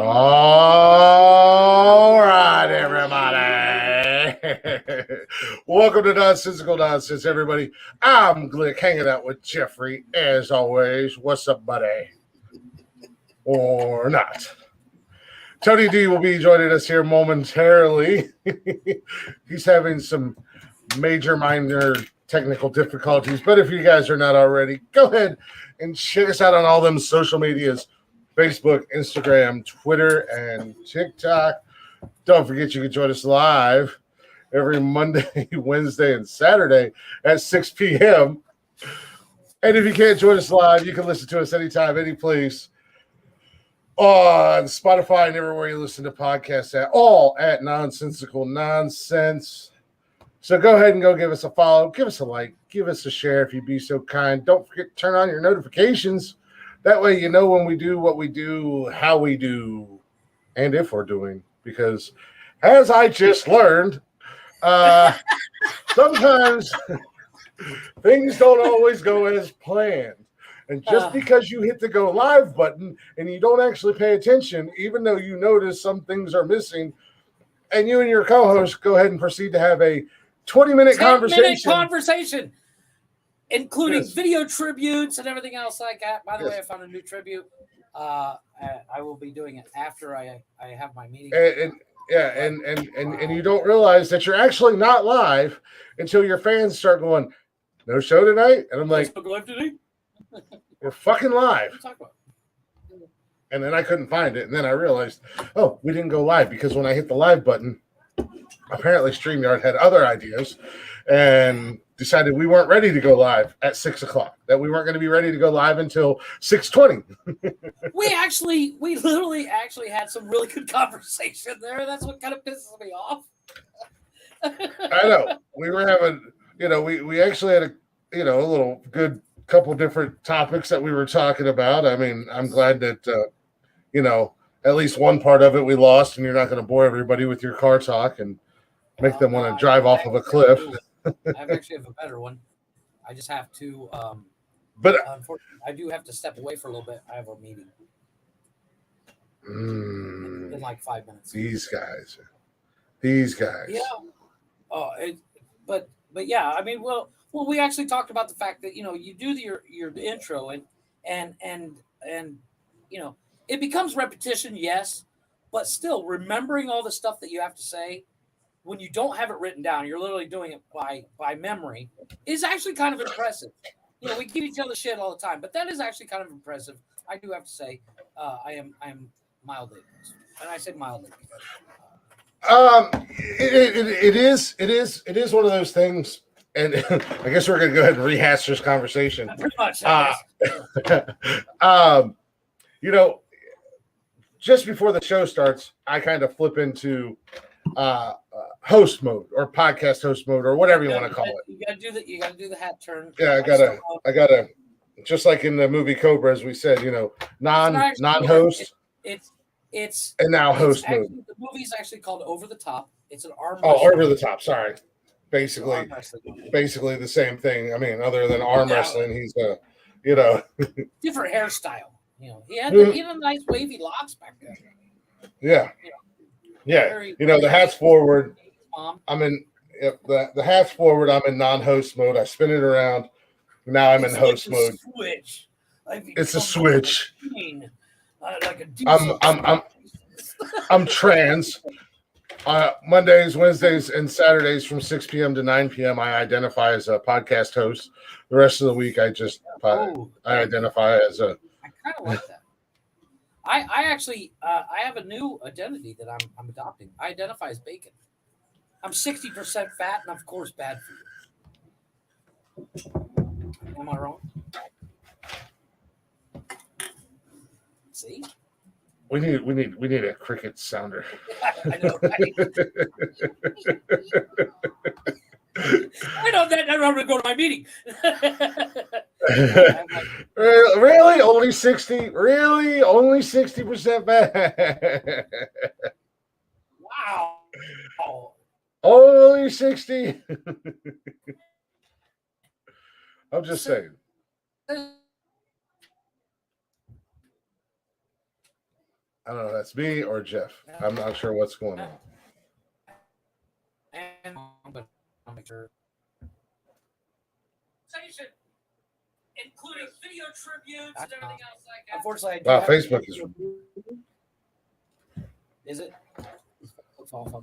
All right, everybody. Welcome to Nonsensical Nonsense, everybody. I'm Glick, hanging out with Jeffrey, as always. What's up, buddy? Or not. Tony D will be joining us here momentarily. He's having some minor technical difficulties, but if you guys are not already, go ahead and check us out on all them social medias. Facebook, Instagram, Twitter, and TikTok. Don't forget you can join us live every Monday, Wednesday, and Saturday at 6 p.m. And if you can't join us live, you can listen to us anytime, any place on Spotify and everywhere you listen to podcasts at, all at Nonsensical Nonsense. So go ahead and go give us a follow, give us a like, give us a share if you'd be so kind. Don't forget to turn on your notifications. That way you know when we do what we do, how we do, and if we're doing. Because as I just learned, sometimes things don't always go as planned. And just because you hit the go live button and you don't actually pay attention, even though you notice some things are missing, and you and your co-host go ahead and proceed to have a 20-minute conversation. Including video tributes and everything else like that. By the way, I found a new tribute. I will be doing it after I have my meeting. And you don't realize that you're actually not live until your fans start going, "No show tonight," and I'm like, live today? "We're fucking live." What are you talking about? And then I couldn't find it, and then I realized, oh, we didn't go live because when I hit the live button, apparently StreamYard had other ideas and decided we weren't ready to go live at 6 o'clock, that we weren't going to be ready to go live until 6:20. we literally had some really good conversation there. That's what kind of pisses me off. I know. We were having, we actually had a little good couple different topics that we were talking about. I mean, I'm glad that, at least one part of it we lost, and you're not going to bore everybody with your car talk and make them want to drive off of a cliff. I actually have a better one. I just have to, but unfortunately, I do have to step away for a little bit. I have a meeting in like 5 minutes. These guys. Yeah. Oh, but yeah. I mean, well, we actually talked about the fact that you do your intro and it becomes repetition, yes, but still remembering all the stuff that you have to say. When you don't have it written down, you're literally doing it by memory, is actually kind of impressive. We give each other shit all the time, but that is actually kind of impressive. I do have to say, I am mildly impressed, and I say mildly because it is one of those things, and I guess we're gonna go ahead and rehash this conversation. Pretty much. Just before the show starts, I kind of flip into host mode or podcast host mode or whatever you want to call it. You gotta do the hat turn. Yeah, I gotta just like in the movie Cobra, as we said, non-host. It's and now host mode. The movie's actually called Over the Top. It's an arm. Oh, Over the Top. Sorry. Basically the same thing. I mean, other than arm wrestling, he's different hairstyle. He had nice wavy locks back then. Yeah. The hat's forward. I'm in the hat's forward. I'm in non-host mode. I spin it around. Now I'm in host mode. Switch. It's a switch. Like I'm trans. Mondays, Wednesdays, and Saturdays from 6 p.m. to 9 p.m. I identify as a podcast host. The rest of the week, I identify as a. I kind of like that. I actually I have a new identity that I'm adopting. I identify as bacon. I'm 60% fat, and of course, bad for you. Am I wrong? See? We need a cricket sounder. I know, right? I know that. I'm going to go to my meeting. Really? Only 60? Really? Only 60% bad? Wow. Only 60? I'm just saying. I don't know. That's me or Jeff. I'm not sure what's going on. And but I'll make sure. Station, including video tributes and everything else like that. Unfortunately, I do Wow, have Facebook is it?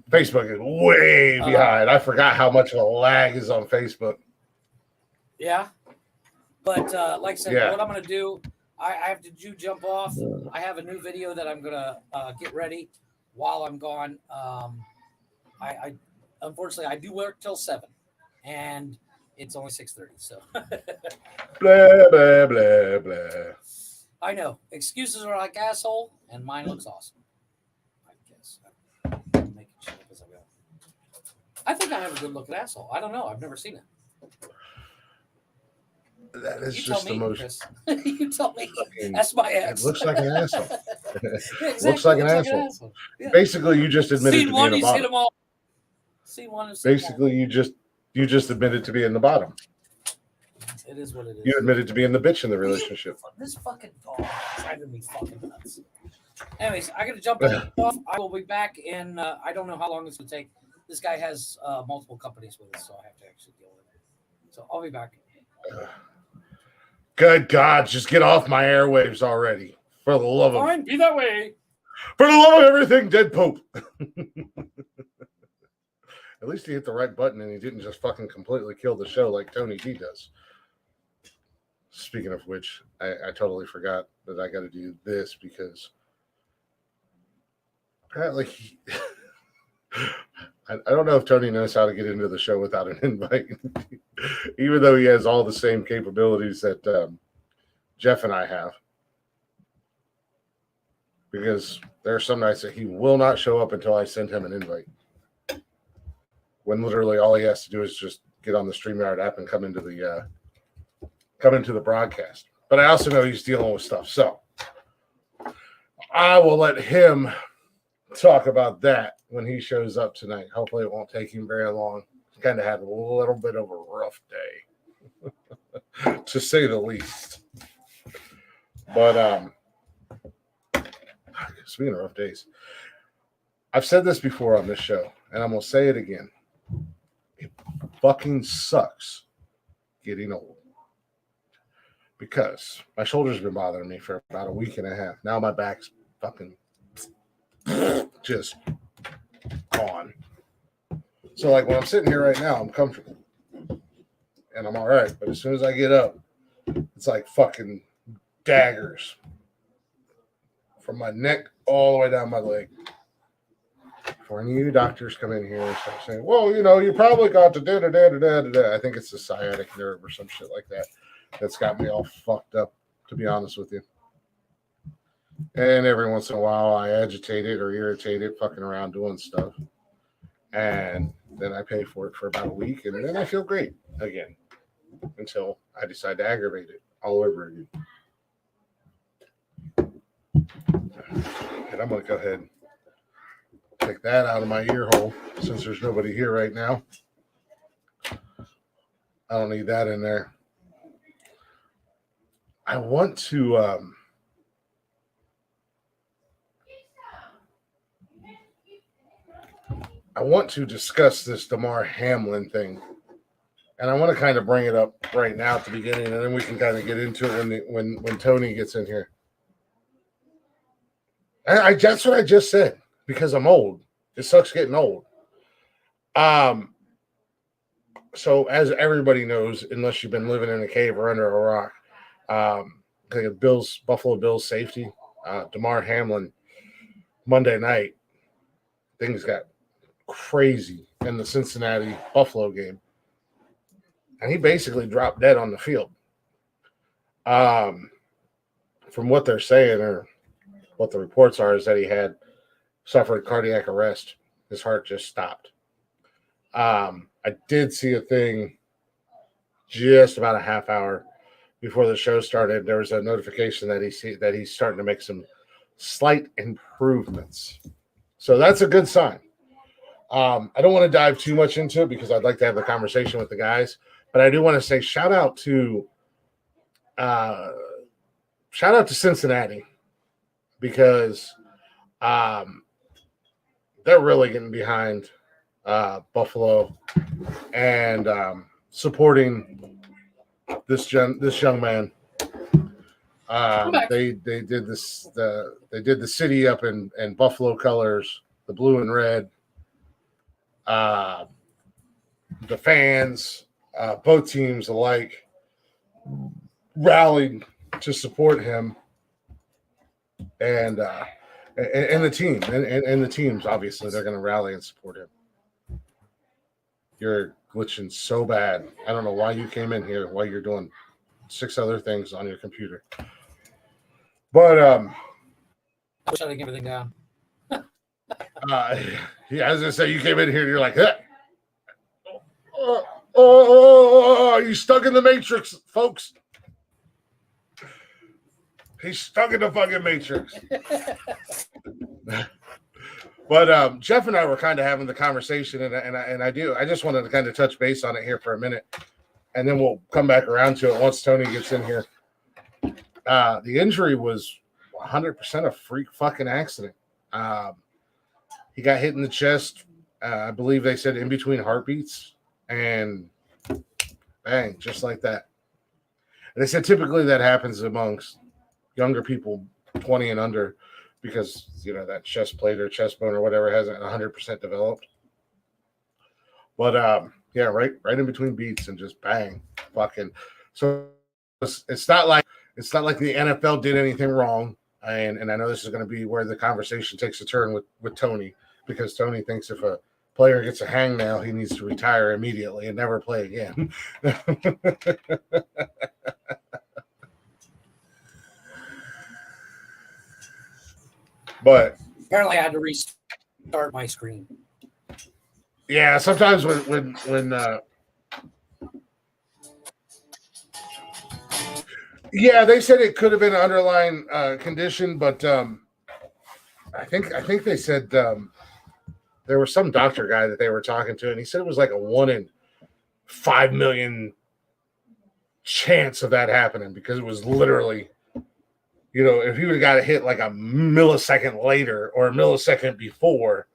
Facebook is way behind. I forgot how much of a lag is on Facebook. Yeah, but like I said, what I'm going to do, I have to jump off. I have a new video that I'm going to get ready while I'm gone. I unfortunately I do work till 7, and it's only 6:30. So blah blah blah blah. I know excuses are like asshole, and mine looks awesome. I guess I'm making shit up as I go. I think I have a good looking asshole. I don't know. I've never seen it. That is you just tell me, the most. Chris. You tell me. That's my ex. It looks like an asshole. Exactly. Looks like an asshole. Yeah. Basically, you just admitted to being a bottom. Hit them all. Scene 1 is basically you just admitted to being the bottom. It is what it is. You admitted to being the bitch in the relationship. This fucking dog is driving me fucking nuts. Anyways, I gotta jump off. I will be back in. I don't know how long it's gonna take. This guy has multiple companies with us, so I have to actually deal with it. So I'll be back. Good God, just get off my airwaves already. For the love of... Fine, be that way. For the love of everything, dead Pope. At least he hit the right button and he didn't just fucking completely kill the show like Tony D does. Speaking of which, I totally forgot that I got to do this because apparently I don't know if Tony knows how to get into the show without an invite, even though he has all the same capabilities that Jeff and I have. Because there are some nights that he will not show up until I send him an invite. When literally all he has to do is just get on the StreamYard app and come into the broadcast. But I also know he's dealing with stuff, so I will let him talk about that when he shows up tonight. Hopefully it won't take him very long. He's kind of had a little bit of a rough day, to say the least. But speaking of rough days, I've said this before on this show, and I'm going to say it again. It fucking sucks getting old. Because my shoulder's been bothering me for about a week and a half. Now my back's fucking just gone. So like when I'm sitting here right now, I'm comfortable. And I'm all right. But as soon as I get up, it's like fucking daggers. From my neck all the way down my leg. For any of you doctors come in here and start saying, well, you know, you probably got the da-da-da-da-da-da. I think it's the sciatic nerve or some shit like that. That's got me all fucked up, to be honest with you. And every once in a while, I agitate it or irritate it, fucking around doing stuff. And then I pay for it for about a week, and then I feel great again until I decide to aggravate it all over again. And I'm going to go ahead and take that out of my ear hole since there's nobody here right now. I don't need that in there. I want to discuss this Damar Hamlin thing, and I want to kind of bring it up right now at the beginning, and then we can kind of get into it when Tony gets in here. That's what I just said because I'm old. It sucks getting old. So as everybody knows, unless you've been living in a cave or under a rock. Buffalo Bills safety, Damar Hamlin, Monday night, things got crazy in the Cincinnati Buffalo game. And he basically dropped dead on the field. From what they're saying, or what the reports are, is that he had suffered cardiac arrest. His heart just stopped. I did see a thing just about a half hour before the show started. There was a notification that he's starting to make some slight improvements. So that's a good sign. I don't want to dive too much into it because I'd like to have the conversation with the guys, but I do want to say shout out to Cincinnati, because Um, they're really getting behind Buffalo and supporting this young man. They did they did the city up in Buffalo colors, the blue and red. Uh, the fans, both teams alike, rallied to support him, and the team and the teams obviously they're going to rally and support him. You're glitching so bad. I don't know why you came in here while you're doing 6 other things on your computer. But I'm shutting everything down. yeah, as I say, you came in here and you're like, oh, you stuck in the matrix, folks. He's stuck in the fucking matrix. But Jeff and I were kind of having the conversation, and I just wanted to kind of touch base on it here for a minute, and then we'll come back around to it once Tony gets in here. The injury was 100% a freak fucking accident. He got hit in the chest. I believe they said in between heartbeats, and bang, just like that. And they said typically that happens amongst younger people, 20 and under, because that chest plate or chest bone or whatever hasn't 100% developed. But yeah, right in between beats and just bang, fucking. So it's not like the NFL did anything wrong, and I know this is going to be where the conversation takes a turn with Tony, because Tony thinks if a player gets a hangnail, he needs to retire immediately and never play again. But apparently I had to restart my screen. Yeah, sometimes when yeah, they said it could have been an underlying condition, but I think they said there was some doctor guy that they were talking to, and he said it was like a 1 in 5 million chance of that happening, because it was literally, if he would have got hit like a millisecond later or a millisecond before,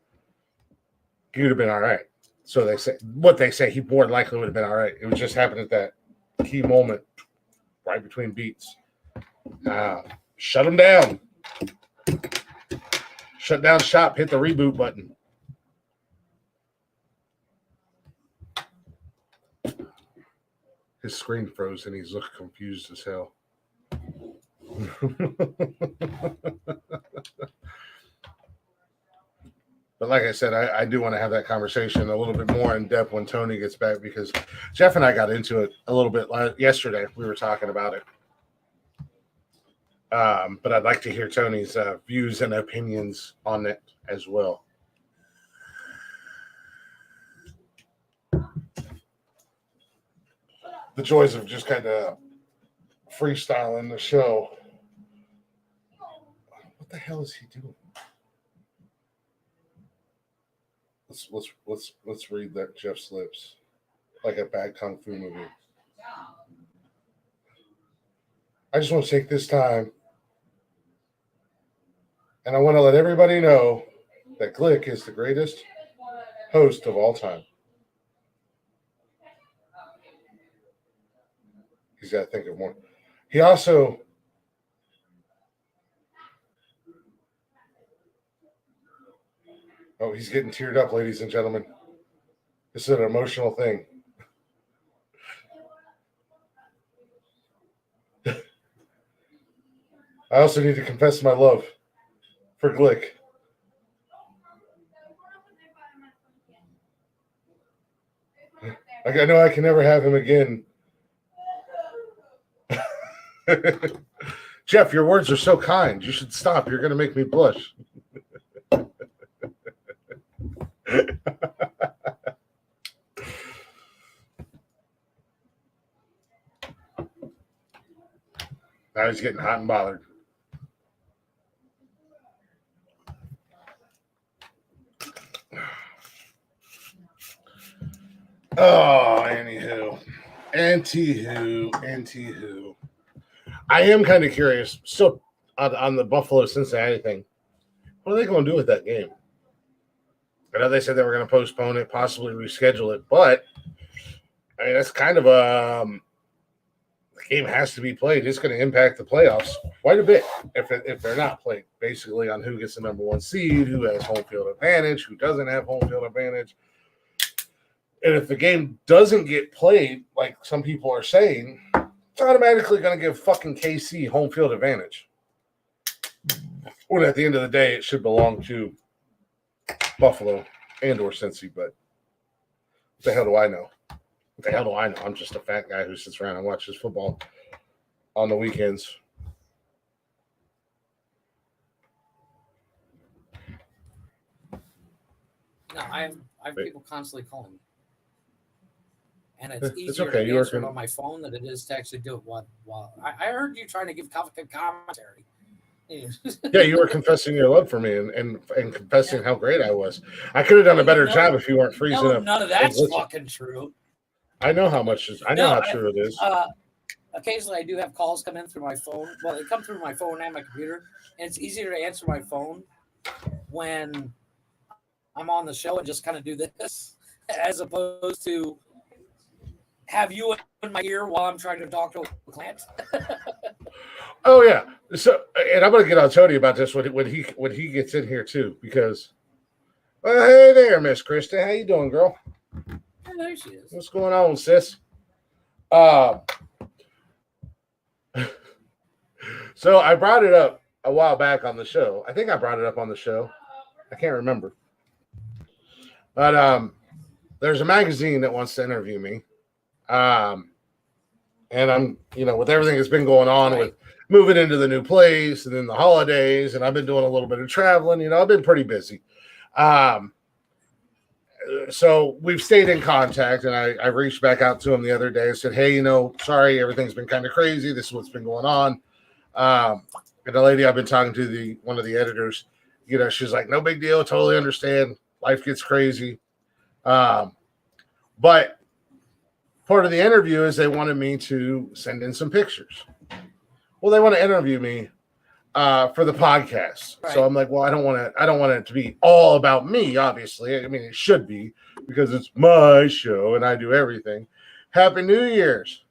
he would have been all right. So they say he more likely would have been all right. It would just happen at that key moment right between beats. Shut him down. Shut down shop. Hit the reboot button. His screen froze and he's looking confused as hell. But like I said, I do want to have that conversation a little bit more in depth when Tony gets back, because Jeff and I got into it a little bit yesterday. We were talking about it. But I'd like to hear Tony's views and opinions on it as well. The joys of just kind of freestyling the show. What the hell is he doing? Let's read that Jeff's lips like a bad kung fu movie. I just want to take this time, and I want to let everybody know that Glick is the greatest host of all time. He's got to think of more. He also he's getting teared up, ladies and gentlemen. This is an emotional thing. I also need to confess my love for Glick. I know I can never have him again. Jeff, your words are so kind. You should stop. You're going to make me blush. Now he's getting hot and bothered. Oh, anywho. I am kind of curious. So on the Buffalo Cincinnati thing, What are they going to do with that game? I know they said they were going to postpone it, possibly reschedule it, but I mean that's kind of the game has to be played. It's going to impact the playoffs quite a bit if they're not played. Basically, on who gets the number one seed, who has home field advantage, who doesn't have home field advantage, and if the game doesn't get played, like some people are saying, it's automatically going to give fucking KC home field advantage. When at the end of the day, it should belong to Buffalo and or Cincy, but what the hell do I know? What the hell do I know? I'm just a fat guy who sits around and watches football on the weekends. No, I have people constantly calling me. And it's It's easier okay. to answer it on my phone than it is to actually do it while I heard you trying to give commentary. Yeah, you were confessing your love for me and confessing how great I was. I could have done a better job if you weren't freezing up. None of that's fucking true. I know how much I know how true it is. Occasionally, I do have calls come in through my phone. Well, they come through my phone and my computer, and it's easier to answer my phone when I'm on the show and just kind of do this, as opposed to have you in my ear while I'm trying to talk to a client. Oh yeah. So, and I'm gonna get on Tony about this when he gets in here too, because. Well, hey there, Miss Krista. How you doing, girl? Oh, there she is. What's going on, sis? So I brought it up a while back on the show. I think I brought it up on the show. I can't remember. But there's a magazine that wants to interview me. And I'm, with everything that's been going on with moving into the new place and then the holidays, and I've been doing a little bit of traveling, I've been pretty busy. So we've stayed in contact, and I reached back out to him the other day and said, hey, sorry, everything's been kind of crazy. This is what's been going on. And the lady I've been talking to, one of the editors, she's like, no big deal. Totally understand. Life gets crazy. But part of the interview is they wanted me to send in some pictures. Well, they want to interview me for the podcast. Right. So I'm like, well, I don't want it to be all about me, obviously. I mean, it should be because it's my show and I do everything. Happy New Year's.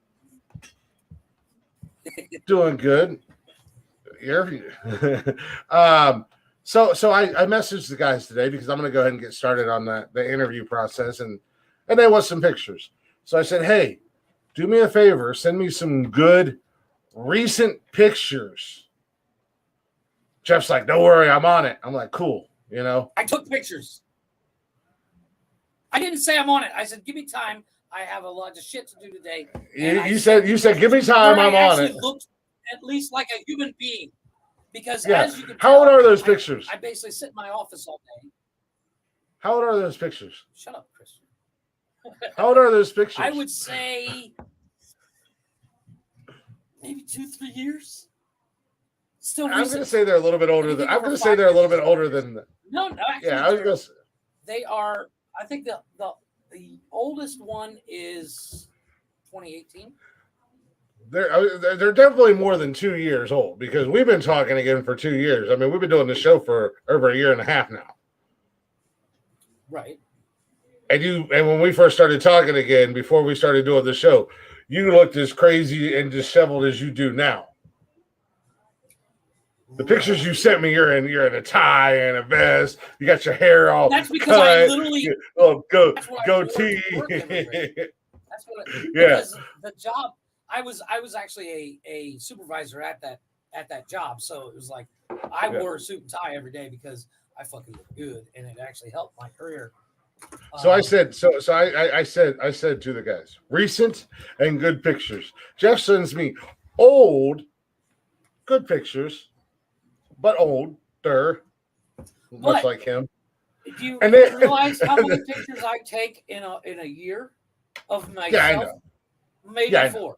Doing good. So I messaged the guys today because I'm going to go ahead and get started on the interview process, and they want some pictures. So I said, hey, do me a favor, send me some good recent pictures. Jeff's like, don't worry, I'm on it. I'm like, cool, I took pictures. I didn't say I'm on it. I said, give me time. I have a lot of shit to do today. You said, give me time. I'm on it. Looked at least like a human being, because as you can tell, how old are those pictures? I basically sit in my office all day. How old are those pictures? Shut up, Christian. How old are those pictures? I would say maybe 2-3 years. Still recent. I'm going to say they're a little bit older than. I'm going to say they're a little bit older than. No. Actually, yeah, I was going to. They are. I think the oldest one is 2018. They're definitely more than 2 years old, because we've been talking again for 2 years. I mean, we've been doing this show for over a year and a half now. Right. And when we first started talking again, before we started doing the show, you looked as crazy and disheveled as you do now. The pictures you sent me, you're in a tie and a vest. You got your hair all That's because cut. I literally goatee. That's what because the job I was actually a supervisor at that job, so it was like I wore a suit and tie every day because I fucking look good, and it actually helped my career. So I said to the guys, recent and good pictures. Jeff sends me old, good pictures, but older, much like him. Do you realize how many pictures I take in a year of myself? Yeah, I know. Maybe 4,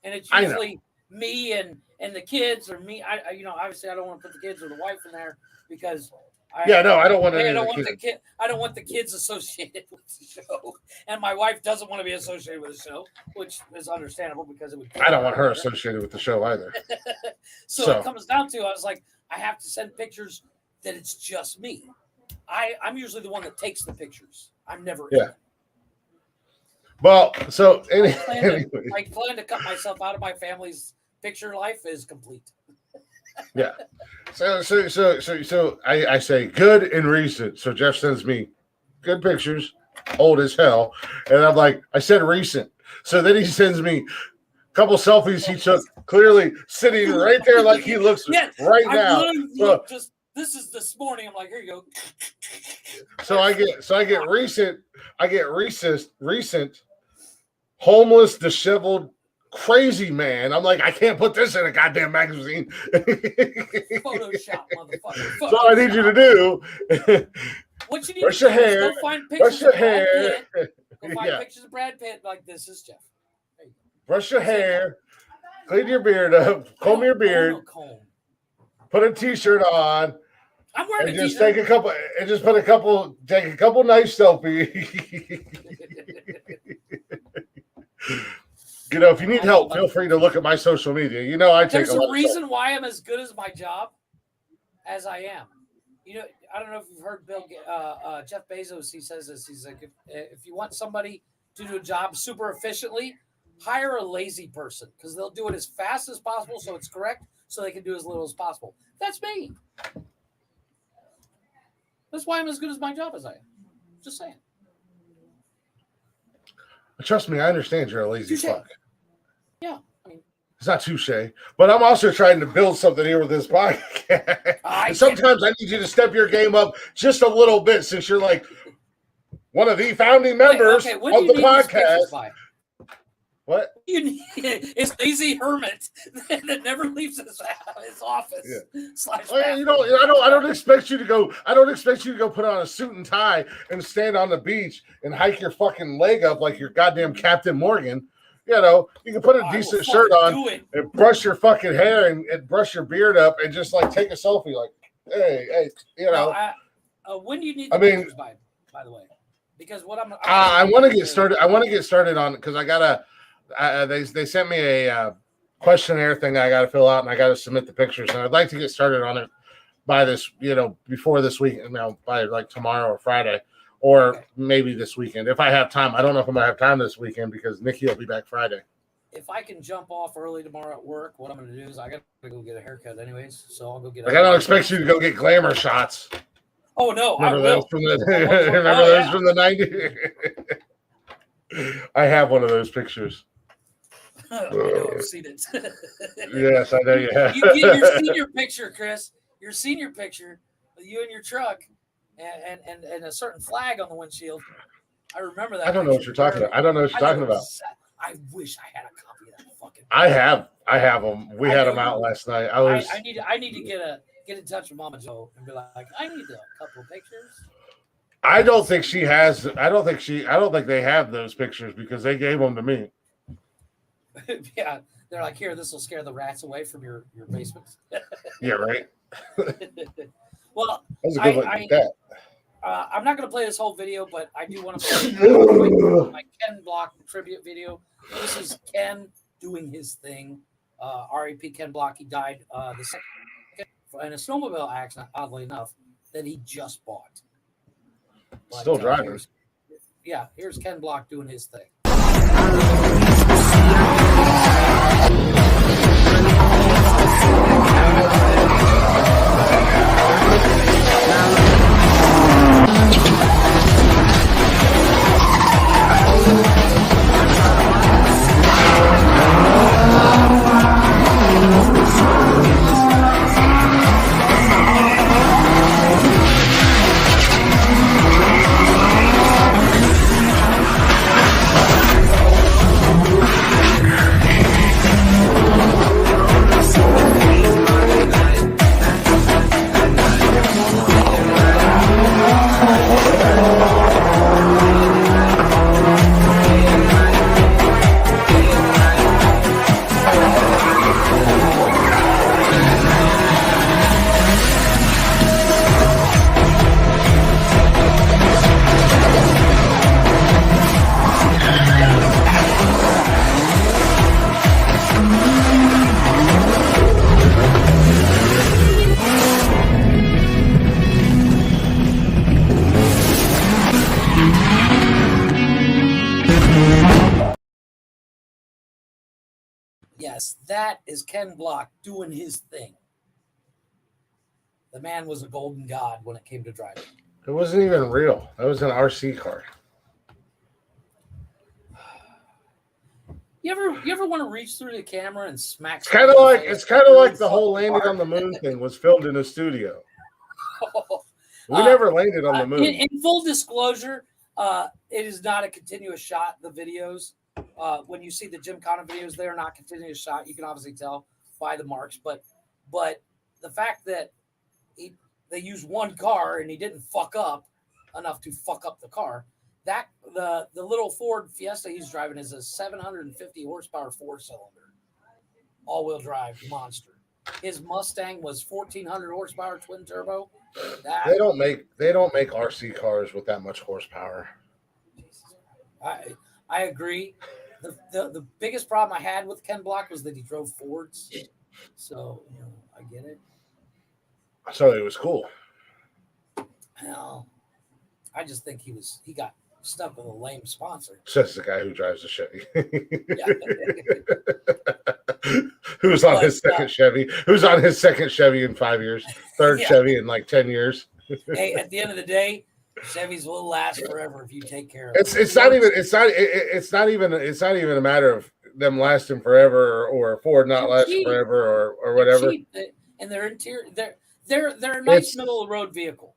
and it's usually me and the kids, or me. I obviously I don't want to put the kids or the wife in there because. I don't want the kids associated with the show, and my wife doesn't want to be associated with the show, which is understandable because it would. I don't want her associated with the show either. So it comes down to I was like, I have to send pictures that it's just me. I'm usually the one that takes the pictures. I'm never Yeah. in it. Well, so I plan to cut myself out of my family's picture life is complete. Yeah. So I say good and recent. So Jeff sends me good pictures, old as hell, and I'm like, I said recent. So then he sends me a couple selfies he took, clearly sitting right there like he looks right now. This is this morning. I'm like, here you go. So I get recent. Homeless, disheveled, crazy man. I'm like, I can't put this in a goddamn magazine. Photoshop, motherfucker. So all I need you to do. What you need brush to your do hair. is go find pictures of Brad Pitt. Go find pictures of Brad Pitt like this is Jeff. Brush your hair. Clean your beard up. Comb your beard. Put a t-shirt on. I'm wearing and a just t-shirt. take a couple nice selfies. You know, if you need help, feel free to look at my social media. You know, There's a reason why I'm as good as my job as I am. You know, I don't know if you've heard Jeff Bezos. He says this. He's like, if you want somebody to do a job super efficiently, hire a lazy person because they'll do it as fast as possible so it's correct, so they can do as little as possible. That's me. That's why I'm as good as my job as I am. Just saying. Trust me, I understand you're a lazy fuck. Yeah. I mean, it's not touche, but I'm also trying to build something here with this podcast. Sometimes I need you to step your game up just a little bit since you're like one of the founding members of the podcast. What? It's lazy hermit that never leaves his office. Yeah. You know, I don't expect you to go. I don't expect you to go put on a suit and tie and stand on the beach and hike your fucking leg up like you're goddamn Captain Morgan. You know, you can put a decent shirt on and brush your fucking hair and brush your beard up and just like take a selfie. Like, hey, you know. When do you need the pictures by the way? Because what I want to get started. I want to get started on because I gotta. They sent me a questionnaire thing I got to fill out, and I got to submit the pictures. And I'd like to get started on it by this, before this week, by like tomorrow or Friday, or maybe this weekend if I have time. I don't know if I'm gonna have time this weekend because Nikki will be back Friday. If I can jump off early tomorrow at work, what I'm gonna do is I got to go get a haircut anyways. So I'll go get. I don't expect you to go get glamour shots. Oh no! Remember those from the 90s? I have one of those pictures. I know, I've seen it. Yes, I know you have. You get your senior picture, Chris. Your senior picture of you in your truck and a certain flag on the windshield. I remember that. I don't know what you're talking about. I wish I had a copy of that fucking. I have them. We had them out last night. I need to get in touch with Mama Joe and be like, I need a couple of pictures. I don't think she has. I don't think they have those pictures because they gave them to me. Yeah, they're like, here, this will scare the rats away from your basement. Yeah, right. Well, that's a good one like that. I'm not going to play this whole video, but I do want to play my Ken Block tribute video. This is Ken doing his thing. R.A.P. Ken Block. He died the second in a snowmobile accident, oddly enough, that he just bought. But, still driving. Here's Ken Block doing his thing. yes, that is Ken Block doing his thing. The man was a golden god when it came to driving. It wasn't even real. That was an RC car. You ever want to reach through the camera and smack? It's kind of like the whole landing on the moon thing was filmed in a studio. We never landed on the moon. In full disclosure, it is not a continuous shot. The videos, when you see the Gymkhana videos, they are not continuous shot. You can obviously tell by the marks, but the fact that they used one car and he didn't fuck up enough to fuck up the car. That the little Ford Fiesta he's driving is a 750 horsepower 4-cylinder, all-wheel drive monster. His Mustang was 1400 horsepower twin turbo. They don't make RC cars with that much horsepower. I agree. The biggest problem I had with Ken Block was that he drove Fords. So, I get it. So it was cool. Well, I just think he got stuck with a lame sponsor. Says the guy who drives a Chevy. Who's on his second Chevy? Who's on his second Chevy in 5 years? Third Chevy in like 10 years. Hey, at the end of the day, Chevys will last forever if you take care of them. It's not even a matter of them lasting forever or Ford not lasting forever or whatever. And their interior, they're a nice middle of the road vehicle.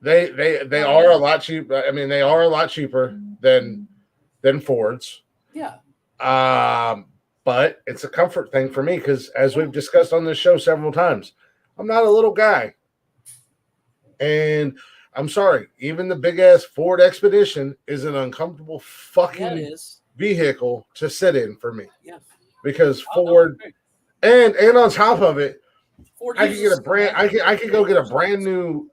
They are a lot cheaper. I mean, they are a lot cheaper than Fords. Yeah. But it's a comfort thing for me because, as we've discussed on this show several times, I'm not a little guy. And I'm sorry, even the big ass Ford Expedition is an uncomfortable fucking vehicle to sit in for me. Yeah. Because Ford, and on top of it, I could go get a brand new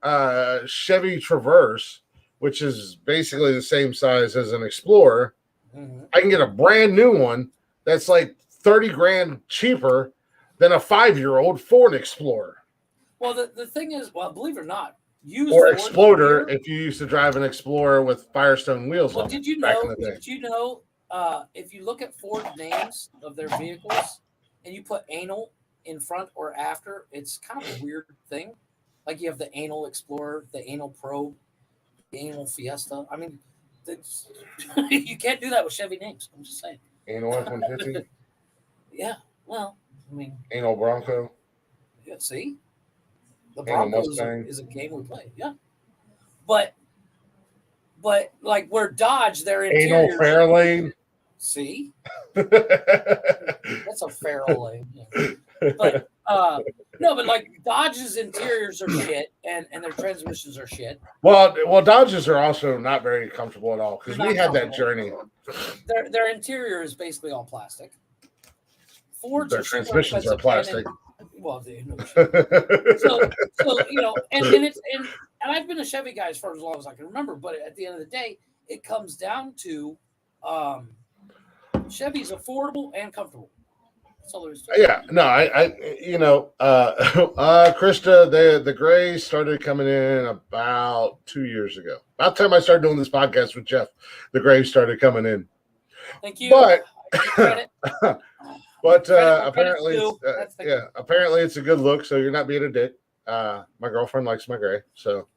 Chevy Traverse, which is basically the same size as an Explorer. Mm-hmm. I can get a brand new one that's like $30,000 cheaper than a 5-year-old Ford Explorer. Well, the thing is, believe it or not, used or Ford Exploder if you used to drive an Explorer with Firestone wheels on it. Did you know if you look at Ford names of their vehicles and you put anal in front or after, it's kind of a weird thing. Like you have the anal Explorer, the anal Probe, the anal Fiesta. I mean, you can't do that with Chevy names. I'm just saying. Anal F-150? Yeah. Well, I mean. Anal Bronco? Yeah, see? The Bronco is a game we play. Yeah. But like where Dodge, their interior. Anal Fairlane? See? That's a Fairlane. Yeah. But no, but like Dodge's interiors are shit and their transmissions are shit. Well, Dodges are also not very comfortable at all because we had that journey. Their interior is basically all plastic. Ford's their transmissions are plastic. So and I've been a Chevy guy for as long as I can remember, but at the end of the day, it comes down to Chevy's affordable and comfortable. That's all there is to it. Yeah, no, Krista, the gray started coming in about 2 years ago. About the time I started doing this podcast with Jeff, the gray started coming in. Thank you. But apparently it's a good look. So you're not being a dick. My girlfriend likes my gray. So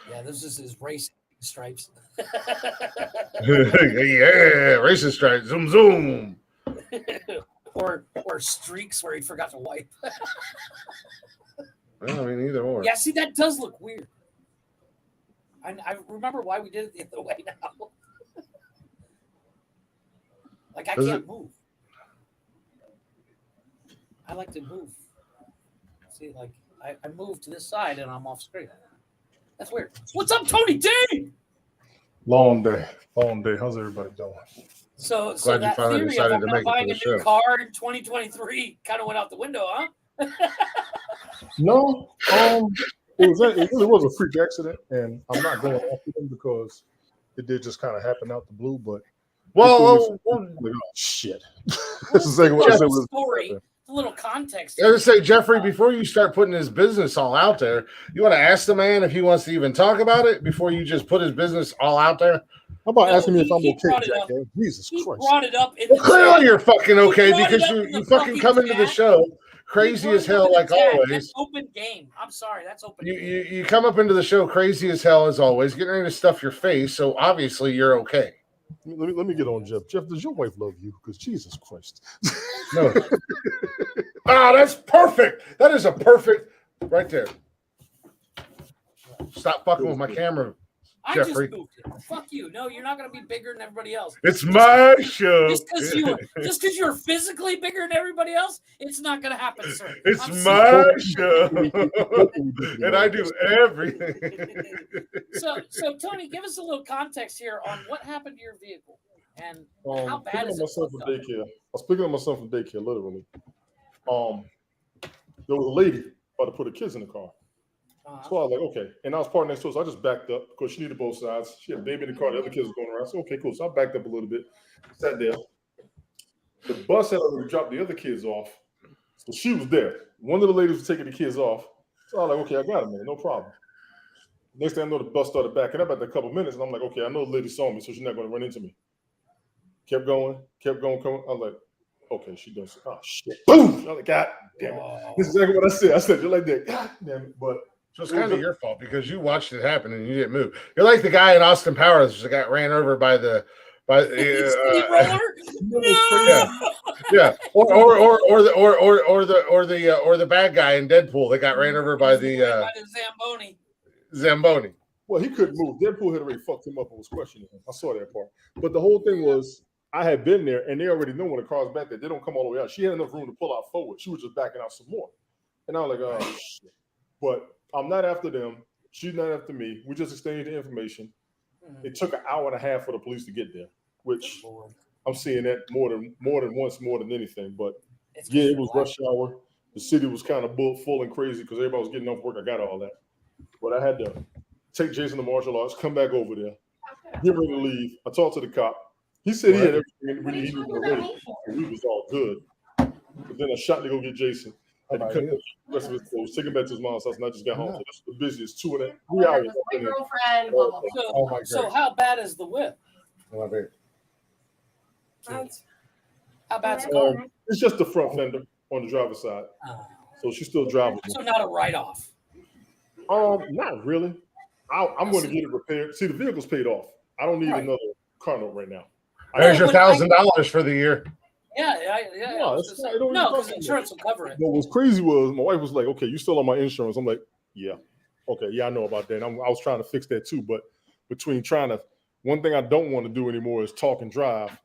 yeah, this is his racing stripes. Yeah, racing stripes. Zoom zoom. or streaks where he forgot to wipe. Well, I mean, either or. Yeah, see, that does look weird. I remember why we did it the other way now. Like, I can't move. I like to move. See, like, I move to this side and I'm off screen. That's weird. What's up, Tony D? Long day. How's everybody doing? So glad that you finally theory decided of to make buying it a to the new show. car in 2023 kind of went out the window, huh? No, it really was a freak accident, and I'm not going after them because it did just kind of happen out the blue. But shit. This is like what story. A little context. I was gonna say, Jeffrey, before you start putting his business all out there, you want to ask the man if he wants to even talk about it before you just put his business all out there. How about No, asking me if I'm he okay, brought it up. Jackass? Jesus He Christ. brought it up in Well, the clearly chat. you're fucking okay brought it because up you in the you fucking come into the chat. show He crazy brought as it up hell in the like chat. always. That's open game. I'm sorry, that's open game. You come up into the show crazy as hell as always, getting ready to stuff your face. So obviously you're okay. Let me get on Jeff. Jeff, does your wife love you? Because Jesus Christ. No. That's perfect. That is a perfect right there. Stop fucking with my camera, I Jeffrey. just moved it. Fuck you. No, you're not going to be bigger than everybody else. It's my show. Just because you're physically bigger than everybody else, it's not going to happen, sir. It's I'm my show, and I do everything. So Tony, give us a little context here on what happened to your vehicle and how bad is it? I was picking up my son from daycare, literally. There was a lady about to put her kids in the car. So I was like, okay. And I was parked next to her, so I just backed up because she needed both sides. She had a baby in the car, the other kids were going around. So, okay, cool. So I backed up a little bit, sat there. The bus had already dropped the other kids off. So she was there. One of the ladies was taking the kids off. So I was like, okay, I got it, man. No problem. Next thing I know, the bus started backing up after a couple minutes. And I'm like, okay, I know the lady saw me, so she's not going to run into me. Kept going, coming. I was like, okay, she does. Oh, shit. Boom! I was like, God damn it. This is exactly what I said. I said, just like that. God damn it. But so it's kind of your fault because you watched it happen and you didn't move. You're like the guy in Austin Powers that got ran over by the steamroller. Yeah. Or the bad guy in Deadpool that got ran over by the Zamboni. Well, he couldn't move. Deadpool had already fucked him up and was questioning him. I saw that part. But the whole thing was, I had been there, and they already know when the car's back there, they don't come all the way out. She had enough room to pull out forward. She was just backing out some more. And I was like, oh, shit. But I'm not after them. She's not after me. We just exchanged the information. It took an hour and a half for the police to get there, which I'm seeing that more than once, more than anything. But yeah, it was rush hour. The city was kind of full and crazy because everybody was getting off work. I got all that. But I had to take Jason to martial arts, come back over there, get ready to leave. I talked to the cop. He said he had everything when he was ready. We was all good. But then I shot to go get Jason. I had to cut the rest of his clothes, take him back to his mom's house, and I just got home. So this was the busiest 3 hours. My girlfriend. Blah, blah, blah. So how bad is the whip? How bad's the car? It's just the front fender on the driver's side. So she's still driving. So not a write-off. Not really. I'm going to get it repaired. See, the vehicle's paid off. I don't need another car note right now. There's your $1,000 for the year. Yeah. No, because insurance will cover it. What was crazy was my wife was like, "Okay, you still on my insurance?" I'm like, "Yeah, okay, yeah, I know about that." I was trying to fix that too, but one thing I don't want to do anymore is talk and drive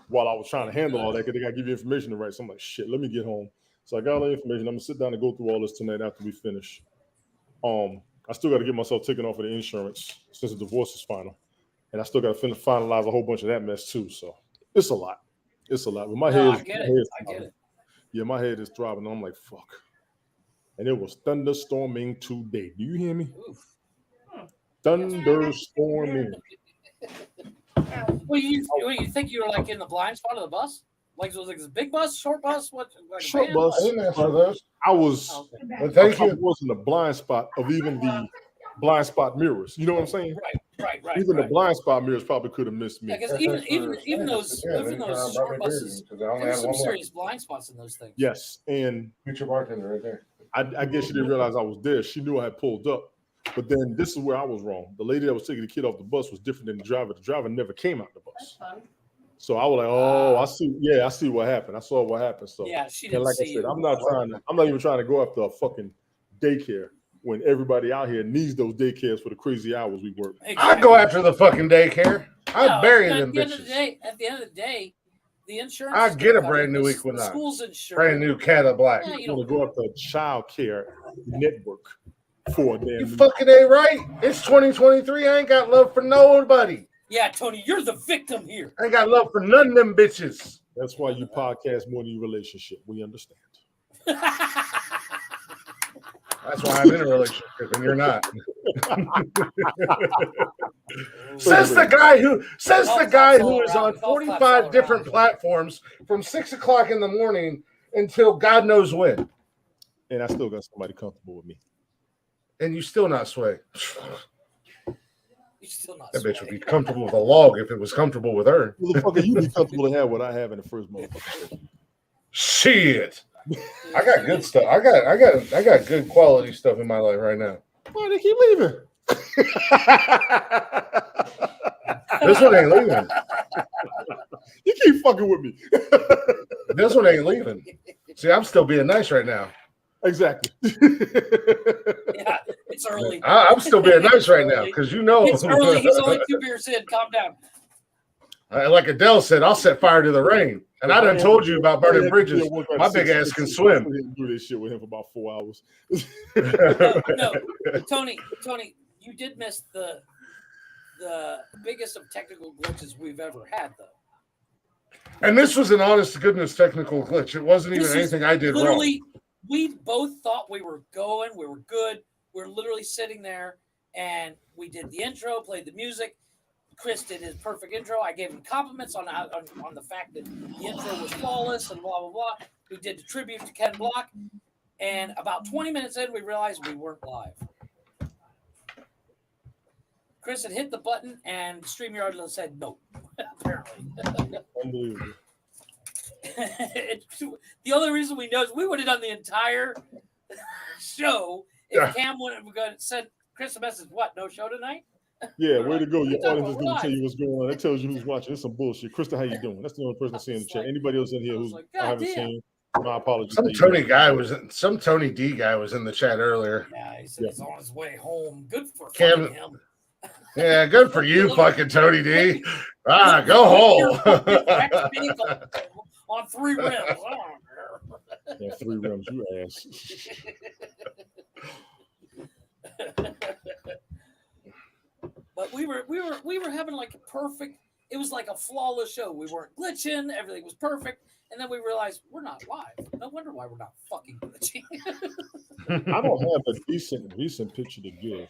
while I was trying to handle all that because they got to give you information to write. So I'm like, "Shit, let me get home." So I got all the information. I'm gonna sit down and go through all this tonight after we finish. I still got to get myself taken off of the insurance since the divorce is final, and I still got to finalize a whole bunch of that mess too. So it's a lot. It's a lot. But my head, I get it. Yeah, my head is throbbing. And I'm like, fuck. And it was thunderstorming today. Do you hear me? Thunderstorming. Well, you think you were like in the blind spot of the bus? Like was it a big bus, short bus? What? Like short bus. I didn't ask for those. I was. Well, thank you. I was in the blind spot of even the blind spot mirrors. You know what I'm saying? Right. Even the blind spot mirrors probably could have missed me. Yeah, because even those short buses, there's some serious blind spots in those things. Yes, and future bartender right there. I guess she didn't realize I was there. She knew I had pulled up, but then this is where I was wrong. The lady that was taking the kid off the bus was different than the driver. The driver never came out the bus. So I was like, "Oh, I see. Yeah, I see what happened. I saw what happened." So yeah, she didn't see you. I'm not even trying to go after a fucking daycare when everybody out here needs those daycares for the crazy hours we work. Exactly. I'd go after the fucking daycare. I'd bury them bitches. At the end of the day, the insurance. I'd get a brand new Equinox. School's insurance. Brand new Cat of Black. Yeah, You want to go after a child care network for a damn. You fucking ain't right. It's 2023. I ain't got love for nobody. Yeah, Tony, you're the victim here. I ain't got love for none of them bitches. That's why you podcast more than your relationship. We understand. That's why I'm in a relationship and you're not. Says the guy who is on 45 different platforms from 6 o'clock in the morning until God knows when. And I still got somebody comfortable with me. And you still not sway. You're still not That bitch would sweating. be comfortable with a log if it was comfortable with her. Motherfucker, you be comfortable to have what I have in the first motherfucker. Shit. I got good stuff. I got good quality stuff in my life right now. Why they keep leaving? This one ain't leaving. You keep fucking with me. This one ain't leaving. See, I'm still being nice right now. Exactly. Yeah, it's early. I'm still being nice right now because you know It's early. He's only 2 beers in. Calm down. Like Adele said, I'll set fire to the rain. And I done told you about burning bridges. My big ass can swim. Do this shit with him for about 4 hours. No, Tony, you did miss the biggest of technical glitches we've ever had, though. And this was an honest to goodness technical glitch. It wasn't even anything I did literally, wrong. We both thought we were going. We were good. We were literally sitting there, and we did the intro, played the music. Chris did his perfect intro. I gave him compliments on the fact that the intro was flawless and blah, blah, blah. We did the tribute to Ken Block. And about 20 minutes in, we realized we weren't live. Chris had hit the button, and StreamYard said no, apparently. Unbelievable. The only reason we know is we would have done the entire show if Cam wouldn't have sent Chris a message. What? No show tonight? Yeah, way to go. Your audience is going to live. tell you what's going on. That tells you who's watching. It's some bullshit. Krista, how you doing? That's the only person I see in the chat. Anybody else in here who's I haven't seen? My apologies. Some Tony D guy was in the chat earlier. Yeah, he said he's on his way home. Good for Cam, him. Yeah, good for you, fucking Tony D. Go home. On 3 rims. Yeah, 3 rims, you ass. But we were having like a perfect. It was like a flawless show. We weren't glitching. Everything was perfect. And then we realized we're not live. No wonder why we're not fucking glitching. I don't have a recent picture to give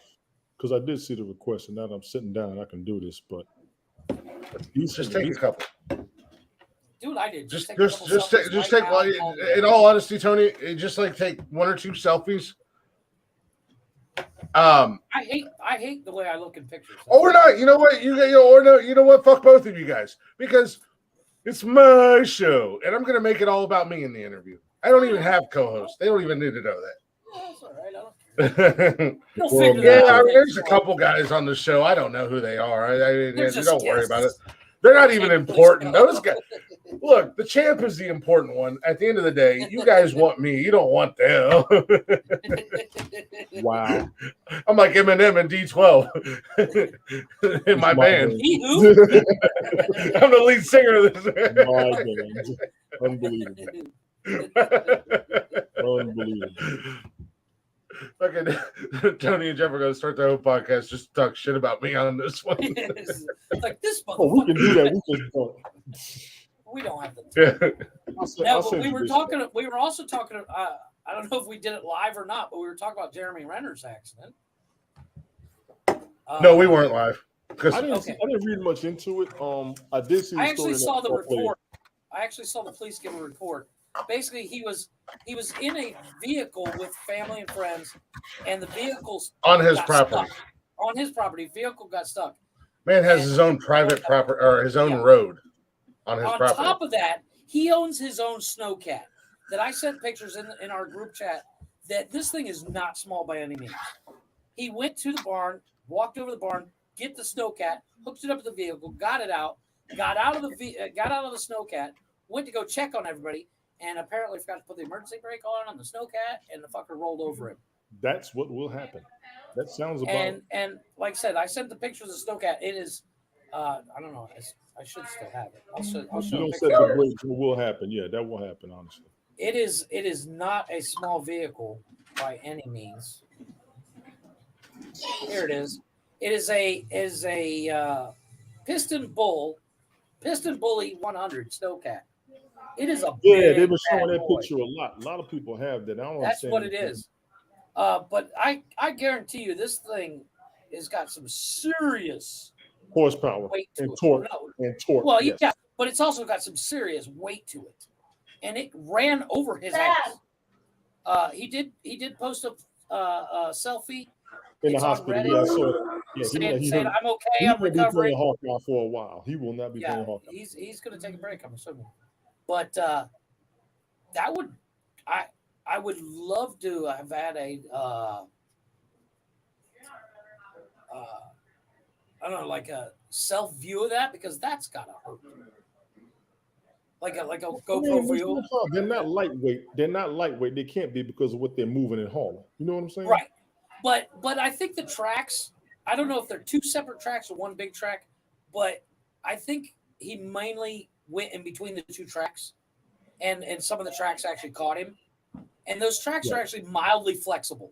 because I did see the request, and now that I'm sitting down, I can do this. But just take a couple. Do what I did. Just take. In all honesty, Tony, just like take 1 or 2 selfies. I hate the way I look in pictures. Or not. You know what? You know what? Fuck both of you guys because it's my show, and I'm gonna make it all about me in the interview. I don't even have co-hosts. They don't even need to know that. That's all right. There's a couple guys on the show. I don't know who they are. Don't worry about it. They're not even important. Those guys. Look, the champ is the important one. At the end of the day, you guys want me. You don't want them. Wow. I'm like Eminem and D12 in my band. I'm the lead singer of this. Unbelievable. Unbelievable. Fucking Tony and Jeff are going to start their own podcast. Just talk shit about me on this one. Like this. We can do that. We don't have to. Yeah. We were also talking. I don't know if we did it live or not, but we were talking about Jeremy Renner's accident. No, we weren't live. I didn't read much into it. I did see. I actually saw the report. I actually saw the police give a report. Basically, he was in a vehicle with family and friends, and the vehicle's on his property. Stuck. On his property, vehicle got stuck. Man has his own private property or his own road on his property. On top of that, he owns his own snowcat. That I sent pictures in our group chat. That this thing is not small by any means. He went to the barn, walked over the barn, get the snowcat, hooked it up to the vehicle, got it out, got out of the snowcat, went to go check on everybody. And apparently forgot to put the emergency brake on the snowcat, and the fucker rolled over him. That's what will happen. That sounds about. And like I said, I sent the pictures of the snowcat. It is, I don't know. I should still have it. I'll show. You don't say the brake. What will happen? Yeah, that will happen. Honestly, it is not a small vehicle by any means. Here it is. It is a Piston Bully 100 snowcat. It is a they've been showing that picture a lot. A lot of people have that. I don't That's understand what it is. But I guarantee you, this thing has got some serious horsepower weight to and it. torque. Well, yes. yeah, but it's also got some serious weight to it, and it ran over his ass. He did post a selfie in the It's on hospital. Reddit. Yeah, I saw that. Yeah, saying I'm okay, he I'm will be recovering. playing Hawkeye for a while. He will not be Yeah, playing Hawkeye. he's going to take a break, I'm assuming. But that would I would love to have had a I don't know, like a self view of that, because that's gotta hurt. Like a GoPro view. They're not lightweight. They're not lightweight. They can't be because of what they're moving and hauling. You know what I'm saying? Right. But I think the tracks, I don't know if they're two separate tracks or one big track, but I think he mainly went in between the two tracks, and some of the tracks actually caught him. And those tracks are actually mildly flexible.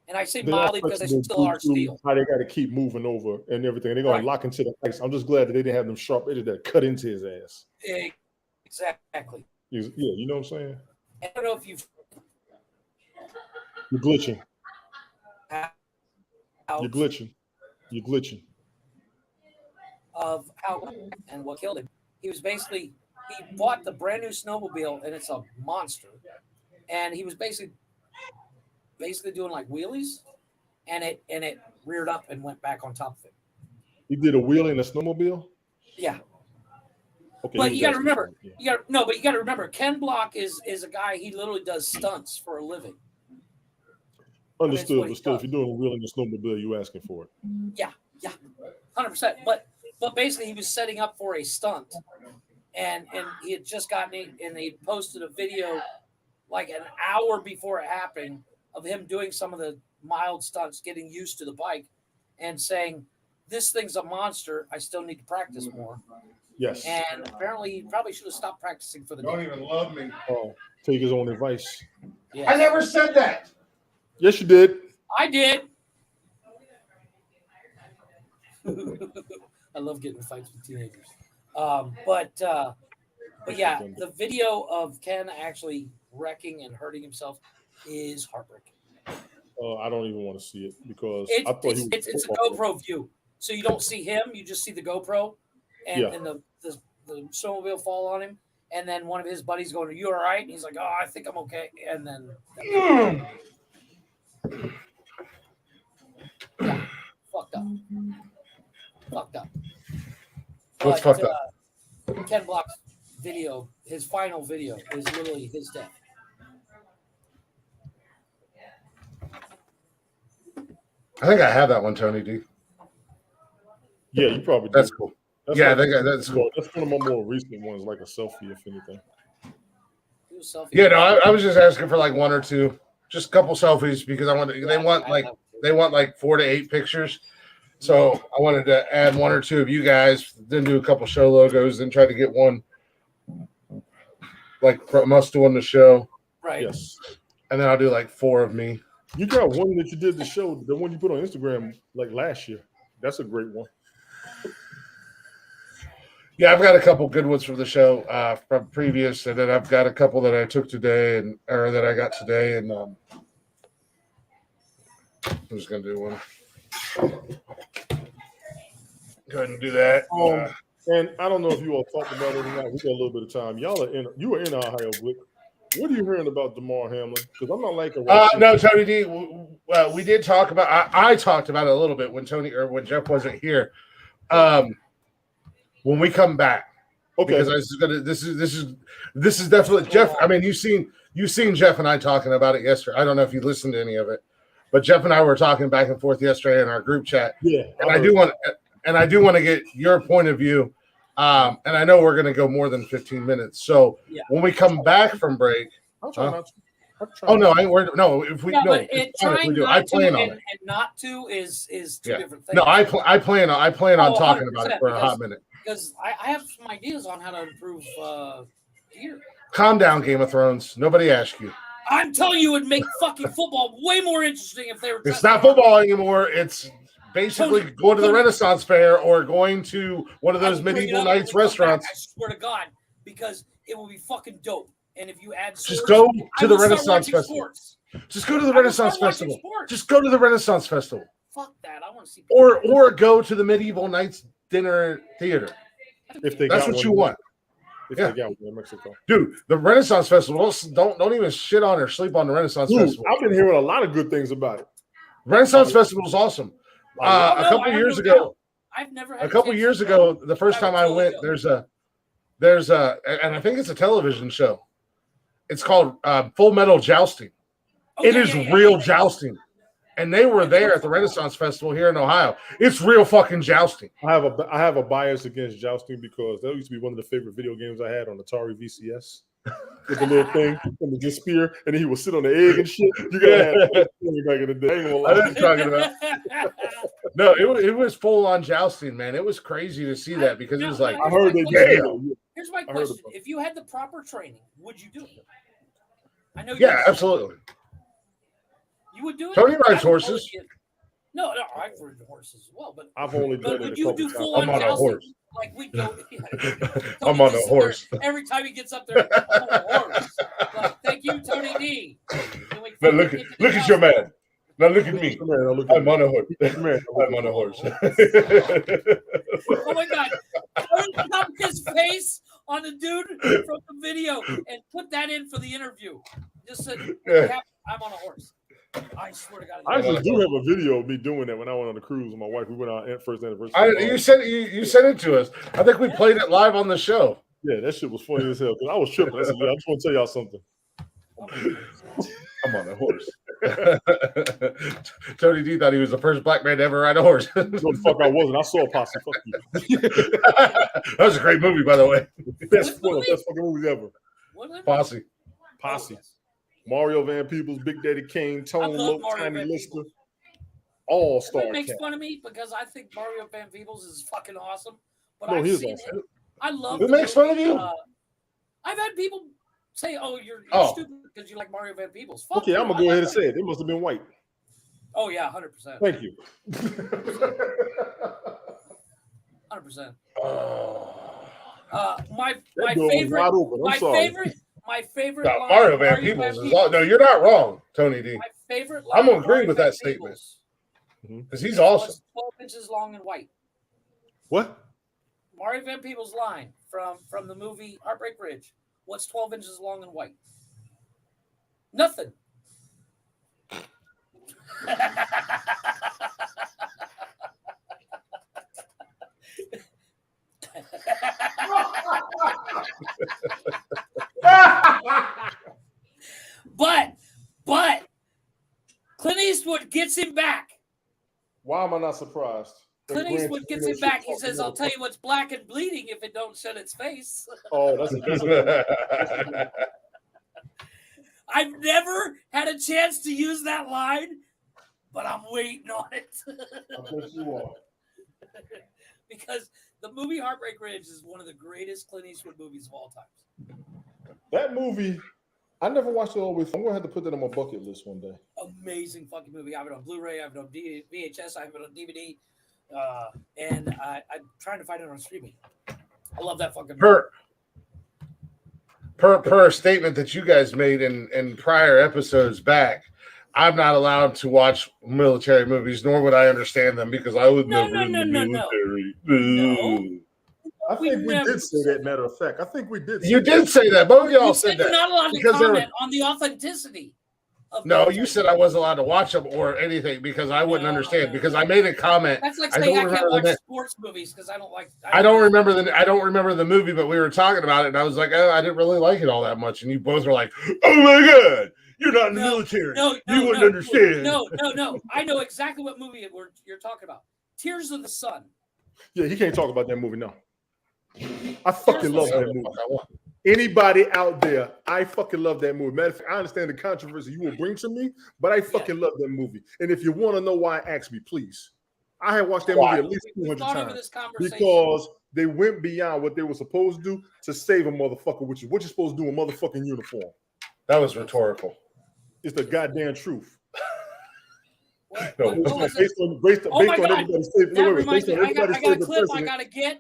And I say mildly because they still are steel. How they got to keep moving over and everything. They're going to lock into the ice. I'm just glad that they didn't have them sharp edges that cut into his ass. Exactly. Yeah, you know what I'm saying? I don't know if you're glitching. You're glitching. Of how and what killed him. He bought the brand new snowmobile, and it's a monster. And he was basically doing like wheelies, and it reared up and went back on top of it. He did a wheelie in a snowmobile? Yeah. Okay. But you got to remember, you got to remember, Ken Block is a guy, he literally does stunts for a living. Understood, but still, if you're doing a wheel in a snowmobile, you're asking for it. Yeah, 100%. But basically, he was setting up for a stunt, and he had just gotten it, and he posted a video like an hour before it happened of him doing some of the mild stunts, getting used to the bike, and saying, "This thing's a monster. I still need to practice more." Yes. And apparently, he probably should have stopped practicing for the day. Don't even love me. Oh, take his own advice. Yeah. I never said that. Yes, you did. I did. I love getting in fights with teenagers. But yeah, the video of Ken actually wrecking and hurting himself is heartbreaking. I don't even want to see it because it's a GoPro view, so you don't see him, you just see the GoPro, and the snowmobile fall on him, and then one of his buddies going, "Are you all right?" And he's like, "Oh, I think I'm okay," and then. Yeah, fucked up. What's fucked up? Ken Block's video, his final video, is literally his death. I think I have that one, Tony D. Yeah, you probably do. That's cool. That's cool. That's one of my more recent ones, like a selfie, if anything. Yeah, no, I was just asking for like one or two, just a couple selfies because they want like 4 to 8 pictures. So I wanted to add one or two of you guys, then do a couple show logos, then try to get one like from us doing the show. Right. Yes. And then I'll do like 4 of me. You got one that you did the show, the one you put on Instagram like last year. That's a great one. Yeah, I've got a couple good ones from the show from previous, and then I've got a couple that I took today or that I got today, and I'm just gonna do one. Go ahead and do that. And I don't know if you all talked about it or not. We got a little bit of time. You were in Ohio, Blick. What are you hearing about DeMar Hamlin? Because I'm not like a no, Tony D. We did talk about. I talked about it a little bit when Jeff wasn't here. When we come back, okay. Because this is definitely Jeff. I mean, you've seen Jeff and I talking about it yesterday. I don't know if you listened to any of it, but Jeff and I were talking back and forth yesterday in our group chat. Yeah, and I do want to get your point of view. And I know we're going to go more than 15 minutes. So when we come back from break, I'll try not to. If we I plan on it. And not to is two different things. No, I plan on talking about it for a hot minute. Because I have some ideas on how to improve gear. Calm down, Game of Thrones. Nobody asked you. I'm telling you, it'd make fucking football way more interesting if they were. It's not football anymore. It's basically going to the Renaissance Fair or going to one of those medieval nights restaurants. I swear to God, because it will be fucking dope. And if you add swords, just go to the Renaissance Festival. Just go to the Renaissance Festival. Just go to the Renaissance Festival. Fuck that! I want to see. Or go to the medieval nights dinner theater. If they that's what you want. If they got one in Mexico, dude, the Renaissance Festival. Don't even shit on or sleep on the Renaissance Festival. I've been hearing a lot of good things about it. Renaissance Festival is awesome. A couple years ago, I've never had a couple years ago, the first time I went, there's a, and I think it's a television show. It's called Full Metal Jousting. It is real jousting. And they were there at the Renaissance Festival here in Ohio. It's real fucking jousting. I have a bias against jousting because that used to be one of the favorite video games I had on Atari VCS. With the little thing and the spear, and then he would sit on the egg and shit. You gotta have back in the day. I know what you're talking about. No, it was full on jousting, man. It was crazy to see that because it was like, I heard they damn. Here's my question: if you had the proper training, would you do it? I know. Yeah, absolutely. You would do it. Tony rides horses. No, I've ridden horses as well, but I've only done it. Would you do full on a horse? Like we go. I'm on a horse. Every time he gets up there, I'm on a horse. Like, thank you, Tony D. Now look at your man. Now look at me. I'm on a horse. I'm on a horse. Oh my God! Put his face on the dude from the video and put that in for the interview. Just said, I'm on a horse. I swear to God. I actually do have a video of me doing that when I went on the cruise with my wife. We went on our first anniversary. You sent it to us. I think we played it live on the show. Yeah, that shit was funny as hell. I was tripping. I said, I just want to tell y'all something. I'm on a horse. Tony D thought he was the first black man to ever ride a horse. No, the fuck I wasn't. I saw a posse. Fuck you. That was a great movie, by the way. Best fucking movies ever. Posse. Mario Van Peebles, Big Daddy Kane, Tone Loc, Tiny Lister, all star. He makes fun of me because I think Mario Van Peebles is fucking awesome. But no, I've he's seen awesome. him. I love. Who makes fun of you? I've had people say, "Oh, you're stupid because you like Mario Van Peebles." Fuck okay, you. I'm gonna go ahead and say it. It must have been white. Oh yeah, 100%. Thank you. 100%. My favorite. Mario Van Peebles is all. No, you're not wrong, Tony D. My favorite. I'm gonna agree with that statement because he's awesome. 12 inches long and white. What? Mario Van Peebles' line from the movie Heartbreak Ridge. What's 12 inches long and white? Nothing. But Clint Eastwood gets him back. Why am I not surprised? Clint Eastwood gets him back. He says, "I'll tell you what's black and bleeding if it don't shed its face." Oh, that's I've never had a chance to use that line, but I'm waiting on it. I bet you are. Because the movie Heartbreak Ridge is one of the greatest Clint Eastwood movies of all time. That movie, I never watched it all the way through. I'm going to have to put that on my bucket list one day. Amazing fucking movie. I have it on Blu-ray. I have it on VHS. I have it on DVD. And I'm trying to find it on streaming. I love that fucking movie. Per a statement that you guys made in prior episodes back, I'm not allowed to watch military movies, nor would I understand them because I would never in the military. No. I think we did say that, matter of fact. I think we did. You did say that. Both of y'all said that. You're not allowed to comment on the authenticity. No, you said I wasn't allowed to watch them or anything because I wouldn't understand. Because I made a comment. That's like saying I can't watch sports movies because I don't like. I don't remember the movie, but we were talking about it, and I was like, oh, I didn't really like it all that much. And you both were like, oh my god, you're not in the military. You wouldn't understand. No. I know exactly what movie you're talking about. Tears of the Sun. Yeah, you can't talk about that movie now. I fucking love that movie. Anybody out there, I fucking love that movie. Matter of fact, I understand the controversy you will bring to me, but I fucking love that movie. And if you want to know why, ask me, please. I have watched that movie at least 200 times because they went beyond what they were supposed to do to save a motherfucker, which is what you're supposed to do in a motherfucking uniform. That was rhetorical. It's the goddamn truth. No, based on everybody's favorite. Based on everybody's favorite president.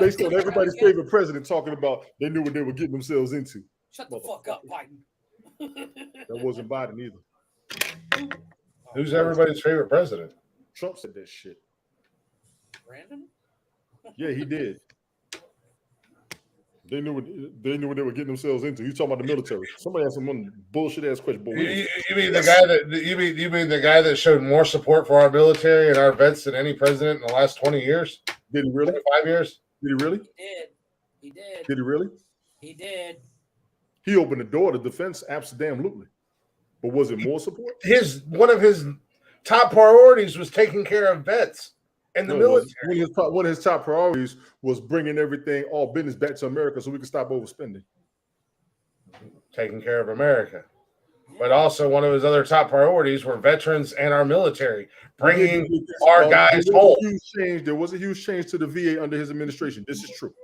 Based on everybody's favorite president talking about they knew what they were getting themselves into. Shut the fuck up, Biden. That wasn't Biden either. Who's everybody's favorite president? Trump said that shit. Brandon? Yeah, he did. They knew what they were getting themselves into. You talking about the military? Somebody asked some bullshit ass question. But You mean the guy that you mean the guy that showed more support for our military and our vets than any president in the last 20 years? Did he really? 25 years? Did he really? He did. Did he really? He did. He opened the door to defense, absolutely. But was it more support? One of his top priorities was taking care of vets and the military. One of his top priorities was bringing everything, all business, back to America so we can stop overspending. Taking care of America. But also one of his other top priorities were veterans and our military, bringing our guys home. There was a huge change to the VA under his administration. This is true.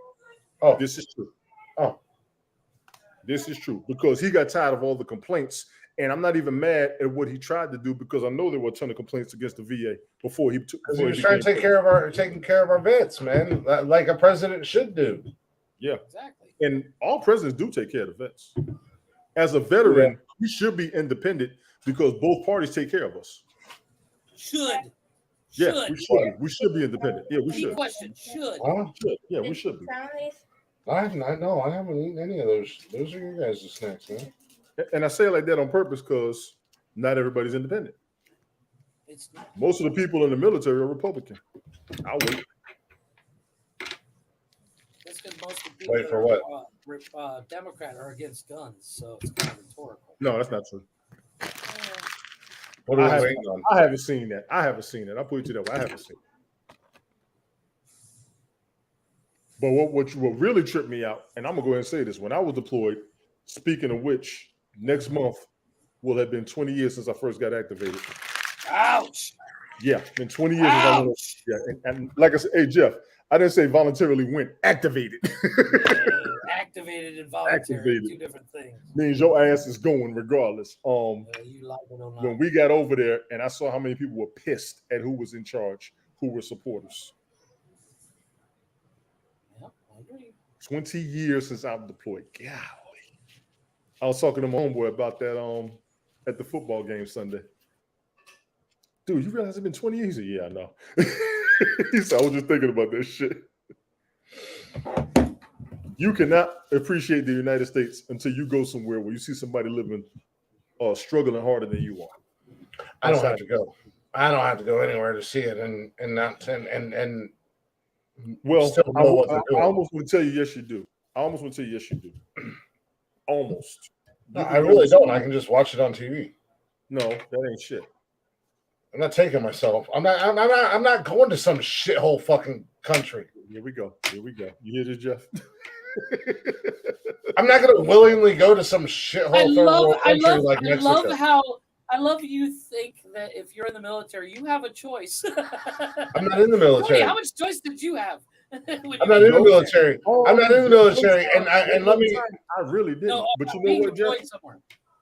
Oh, this is true. Oh, this is true because he got tired of all the complaints. And I'm not even mad at what he tried to do because I know there were a ton of complaints against the VA before he took. He was trying to taking care of our vets, man, like a president should do. Yeah, exactly. And all presidents do take care of the vets. As a veteran, we should be independent because both parties take care of us. Should. Yeah, we should. We should be independent. Yeah, we should. Question. Should. Yeah, we should be. I haven't eaten any of those. Those are your guys' snacks, man. And I say it like that on purpose because not everybody's independent. Most of the people in the military are Republican. I'll wait. That's because most of the people wait for what? Democrat are against guns, so it's kind of rhetorical. No, that's not true. What are we waiting on? I haven't seen that. I'll put it to that way. I haven't seen it. But what really tripped me out, and I'm going to go ahead and say this, when I was deployed, speaking of which, next month will have been 20 years since I first got activated. Ouch. Yeah, been 20 years. And like I said, hey, Jeff, I didn't say voluntarily went, activated. Activated and voluntary, two different things. Means your ass is going regardless. You like it or not. When we got over there and I saw how many people were pissed at who was in charge, who were supporters. Yep, I agree. 20 years since I've deployed. Golly. I was talking to my homeboy about that at the football game Sunday. Dude, you realize it's been 20 years? He said, yeah, I know. He said, I was just thinking about that shit. You cannot appreciate the United States until you go somewhere where you see somebody living, struggling harder than you are. I don't have to go. I don't have to go anywhere to see it and well, I almost want to tell you yes, you do. Almost. No, I really don't. I can just watch it on TV. No, that ain't shit. I'm not taking myself. I'm not going to some shithole fucking country. Here we go. You hear this, Jeff? I'm not going to willingly go to some shithole third world country like Mexico. I love you think that if you're in the military, you have a choice. I'm not in the military. How much choice did you have? I'm not in the military. I'm not in the military, and let me. I really didn't. No, but you know what, Jeff?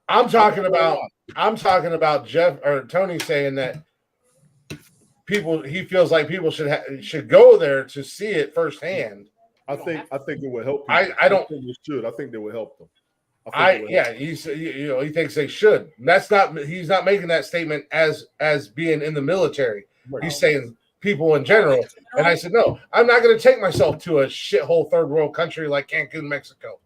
I'm talking about Jeff or Tony saying that he feels like people should go there to see it firsthand. I think it would help. I don't think it should. I think they would help them. He thinks they should. He's not making that statement as being in the military. Right. He's saying people in general. And I said, no, I'm not going to take myself to a shithole third world country like Cancun, Mexico.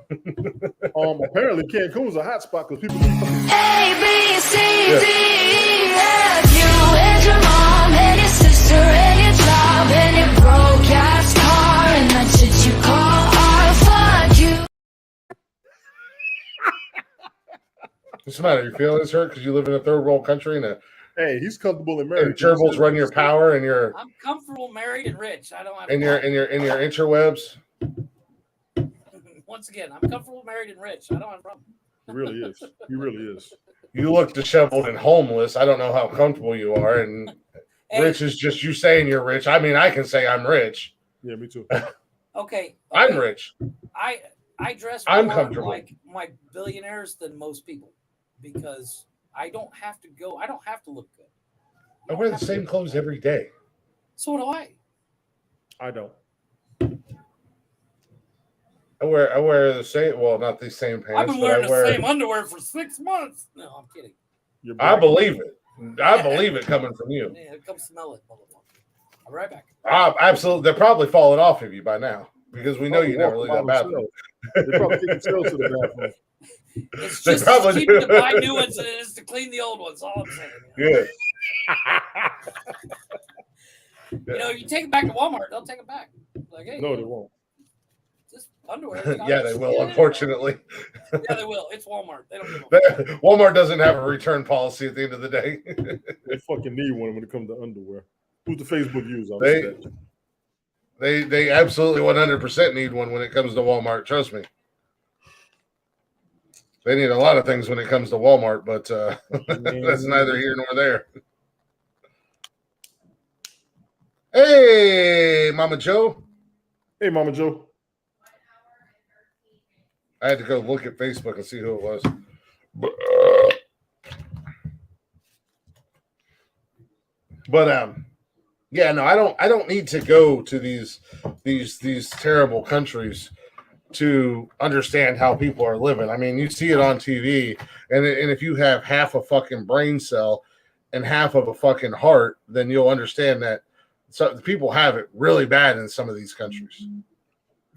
Apparently Cancun's a hot spot because people A, B, C, D, E, F, you and your mom and your sister and your job and your broke ass car and that shit you call art. Fuck you. What's the matter? Your feelings hurt because you live in a third world country and hey, he's comfortable and married. And gerbils run your power and your. I'm comfortable, married, and rich. I don't have. In your interwebs. Once again, I'm comfortable, married, and rich. I don't have a problem. He really is. He really is. You look disheveled and homeless. I don't know how comfortable you are. And rich is just you saying you're rich. I mean, I can say I'm rich. Yeah, me too. Okay. I'm rich. I dress I'm more comfortable. like my billionaires than most people because I don't have to go. I don't have to look good. I wear the same clothes every day. So do I. I don't. I wear the same. Well, not the same pants. I've been wearing the same underwear for 6 months. No, I'm kidding. I believe it. I believe it coming from you. Yeah, come smell it. I'll be right back. Absolutely. They're probably falling off of you by now. because we know you never leave that bathroom. They probably take themselves to the bathroom. It's They just probably as cheap do. to buy new ones than it is to clean the old ones. All I'm saying. Good. You know, you take it back to Walmart, they'll take it back. Like, hey, No, they won't. just underwear. Yeah, they will. Unfortunately, Yeah, they will. It's Walmart. They don't give a fuck. Walmart doesn't have a return policy at the end of the day. They fucking need one when it comes to underwear. Who's the Facebook user? They absolutely 100% need one when it comes to Walmart. Trust me. They need a lot of things when it comes to Walmart, but that's neither here nor there. Hey, Mama Joe. Hey, Mama Joe. I had to go look at Facebook and see who it was. But yeah, no, I don't need to go to these terrible countries to understand how people are living. I mean, you see it on TV, and if you have half a fucking brain cell and half of a fucking heart, then you'll understand that people have it really bad in some of these countries.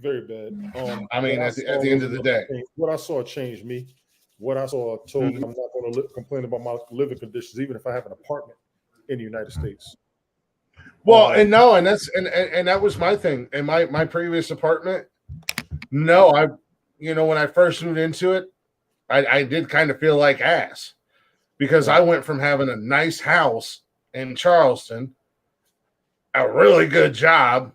Very bad. I mean, at the end of the day, what I saw changed me. What I saw told me I'm not going to complain about my living conditions, even if I have an apartment in the United States. Well, and that was my thing. In my previous apartment, no, when I first moved into it, I did kind of feel like ass because I went from having a nice house in Charleston, a really good job,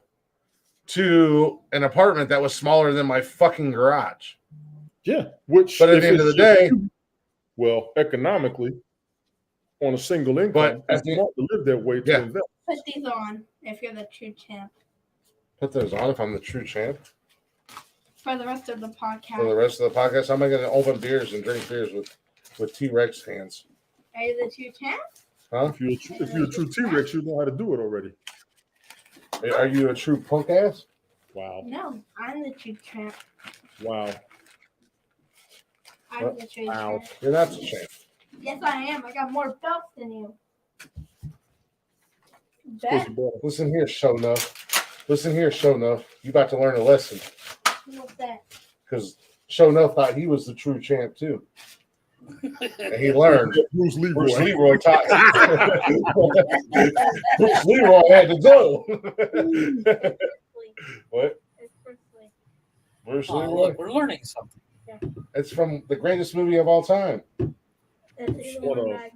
to an apartment that was smaller than my fucking garage. Yeah, but at the end of the day, well, economically, on a single income, it's smart to live that way to invest. Put these on if you're the true champ. Put those on if I'm the true champ. For the rest of the podcast. For the rest of the podcast, I'm going to open beers and drink beers with T-Rex hands. Are you the true champ? Huh? If you're a true T-Rex, you know how to do it already. Are you a true punk ass? Wow. No, I'm the true champ. Wow. I'm the true champ. You're not the champ. Yes, I am. I got more belts than you. Bet. Listen here, show enough. You about to learn a lesson. What's that? Because show enough thought he was the true champ too. And he learned. Bruce Leroy. Bruce Leroy taught him. Bruce Leroy had to go. What? It's Bruce Lee. Bruce Leroy? Look, we're learning something. Yeah. It's from the greatest movie of all time. It's the one that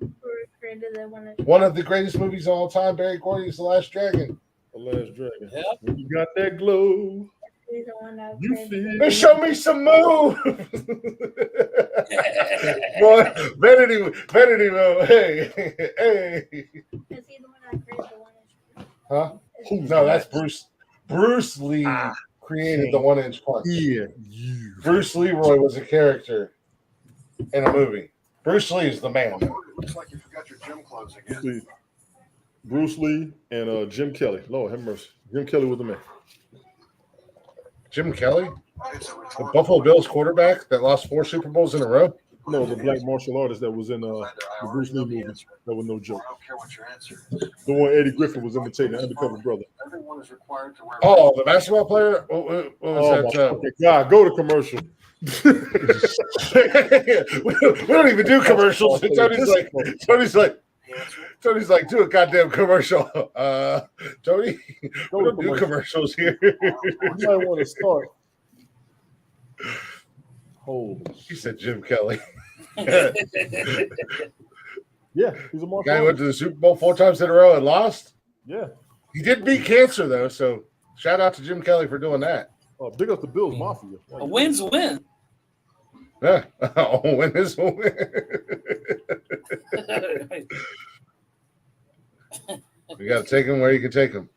created the one. One of the greatest movies of all time, Barry Gordy's The Last Dragon. The Last Dragon. Yep. When you got that glow, He's the one that you created feel. Show me some move. Boy, vanity move. Hey. Is he the one that created the 1 inch? Huh? No, that's Bruce. Bruce Lee created the 1 inch punch. Yeah, Bruce Leroy was a character in a movie. Bruce Lee is the man. Looks like you forgot your gym clothes again. Bruce Lee and Jim Kelly. Lord have mercy. Jim Kelly was the man. Jim Kelly? The Buffalo Bills quarterback that lost 4 Super Bowls in a row? No, the black martial artist that was in the Bruce Lee movie. That was no joke. I don't care what your answer. The one Eddie Griffin was imitating, the undercover brother. Everyone is required to wear. Oh, the basketball player? What was that? Okay, God, go to commercial. we don't even do commercials. Tony's like, do a goddamn commercial. Tony, we don't do commercials here. You might want to start. Holy. He said Jim Kelly. Yeah, he's a martial Guy went artist. to the Super Bowl 4 times in a row and lost. Yeah. He did beat cancer though, so shout out to Jim Kelly for doing that. Big up the Bills Mafia. A win's a win. Yeah, a win is a win. You got to take him where you can take him.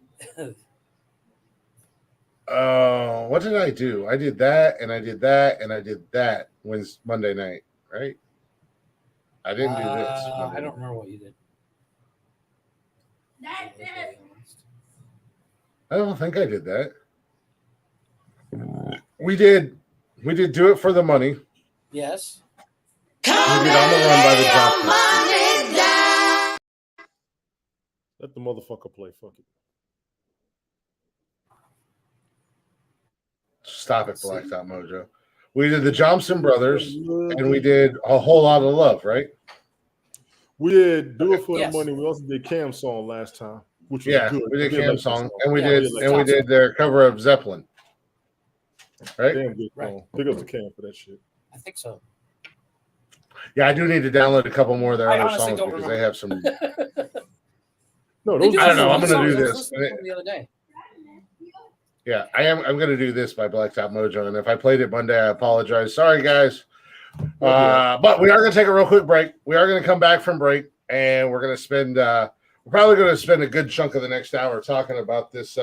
What did I do? I did that, and I did that, and I did that. Monday night, right? I didn't do this. I don't remember what you did. That's it. I don't think I did that. We did do it for the money. Yes. We did on the run by the Johnson. Let the motherfucker play. Fuck it. stop it, Blacktop Mojo. We did the Johnson Brothers, and we did A Whole Lot of Love, right? We did Do It for Yes. the Money. We also did Cam's song last time, which was Yeah, good. we did I Cam's like that song, and we Yeah, did we did and we did their cover of Zeppelin, right? Damn good Right. song. Pick up the Cam for that shit. I think so. Yeah, I do need to download a couple more of their I other honestly songs don't because remember. they have some. No, They those do I don't have know, some I'm good gonna do songs. I was this. listening to them the other day. Yeah, I am. I'm going to do this by Blacktop Mojo, and if I played it Monday, I apologize. Sorry, guys. But we are going to take a real quick break. We are going to come back from break, and we're going to spend. We're probably going to spend a good chunk of the next hour talking about this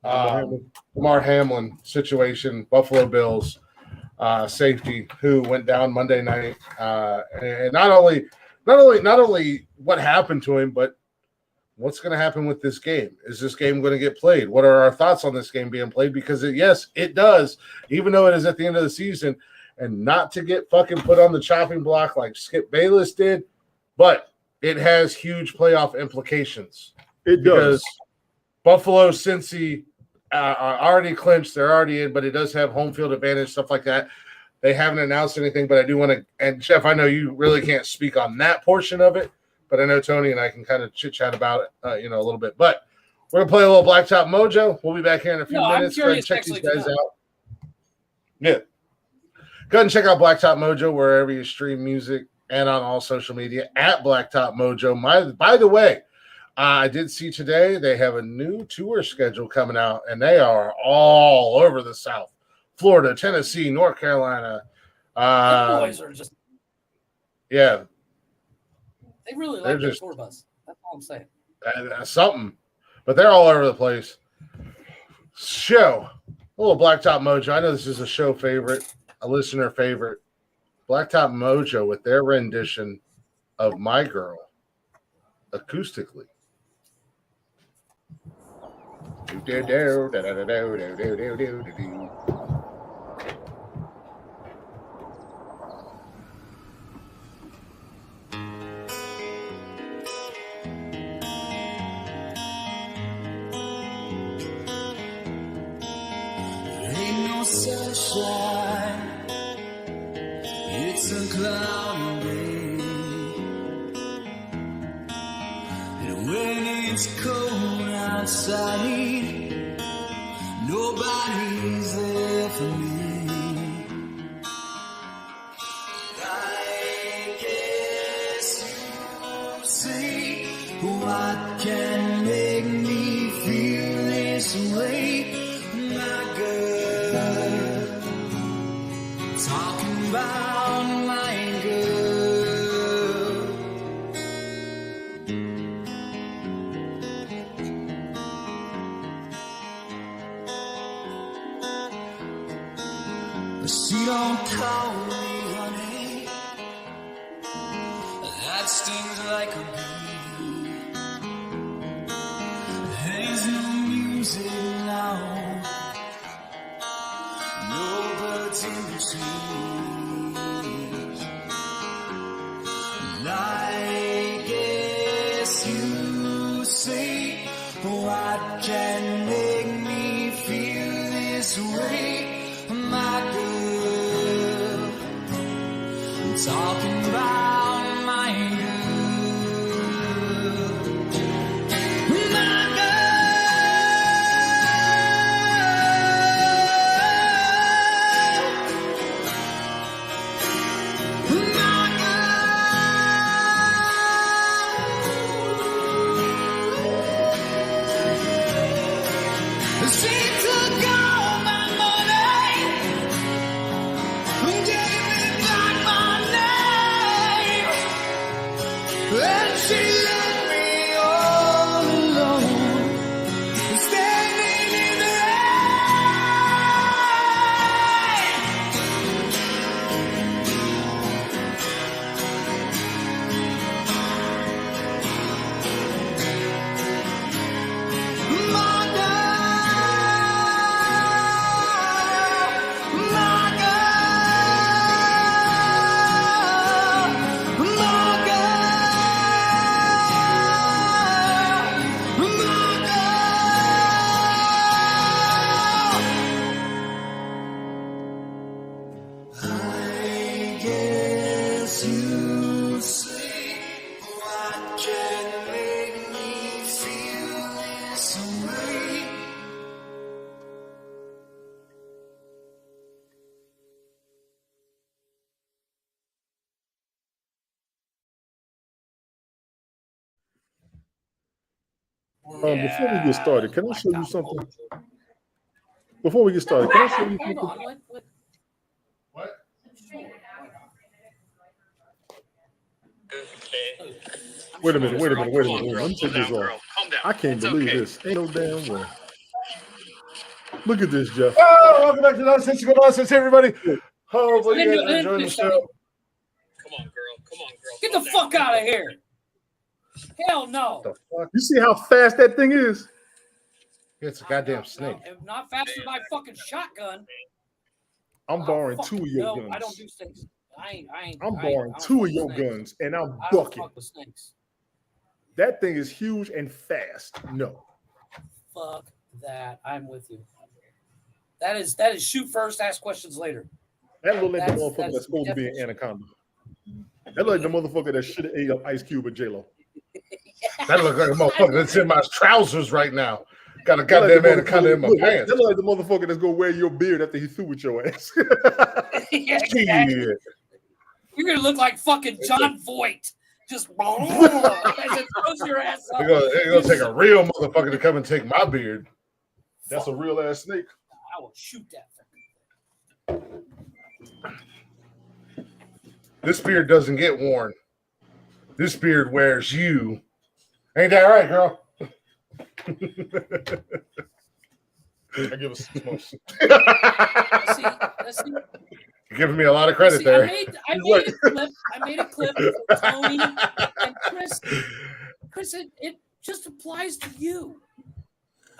Lamar Hamlin situation, Buffalo Bills safety who went down Monday night, and not only what happened to him, but what's going to happen with this game? Is this game going to get played? What are our thoughts on this game being played? Because yes, it does, even though it is at the end of the season, and not to get fucking put on the chopping block like Skip Bayless did, but it has huge playoff implications. It Because does. Buffalo, Cincy are already clinched. They're already in, but it does have home field advantage, stuff like that. They haven't announced anything, but I do want to – and, Jeff, I know you really can't speak on that portion of it, but I know Tony and I can kind of chit-chat about it, a little bit. But we're going to play a little Blacktop Mojo. We'll be back here in a few minutes. Go ahead and check these guys out. Yeah. Go ahead and check out Blacktop Mojo wherever you stream music and on all social media at Blacktop Mojo. By the way, I did see today they have a new tour schedule coming out, and they are all over the South. Florida, Tennessee, North Carolina. The boys are just – Yeah. they really They're like their just- tour bus. That's all I'm saying. Something, but they're all over the place. Show a little Blacktop Mojo. I know this is a show favorite, a listener favorite. Blacktop Mojo with their rendition of My Girl acoustically. Ain't no sunshine, it's a cloudy day. And when it's cold outside, nobody's there for me. I guess you see what can make me feel this way. My girl, talking about my girl. She don't call me honey, that stings like a bee. There's no music now, no birds in the trees. And I guess you say, what can make me feel this way, my girl? I'm talking about my girl, my she took all my money, gave me back my name, and she left me all alone, standing in the rain. My girl, to sleep. What can make me feel this way? Before we get started, can I show you Blacktop something? Bowl. Before we get started, can I show you Hold something? on. What? Wait a minute. Let me take this off. I can't believe this. Ain't no damn way. Look at this, Jeff. Oh, welcome back to Nonsensical Nonsense, everybody. Hopefully you guys are enjoying the show. Come on, girl. Get the fuck out of here. Hell no. What the fuck? You see how fast that thing is? It's a goddamn snake. No, not faster than my fucking shotgun. I'm borrowing two of your No, guns. I don't do snakes. I'm borrowing two of your guns, and I'm I don't bucking. fuck with snakes. That thing is huge and fast. No. Fuck that. I'm with you. That is shoot first, ask questions later. That look like the That's motherfucker that's supposed to be an anaconda. That look like the motherfucker that should have ate up Ice Cube and J-Lo. That looks like a motherfucker that's in my trousers right now. Got a goddamn anaconda in my pants. That look like the motherfucker that's gonna wear your beard after he threw with your ass. Yeah, Shit. exactly. You're gonna look like fucking John Voight. Just as it throws your ass up. They're gonna take a real motherfucker to come and take my beard. That's a real ass snake. I will shoot that thing. This beard doesn't get worn. This beard wears you. Ain't that right, girl? I give us 6 months. Let's see. You're giving me a lot of credit See, there. I made a clip for Tony and Chris. Chris, it just applies to you.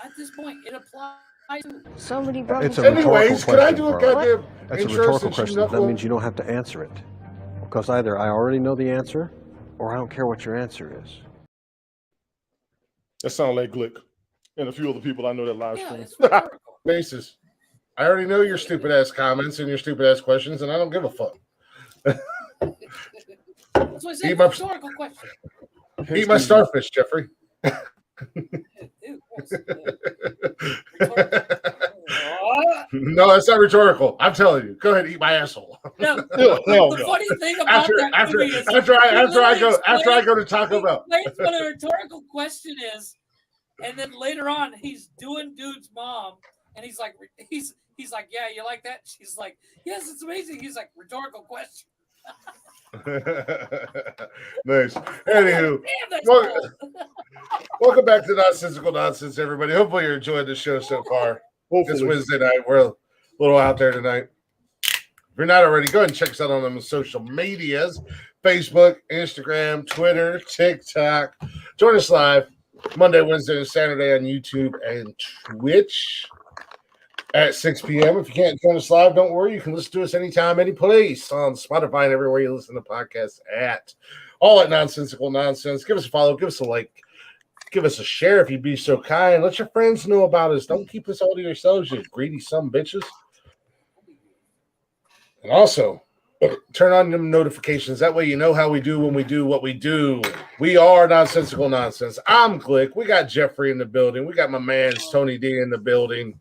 At this point, it applies to Somebody brought It's me a some- rhetorical Anyways, can I question, do a Carla. goddamn That's a intro rhetorical since question. you That means you don't have to answer it. Because either I already know the answer, or I don't care what your answer is. That sounds like Glick and a few other people I know that live Yeah, stream. it's rhetorical. basis? I already know your stupid ass comments and your stupid ass questions, and I don't give a fuck. That's what I said. Eat my- Rhetorical question. Eat my starfish, Jeffrey. Ew, gross. What? No, that's not rhetorical. I'm telling you. Go ahead, eat my asshole. No, Hell the no. funny thing about that movie is After I go to Taco he Bell. explains what a rhetorical question is, and then later on he's doing dude's mom, and he's like, yeah, you like that? She's like, yes, it's amazing. He's like, rhetorical question. Nice. Anywho, Damn, that's welcome, cool. welcome back to Nonsensical Nonsense, everybody. Hopefully you're enjoying the show so far. It's Hopefully. Wednesday night. We're a little out there tonight. If you're not already, go ahead and check us out on the social medias: Facebook, Instagram, Twitter, TikTok. Join us live Monday, Wednesday, and Saturday on YouTube and Twitch at 6 p.m. If you can't join us live, don't worry. You can listen to us anytime, any place on Spotify and everywhere you listen to podcasts at. All at Nonsensical Nonsense. Give us a follow. Give us a like. Give us a share if you'd be so kind. Let your friends know about us. Don't keep us all to yourselves, you greedy some bitches. And also, turn on them notifications. That way you know how we do when we do what we do. We are Nonsensical Nonsense. I'm Glick. We got Jeffrey in the building. We got my man Tony D in the building.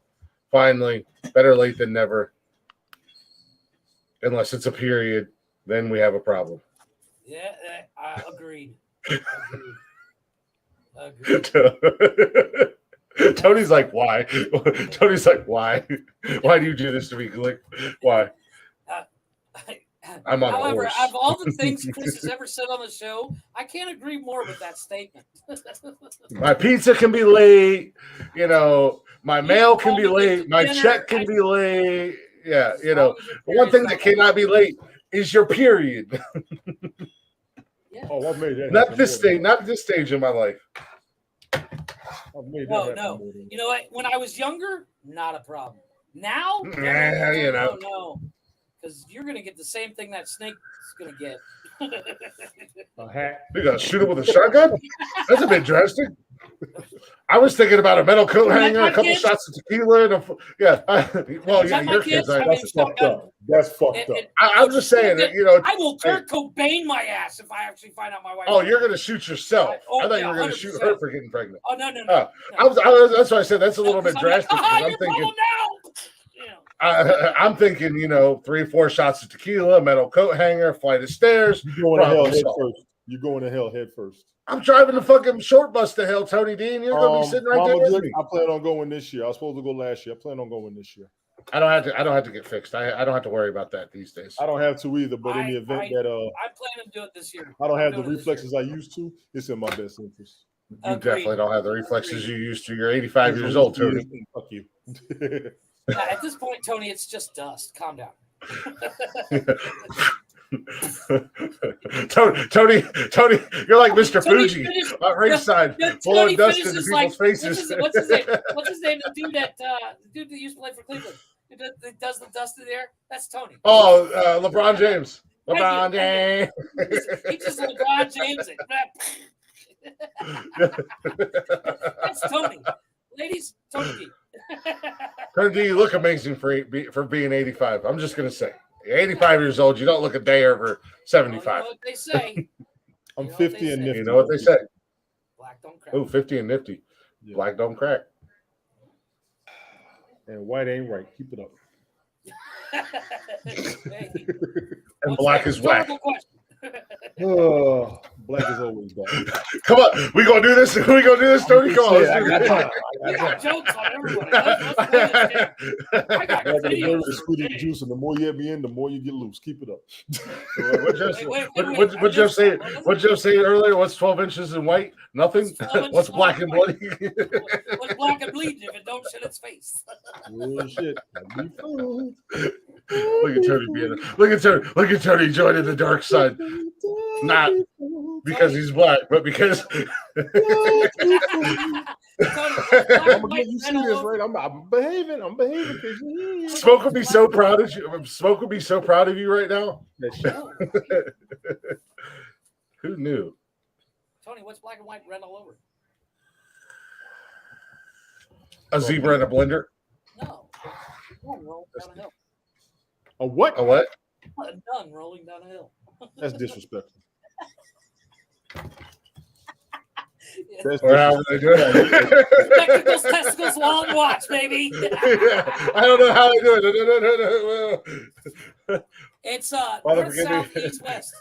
Finally, better late than never. Unless it's a period, then we have a problem. Yeah, I agreed. Tony's like, why? Tony's like, why? Why do you do this to me, Glick? Why? I'm on a However, horse. of all the things Chris has ever said on the show, I can't agree more with that statement. My pizza can be late. You know, my mail can be late. My check can be late. Yeah, you know, the one thing that cannot be late is your period. Oh, I've made that. Not this stage. Not this stage in my life. I've made that No. You know what? When I was younger, not a problem. Now, You know. no. Because you're going to get the same thing that snake's going to get. A hat. You gotta shoot him with a shotgun? That's a bit drastic. I was thinking about a metal coat Is that hanger, my a couple kids? shots of tequila, and Is that my your kids? kids. I mean, That's fucked up. That's fucked up. I'm just saying that, you know. I will Kurt Cobain my ass if I actually find out my wife. Oh, you're gonna shoot yourself. Oh, I thought yeah, you were gonna 100%. shoot her for getting pregnant. Oh no. That's why I said that's a little bit drastic. I'm thinking. I'm thinking, 3 or 4 shots of tequila, a metal coat hanger, a flight of stairs. You're going to hell head first. You're going to hell head first. I'm driving the fucking short bus to hell, Tony D, and you're gonna be sitting right there with me. I plan on going this year. I was supposed to go last year. I plan on going this year. I don't have to get fixed. I don't have to worry about that these days. I don't have to either, but in the event that I'm planning to do it this year. I don't have the reflexes I used to, it's in my best interest. You definitely don't have the reflexes you used to. You're 85 years old, Tony. Fuck you. At this point, Tony, it's just dust. Calm down. Tony, you're like Mr. Fuji on ringside, blowing dust into people's faces. What's his name? The dude that used to play for Cleveland. That does the dust in the air? That's Tony. Oh, LeBron James. LeBron James. He just LeBron James it. That's Tony. Ladies, Tony D. Tony D, you look amazing for being 85. I'm just gonna say, you're 85 years old. You don't look a day over 75. You know what they say. I'm 50 and nifty. You know what they say. Black don't crack. Oh, 50 and nifty. Yeah. Black don't crack. And white ain't right. Keep it up. And black is whack. Oh, black is always black. Come on, we gonna do this. Tony. Come on, let's do this. I got jokes on everybody. I got videos. The sweeter the juice, and the more you have me in, the more you get loose. Keep it up. What Jeff say? What Jeff say earlier? What's 12 inches in white? Nothing. What's black and bloody? What's black and bleeding if it don't shit its face? Oh shit! Look at Tony being. Look at Tony joining the dark side. Not because he's black, but because. You see this, right? I'm behaving. Smoke would be so proud of you. Smoke would be so proud of you right now. Who knew? Tony, what's black and white red all over? A zebra and a blender. No. Rolling down a hill. A what? A what? A nun rolling down a hill. That's disrespectful. Or how would they do it? Spectacles, testicles, long watch, baby. I don't know how they do it. It's north, south, east, west.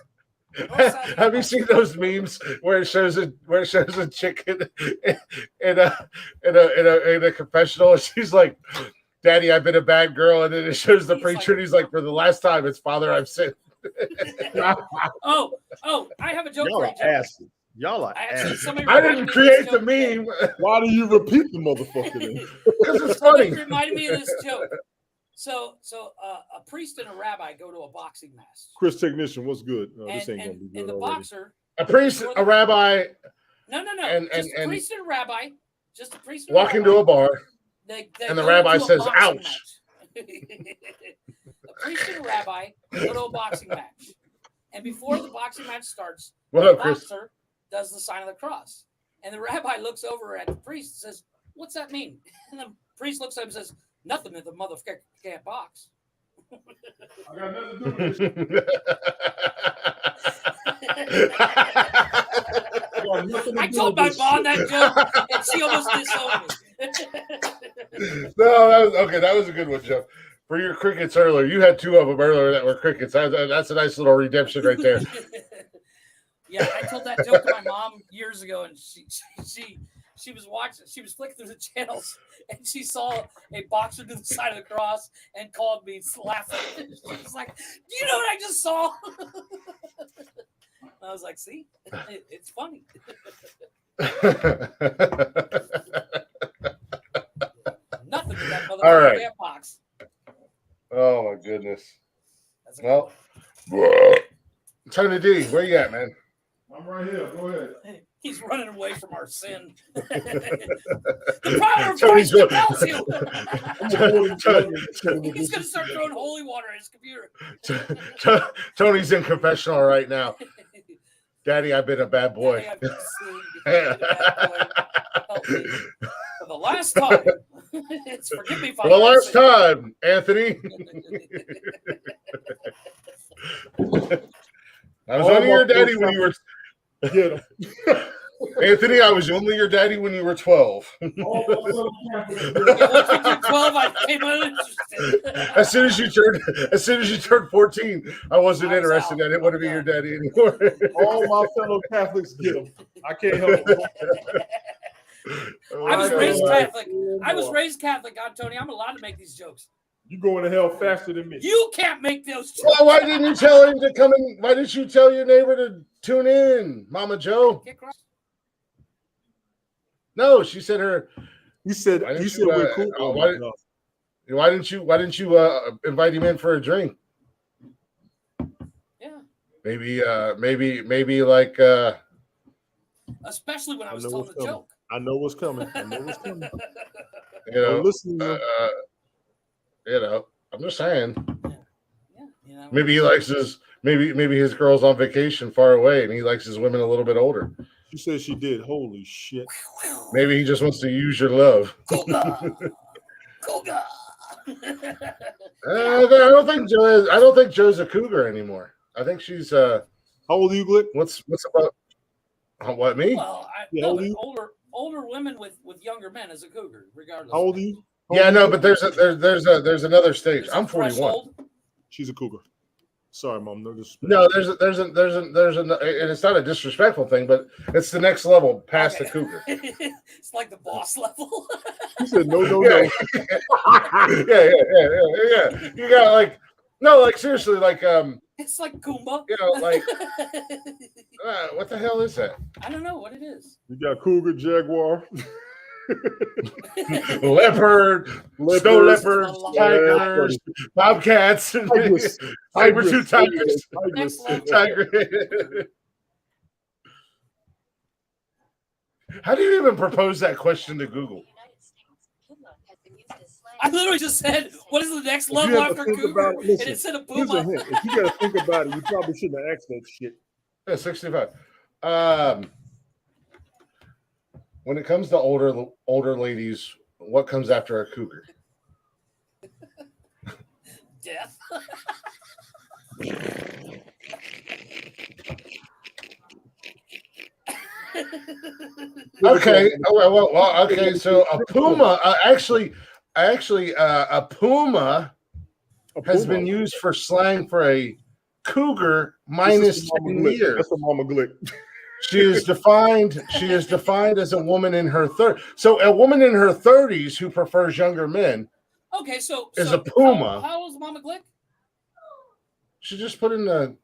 Have you seen those memes where it shows a chicken in a confessional, and she's like, "Daddy, I've been a bad girl," and then it shows the preacher, and he's like, "For the last time, it's Father, I've sinned." Oh, I have a joke for you. Asses. Y'all are asses. I didn't create the meme. Why do you repeat the motherfucker? Because it's funny. It reminded me of this joke. So a priest and a rabbi go to a boxing match. Chris Technician, what's good? No, this ain't gonna be good. And the already. boxer. A priest, a rabbi. No. And a priest and a rabbi. Just a priest. And walk into a bar. They and the rabbi says, "Ouch." A priest and a rabbi go to a boxing match, and before the boxing match starts, the boxer does the sign of the cross, and the rabbi looks over at the priest and says, "What's that mean?" And the priest looks at him and says, "Nothing if the motherfucker can't box." I got nothing to do with it. I told my mom that joke, and she almost disowned me. No, that was okay. That was a good one, Jeff. For your crickets earlier, you had 2 of them earlier that were crickets. That's a nice little redemption right there. Yeah, I told that joke to my mom years ago, and she was watching. She was flicking through the channels, and she saw a boxer to the side of the cross and called me laughing. She was like, "Do you know what I just saw?" I was like, "See, it's funny." Nothing but that motherfucker. All right. Box. Oh my goodness. Well, Tony D, where you at, man? I'm right here. Go ahead. He's running away from our sin. The power of Tony's Christ compels you. He's going to start throwing holy water at his computer. Tony's in confessional right now. Daddy, I've been a bad boy. Daddy, I've been sinned. I've been a bad boy. Help me. For the last time. It's forgive me, For Father. the last time, Anthony. I was only your daddy when you were. Anthony, I was only your daddy when you were 12. Once we did 12, I came uninterested. As soon as you turned 14, I wasn't interested. I didn't want to be your daddy anymore. All my fellow Catholics get them. I can't help it. I was raised Catholic. I was raised Catholic, God, Tony. I'm allowed to make these jokes. You going to hell faster than me. You can't make those jokes. Well, why didn't you tell him to come in? Why didn't you tell your neighbor to tune in, Mama Joe? No, she said her. You said we're cool. Why didn't you invite him in for a drink? Yeah. Maybe like. Especially when I was telling the joke. I know what's coming. I'm just saying. Yeah, maybe he likes his. Maybe his girl's on vacation far away, and he likes his women a little bit older. She said she did. Holy shit. Maybe he just wants to use your love. Cougar. I don't think Joe's a cougar anymore. I think she's. How old are you, Glick? What's about? What, me? Well, older women with younger men is a cougar, regardless. How old are you? But there's another stage. I'm 41. She's a cougar. Sorry, Mom. No disrespect. No, there's and it's not a disrespectful thing, but it's the next level past the cougar. It's like the boss level. He said no. Yeah. You got seriously, it's like Goomba. What the hell is that? I don't know what it is. You got cougar, jaguar, leopard, snow leopards, tigers, bobcats, saber-tooth tigers. How do you even propose that question to Google? I literally just said, "What is the next level after cougar?" And it said a puma. If you got to think about it, you probably shouldn't have asked that shit. Yeah, 65. When it comes to older ladies, what comes after a cougar? Death. Okay. Well, okay. So a puma, actually, a puma has been used for slang for a cougar minus 10 years. That's a Mama Glick. She is defined as a woman in her 30s. So a woman in her 30s who prefers younger men. Okay, so is a puma. How old is Mama Glick? She just put in the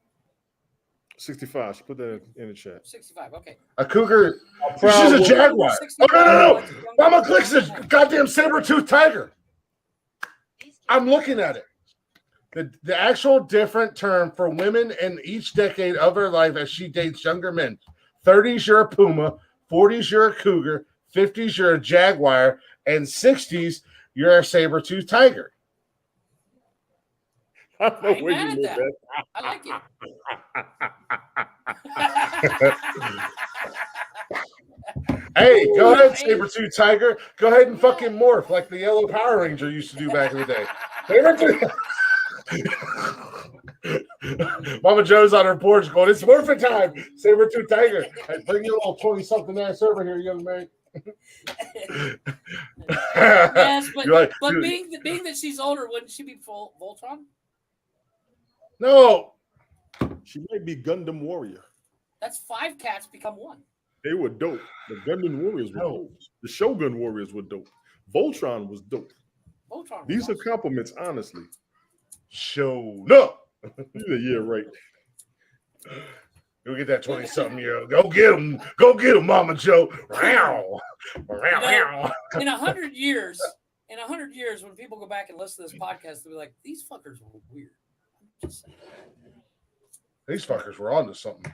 65. She put that in the chat. 65. Okay. A cougar. She's a jaguar. Oh, no. Mama Glick's a goddamn saber-toothed tiger. I'm looking at it. The actual different term for women in each decade of her life as she dates younger men. 30s, you're a puma. 40s, you're a cougar. 50s, you're a jaguar. And 60s, you're a saber-toothed tiger. I don't know where you live at. I like it. Hey, go ahead, saber-toothed tiger. Go ahead and fucking morph like the yellow Power Ranger used to do back in the day. Mama Joe's on her porch going, "It's morphin' time, saber-toothed tiger." Hey, bring your little 20-something ass over here, young man. Yes, but being that she's older, wouldn't she be full Voltron? No. She might be Gundam Warrior. That's 5 cats become 1. They were dope. The Gundam Warriors were dope. The Shogun Warriors were dope. Voltron was dope. Voltron. These are compliments, honestly. Showed up. Yeah, right. Go get that 20-something-year-old. Go get him. Go get him, Mama Joe. In 100 years, when people go back and listen to this podcast, they'll be like, "These fuckers were weird." I'm just saying. These fuckers were onto something.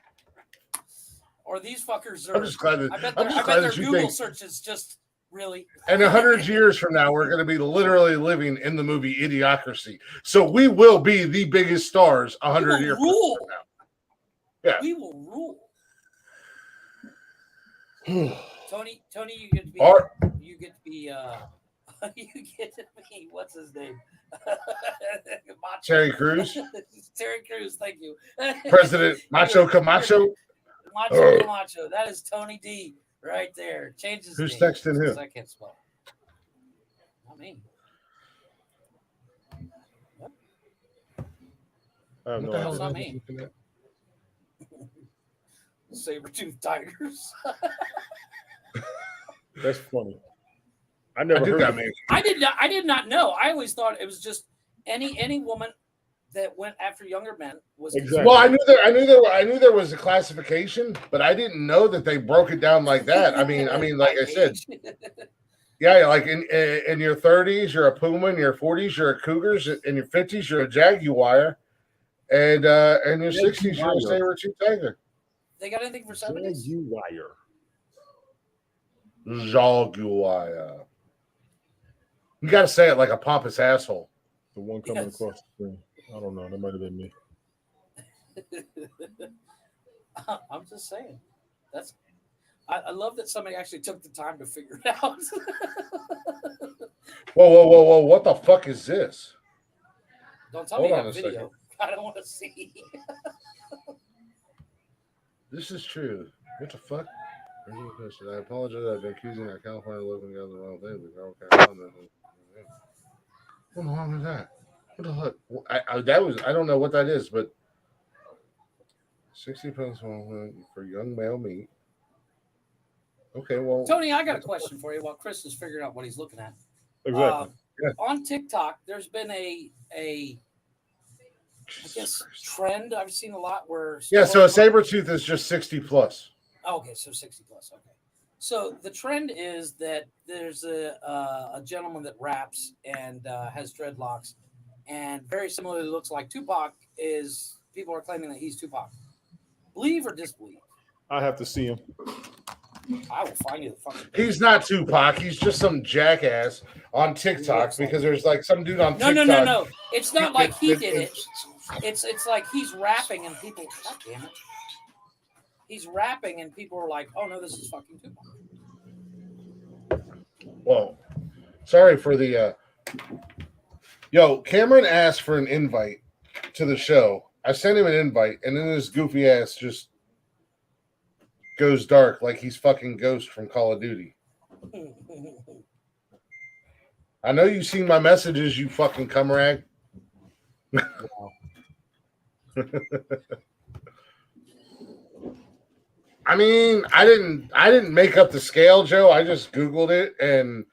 Or these fuckers are. I'm just glad that I bet I'm their, just I glad bet their that you Google think. searches just really. And 100 years from now, we're going to be literally living in the movie Idiocracy. So we will be the biggest stars 100 years from now. Yeah. We will rule. Tony, you get to be. You get to be. You get to be. What's his name? Terry Crews. Terry Crews. Thank you. President Macho Camacho. Macho Camacho. That is Tony D. Right there. Change his Who's name. texting him? I can't spell. Not me. I have no What the hell idea. Not me. Saber-toothed tigers. That's funny. I never heard of it. I did not know. I always thought it was just any woman that went after younger men was Exactly. Well, I knew there was a classification, but I didn't know that they broke it down like that. I mean, like I said, yeah, like in your 30s, you're a puma. In your 40s, you're a cougars. In your 50s, you're a jaguar, and in your 60s, you're a saber-tooth tiger. They got anything for 70s? Jaguar. You got to say it like a pompous asshole. The one coming across the screen. I don't know. That might have been me. I'm just saying. I love that somebody actually took the time to figure it out. Whoa! What the fuck is this? Don't tell me you have video. I don't want to see. This is true. What the fuck? I apologize. I've been accusing our California living guys the wrong thing. What wrong with that? What the fuck? I don't know what that is, but 60 pounds for young male meat. Okay, well, Tony, I got a question for you while Chris is figuring out what he's looking at. Exactly. On TikTok, there's been a I guess trend I've seen a lot where so a saber tooth is just 60 plus. Okay, so 60 plus. Okay, so the trend is that there's a gentleman that raps and has dreadlocks, and very similarly looks like Tupac. People are claiming that he's Tupac. Believe or disbelieve? I have to see him. I will find you the fucking. He's not Tupac. He's just some jackass on TikTok because there's like some dude on TikTok. No. It's not like he did it. It's like he's rapping and people. God damn it. He's rapping and people are like, "Oh no, this is fucking Tupac." Well, sorry for the. Yo, Cameron asked for an invite to the show. I sent him an invite, and then his goofy ass just goes dark like he's fucking Ghost from Call of Duty. I know you've seen my messages, you fucking cum rag. I mean, I didn't make up the scale, Joe. I just Googled it, and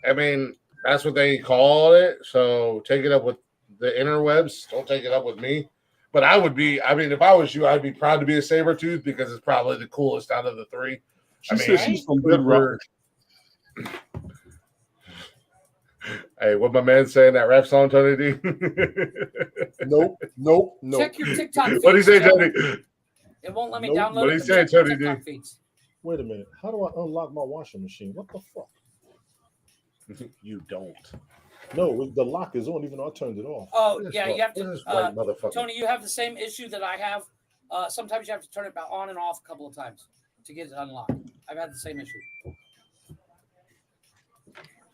I mean, that's what they call it. So take it up with the interwebs. Don't take it up with me. But I would be, I mean, if I was you, I'd be proud to be a saber tooth because it's probably the coolest out of the three. She said she's from Good Rock. Hey, what my man saying that rap song, Tony D? Nope. Check your TikTok feeds. What do you say, Tony? It won't let me download What do it. you say, Tony D? Wait a minute. How do I unlock my washing machine? What the fuck? You don't. No, the lock is on even though I turned it off. Oh, yeah, you have to. White motherfucker. Tony, you have the same issue that I have. Sometimes you have to turn it on and off a couple of times to get it unlocked. I've had the same issue.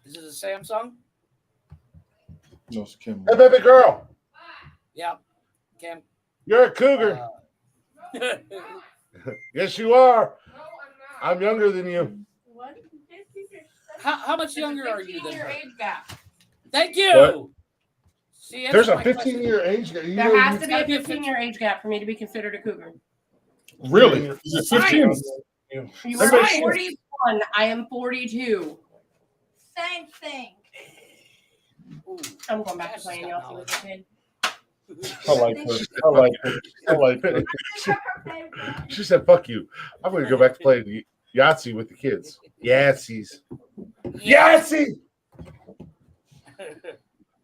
Is it a Samsung? No, it's Kim. Hey, baby girl. Yeah. Cam. You're a cougar. Yes, you are. I'm younger than you. How much younger are you than her? Age gap. Thank you. What? See, There's a 15-year age gap. There has to be a 15-year age gap for me to be considered a cougar. Really? Is it 15? You are 41. I am 42. Same thing. Ooh, I'm going back to playing y'all with the kid. I like her. She said, fuck you. I'm going to go back to playing Yahtzee with the kids. Yahtzees. Yahtzee!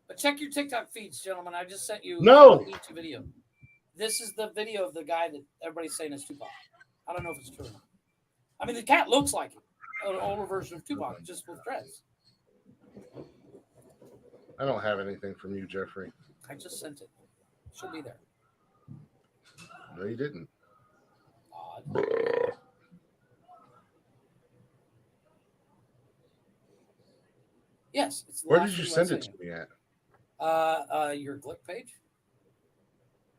But check your TikTok feeds, gentlemen. I just sent you No. each video. This is the video of the guy that everybody's saying is Tupac. I don't know if it's true. I mean, the cat looks like it. An older version of Tupac, just with dreads. I don't have anything from you, Jeffrey. I just sent it. Should be there. No, you didn't. Odd. Yes. It's the Where last did you thing send I it to sent me at? you. Your Glick page?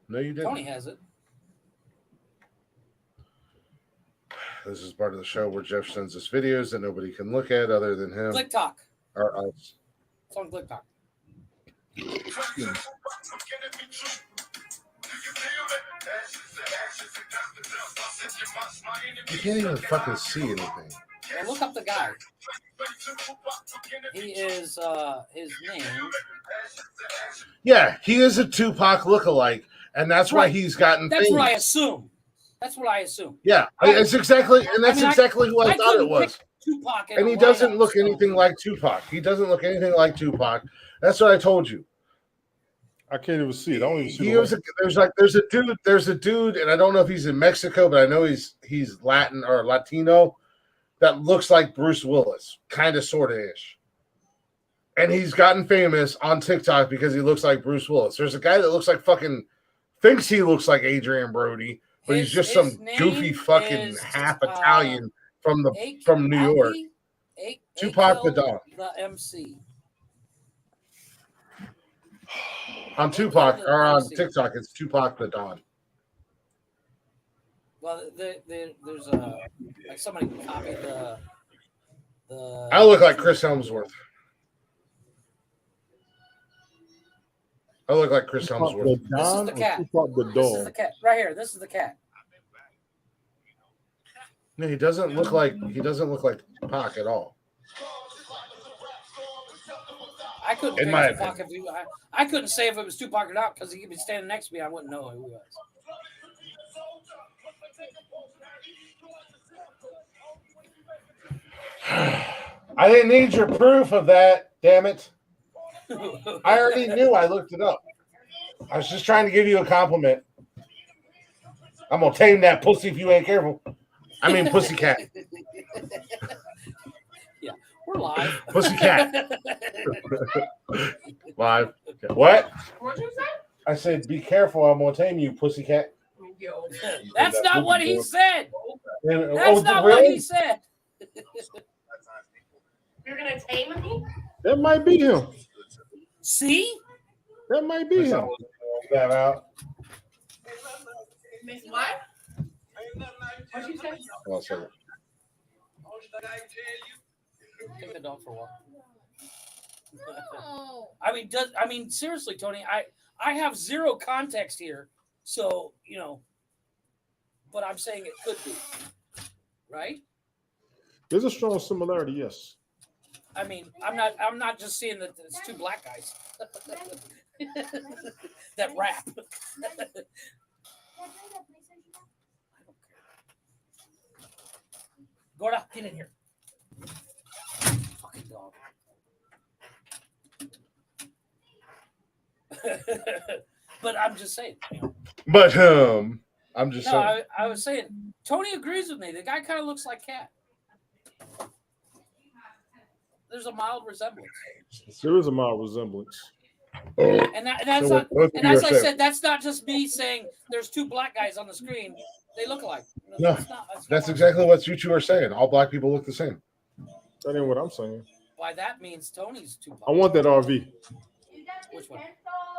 No, you didn't. Tony has it. This is part of the show where Jeff sends us videos that nobody can look at other than him Glick Talk. or us. It's on Glick Talk. You can't even fucking see anything. Well, look up the guy. He is his name. Yeah, he is a Tupac lookalike, and that's why he's gotten That's famous. what I assume. That's what I assume. Yeah, it's exactly, and that's exactly who I thought it was. Tupac And he doesn't look anything like Tupac. He doesn't look anything like Tupac. That's what I told you. I can't even see it. I don't even see there's a dude, and I don't know if he's in Mexico, but I know he's Latin or Latino that looks like Bruce Willis, kind of, sort of ish. And he's gotten famous on TikTok because he looks like Bruce Willis. There's a guy that looks like thinks he looks like Adrian Brody, but he's just some goofy fucking half Italian from New York. Tupac the Don. The MC. On Tupac or on TikTok, it's Tupac the Don. Well, there's like somebody copied the. I look like Chris Helmsworth. I look like Chris Helmsworth. This is the cat. This is the cat right here. This is the cat. No, he doesn't look like Tupac at all. I couldn't. In my Tupac if I couldn't say if it was Tupac or not because he could be standing next to me. I wouldn't know who he was. I didn't need your proof of that. Damn it! I already knew. I looked it up. I was just trying to give you a compliment. I'm gonna tame that pussy if you ain't careful. I mean, pussycat. Yeah, we're live. Pussycat. Live. What? What'd you say? I said, be careful. I'm gonna tame you, pussycat. That's not what he said. That's That's not what he said. You're gonna tame me? That might be him. See? That might be him. That out. What? What'd you say? Hold on a second. Take the dog for a walk. Oh. I mean, seriously, Tony, I have zero context here, so but I'm saying it could be, right? There's a strong similarity, yes. I mean, I'm not just seeing that it's two black guys that rap. Gorda, get in here. Fucking dog. But I'm just saying. But I'm just saying. I was saying, Tony agrees with me. The guy kind of looks like Cat. There's a mild resemblance. There is a mild resemblance. And that's So not. And as I said, that's not just me saying there's two black guys on the screen. They look alike. No, that's exactly what you two are saying. All black people look the same. That ain't what I'm saying. Why that means Tony's too black. I want that RV. Which one?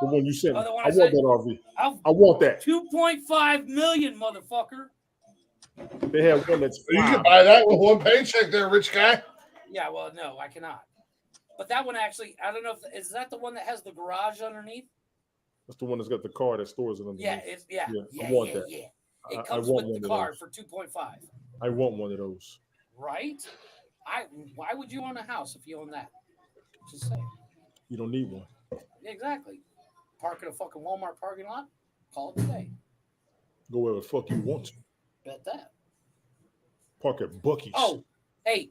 The one you sent me. Oh, the one I I want sent? that RV. I'll- I want that. 2.5 million, motherfucker. They have one that's You can five. buy that with one paycheck there, rich guy. Yeah, well, no, I cannot. But that one actually, I don't know if is that the one that has the garage underneath. That's the one that's got the car that stores it underneath. Yeah, it's I want that. Yeah. I It comes want with one the of car those. for 2.5. I want one of those. Right? Why would you own a house if you own that? Just saying. You don't need one. Exactly. Park at a fucking Walmart parking lot. Call it today. Go wherever the fuck you want to. Bet that. Park at Buc-ee's. Oh, hey.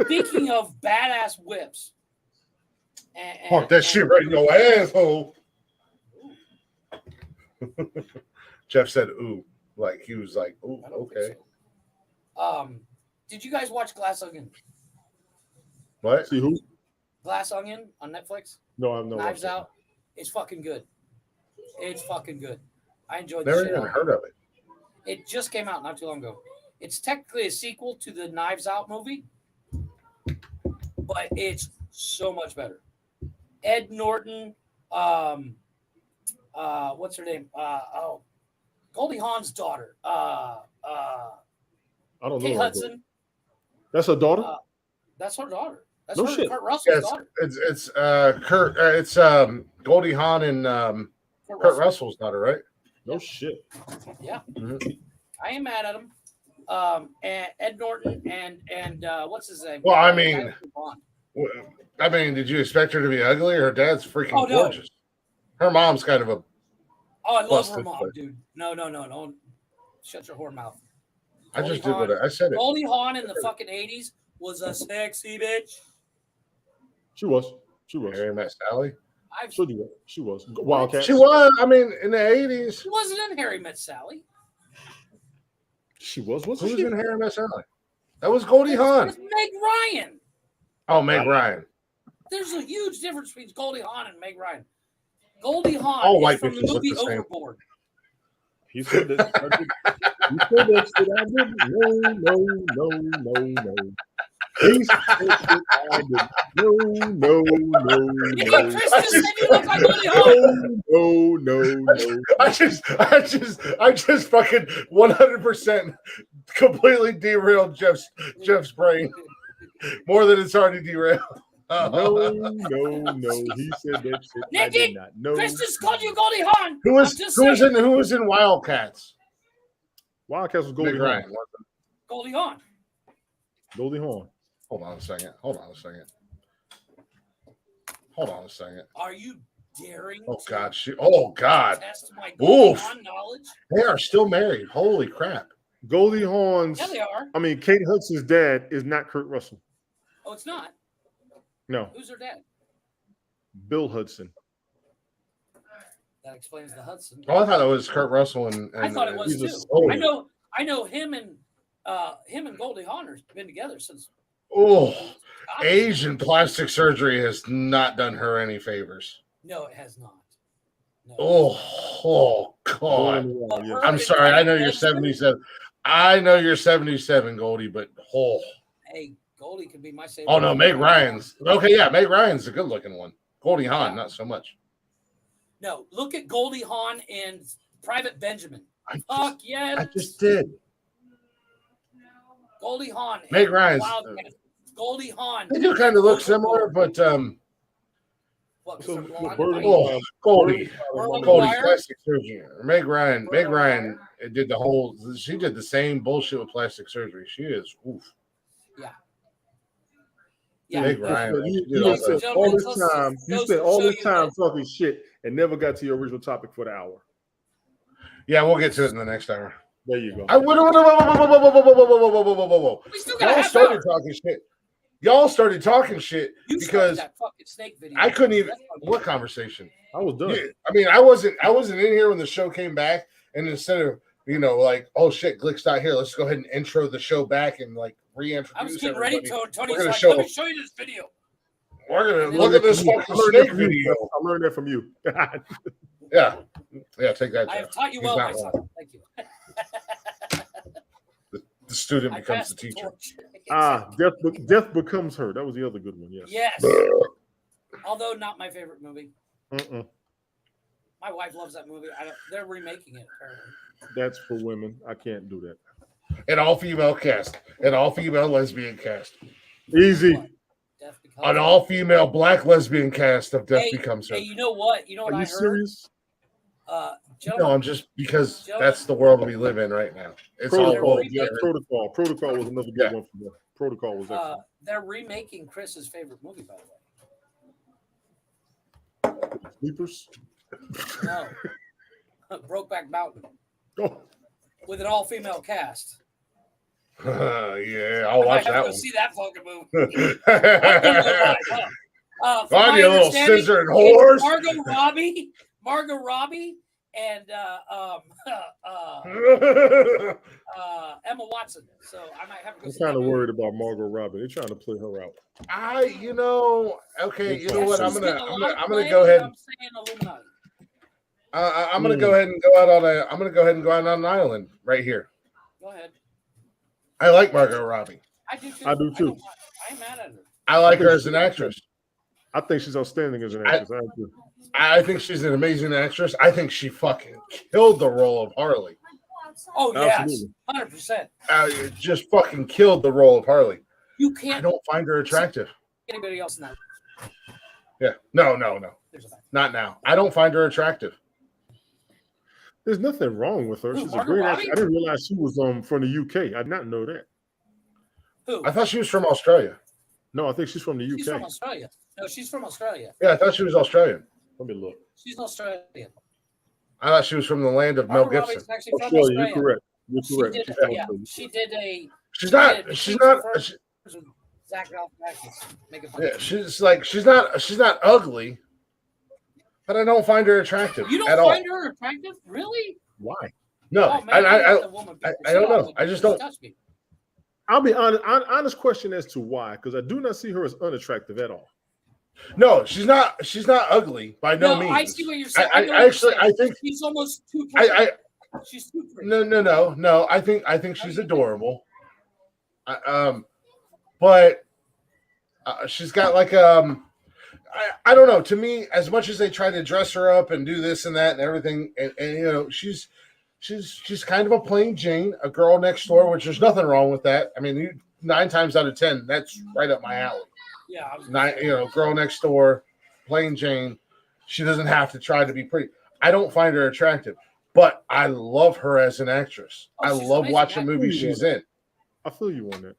Speaking of badass whips. Park that shit right in your asshole. Jeff said, ooh. Like he was like, oh, I don't okay. think so. Did you guys watch Glass Onion? What? See who? Glass Onion on Netflix? No, I'm not. Knives Out. It's fucking good. It's fucking good. I enjoyed the Never shit even out of heard of it. it. Just came out not too long ago. It's technically a sequel to the Knives Out movie, but it's so much better. Ed Norton, what's her name? Goldie Hawn's daughter. I don't know. Kate Hudson. That's her daughter. That's her daughter. That's No her, shit. Kurt Russell's Yes, daughter. it's Kurt. It's Goldie Hawn and Kurt Russell's daughter, right? No shit. Yeah. Mm-hmm. I ain't mad at him. And Ed Norton and what's his name? Well, I mean, did you expect her to be ugly? Her dad's freaking gorgeous. Her mom's kind of a. Oh, I love her busted mom, foot. dude. No. Shut your whore mouth. I just did what I said. Goldie Hawn in the fucking 80s was a sexy bitch. She was. Harry Met Sally. She was. Wildcat. She was. I mean, in the 80s. She wasn't in Harry Met Sally. She was. Who was in Harry Met Sally? That was Goldie Hawn. It's Meg Ryan. Oh, Meg Ryan. There's a huge difference between Goldie Hawn and Meg Ryan. Goldie Hawn All is white from the bitches look movie the same. Overboard. He said that. He said that shit. I didn't. No. He said that I didn't. No. Chris just said you look like Goldie Hawn. No. I just fucking 100% completely derailed Jeff's brain more than it's already derailed. No. He said that shit. Nikki, I did not. No. Chris just called you Goldie Hawn. Who was in Wildcats? Wildcats was Goldie Ryan. Hawn. Goldie Hawn. Goldie Hawn. Hold on a second. Are you daring? Oh God! God! Test my Goldie Oof! Hawn knowledge? They are still married. Holy crap! Goldie Hawn's. Yeah, they are. I mean, Kate Hudson's dad is not Kurt Russell. Oh, it's not. No. Who's her dad? Bill Hudson. That explains the Hudson. Oh, I thought it was Kurt Russell and I thought it was too. Oh. I know him and Goldie Hawn have been together since. Oh, age and plastic surgery has not done her any favors. No, it has not. No. Oh God! I'm sorry. I know you're 77. I know you're 77, Goldie, but Hey, Goldie could be my favorite. Oh no, Meg Ryan's okay. Yeah, Meg Ryan's a good-looking one. Goldie Hawn, not so much. No, look at Goldie Hawn and Private Benjamin. Fuck yes. I just did. Goldie Hawn. Meg Ryan's. Goldie Hawn. They do kind of look similar, but what, Goldie plastic surgery. Meg Ryan did the whole. She did the same bullshit with plastic surgery. She is oof. Yeah. Meg Ryan. You spent all this time talking shit and never got to your original topic for the hour. Yeah, we'll get to it in the next hour. There you go. Y'all started talking shit because that fucking snake video. I couldn't even. What conversation? I was done. Yeah, I mean, I wasn't in here when the show came back, and instead of like, oh shit, Glick's not here. Let's go ahead and intro the show back and like reintroduce. I was getting ready. Tony's like, let me show you this video. We're gonna look at this fucking snake video. I learned that from you. Yeah, take that. I have taught you well, my son. Thank you. The student becomes the teacher. Death becomes her. That was the other good one. Yes. Although not my favorite movie. My wife loves that movie. They're remaking it apparently. That's for women. I can't do that. An all-female cast. An all-female lesbian cast. Easy. An all-female black lesbian cast of Death Becomes Her. Hey, you know what? You know what I heard? Serious? No, I'm just because that's the world we live in right now. It's Protocol. Protocol was another good one for them. Protocol was excellent. They're remaking Chris's favorite movie, by the way. Sleepers? No. Brokeback Mountain. Oh. With an all-female cast. Yeah, I'll watch that one. Go see that fucking movie. On you little scissor and whores. Margot Robbie and Emma Watson. So I might have to go I'm see kind that of movie. worried about Margot Robbie. They're trying to play her out. Okay, you know Yeah, what? she's getting a lot of I'm play, gonna go ahead. and I'm saying Illuminati. I'm gonna go ahead and go out on a. I'm gonna go ahead and go out on an island right here. Go ahead. I like Margot Robbie. I do too. I do too. I ain't mad at her. I like her as an actress. I think she's outstanding as an actress. I agree. I think she's an amazing actress. I think she fucking killed the role of Harley. Oh yes, 100%. Just fucking killed the role of Harley. You can't. I don't find her attractive. Anybody else in that? Yeah. No. Not now. I don't find her attractive. There's nothing wrong with her. Who, She's a Margot great Robbie? actress. I didn't realize she was from the UK. I did not know that. Who? I thought she was from Australia. No, I think she's from the UK. She's from Australia. No, she's from Australia. Yeah, I thought she was Australian. Let me look. She's Australian. I thought she was from the land of Mel Margot Gibson. Robbie's actually from Australia, Australia. you're correct. You're She correct. did, She's from yeah, Australia. she did a. She's not. Zach Galifianakis. Make it Yeah, she's not ugly, but I don't find her attractive. You don't at find all. her attractive, really? Why? No, Oh, man, I don't know. I just don't. I'll be honest. Honest question as to why, because I do not see her as unattractive at all. No, she's not. She's not ugly by no means. I see what you're saying. I think she's almost too pretty. She's too pretty. No. I think she's adorable. But she's got like I don't know. To me, as much as they try to dress her up and do this and that and everything, and you know, she's kind of a plain Jane, a girl next door, which there's nothing wrong with that. I mean, 9 times out of 10, that's right up my alley. Yeah, girl next door, plain Jane. She doesn't have to try to be pretty. I don't find her attractive, but I love her as an actress. I love watching movies she's in. I feel you on that.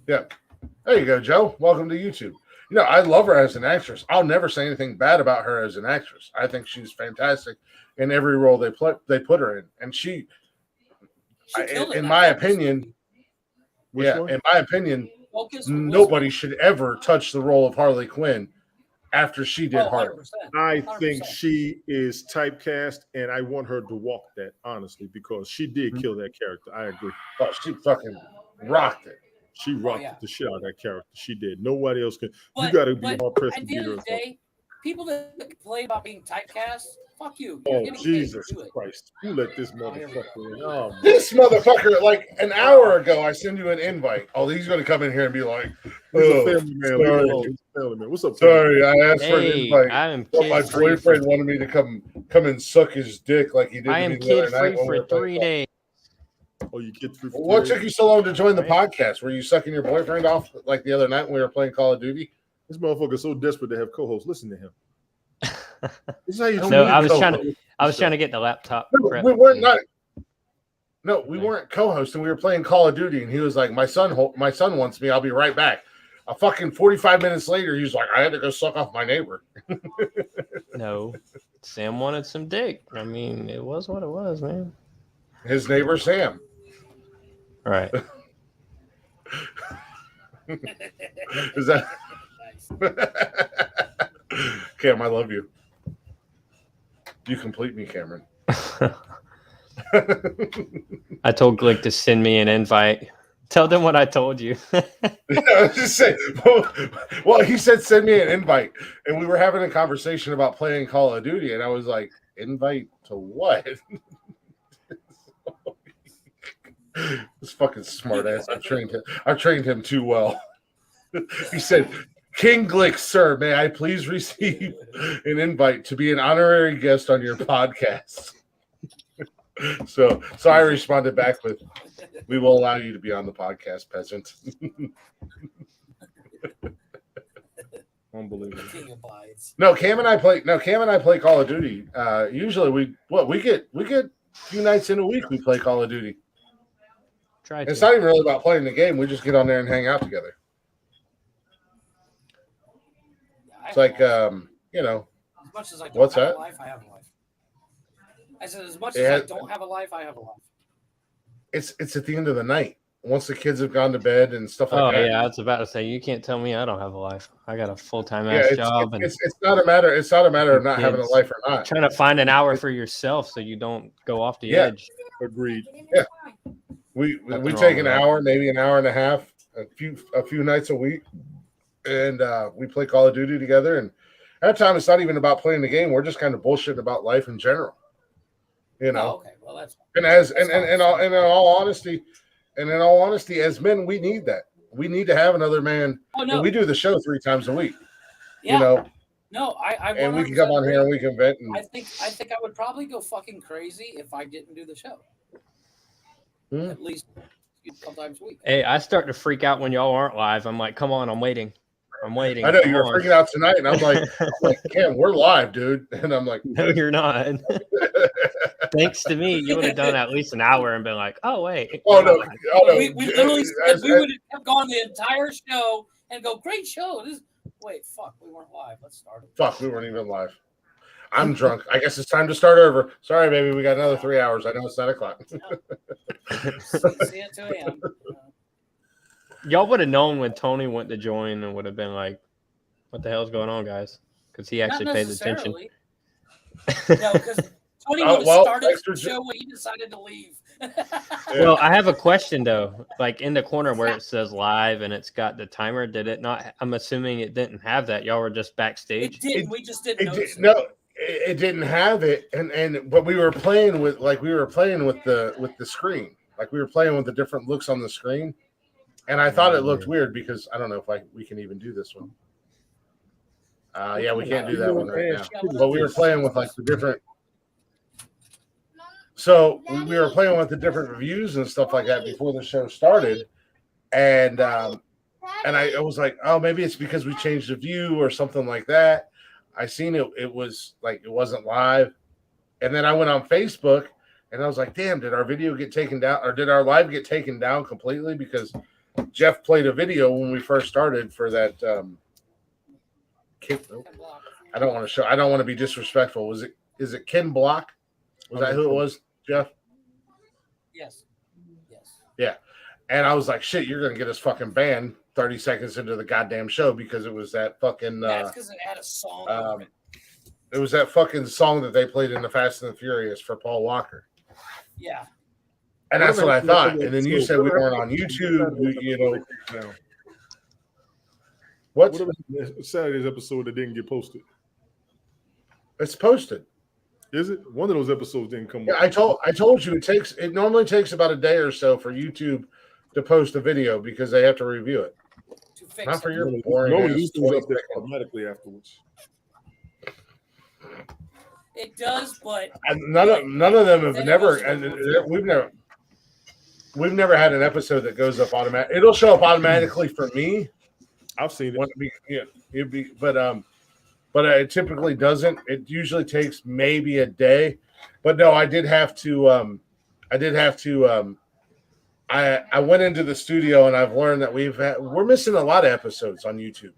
Yeah. There you go, Joe. Welcome to YouTube. You know, I love her as an actress. I'll never say anything bad about her as an actress. I think she's fantastic in every role they put her in, and in my opinion, nobody should ever touch the role of Harley Quinn after she did Harley. I think she is typecast, and I want her to walk that, honestly, because she did kill that character. I agree. Oh, she fucking rocked it. She rocked the shit out of that character. she did. Nobody else can. You got to be hard pressed to beat her. At the end of the day, people that complain about being typecast, fuck you. Oh, Jesus Christ. Who let this motherfucker in? Oh, this motherfucker, like an hour ago, I sent you an invite. Oh, he's going to come in here and be like, he's a family man. Leave him alone. He's a family man. What's up? Sorry, I asked for an invite. I am but my boyfriend wanted me to come and suck his dick like he did. I am kid free for 3 days. Oh, you kid free for 3 What days? took you so long to join the podcast? Were you sucking your boyfriend off like the other night when we were playing Call of Duty? This motherfucker is so desperate to have co-hosts. Listen to him. This is how you No, I was trying to get the laptop. We weren't co-hosting. We were playing Call of Duty, and he was like, "My son wants me. I'll be right back." A fucking 45 minutes later, he was like, "I had to go suck off my neighbor." No, Sam wanted some dick. I mean, it was what it was, man. His neighbor Sam. Right. Is that? Cam, I love you. You complete me, Cameron. I told Glick to send me an invite. Tell them what I told you. I was just saying. Well, he said send me an invite, and we were having a conversation about playing Call of Duty, and I was like, invite to what? This fucking smart ass. I've trained him too well. He said, King Glick, sir, may I please receive an invite to be an honorary guest on your podcast? So I responded back with, we will allow you to be on the podcast, peasant. Unbelievable. No, Cam and I play Call of Duty. Usually we get a few nights in a week we play Call of Duty. It's not even really about playing the game. We just get on there and hang out together. It's like, as much as I don't what's have that? a life, I have a life. I said, as much as I don't have a life, I have a life. It's at the end of the night. once the kids have gone to bed and stuff like Oh that. yeah, I was about to say you can't tell me I don't have a life. I got a full-time Yeah, ass job, and it's not a matter. It's not a matter of not having a kids. life or not. Trying to find an hour for yourself so you don't go off the Yeah. edge. Agreed. Yeah. We Nothing take wrong an with that. hour, maybe an hour and a half, a few nights a week, and we play Call of Duty together. And at that time, it's not even about playing the game. We're just kind of bullshitting about life in general, you know. Oh, okay, well that's. And in all honesty, as men, we need that. We need to have another man. Oh, no. And we do the show 3 times a week. Yeah. You know. No, I and we can come on here and we can vent. And I think I would probably go fucking crazy if I didn't do the show. At least a couple times a week. Hey, I start to freak out when y'all aren't live. I'm like, come on, I'm waiting. I'm waiting. I know Come you were on. freaking out tonight, and I'm like, Cam, we're live, dude. And I'm like, no, you're not. Thanks to me, you would have done at least an hour and been like, oh wait. Oh no. We literally said we would have gone the entire show and go, great show. Wait, fuck, we weren't live. Let's start it. Fuck, we weren't even live. I'm drunk. I guess it's time to start over. Sorry, baby. We got another 3 hours. I know it's 9 o'clock. See you at 2 a.m. Y'all would have known when Tony went to join and would have been like, what the hell's going on, guys? Because he actually paid attention. No, because Tony would have started the show when he decided to leave. Well, I have a question though. Like in the corner where it says live and it's got the timer, did it not? I'm assuming it didn't have that. Y'all were just backstage. It did. We just didn't notice. No, it didn't have it, but we were playing with the screen. Like we were playing with the different looks on the screen, and I thought it looked weird because I don't know if we can even do this one. Yeah, we can't do that one right now. But we were playing with like the different. So we were playing with the different reviews and stuff like that before the show started, and I was like, oh, maybe it's because we changed the view or something like that. I seen it. It was like it wasn't live, and then I went on Facebook and I was like, damn, did our video get taken down or did our live get taken down completely? Because Jeff played a video when we first started for that. I don't want to show. I don't want to be disrespectful. Is it Ken Block? Was that who it was, Jeff? Yes. Yeah. And I was like, shit, you're going to get us fucking banned 30 seconds into the goddamn show because it was that fucking. That's because it had a song. It was that fucking song that they played in the Fast and the Furious for Paul Walker. Yeah. And that's what I thought. And then you said we weren't on YouTube, you know. What about Saturday's episode that didn't get posted? It's posted. Is it? One of those episodes didn't come. Yeah, I told you it normally takes about a day or so for YouTube to post a video because they have to review it. Not for your boring. No, these things up there automatically afterwards. It does, but none of them have never. And we've never had an episode that goes up automatic. It'll show up automatically for me. I've seen it. But it typically doesn't. It usually takes maybe a day. But no, I did have to. I went into the studio and I've learned that we're missing a lot of episodes on YouTube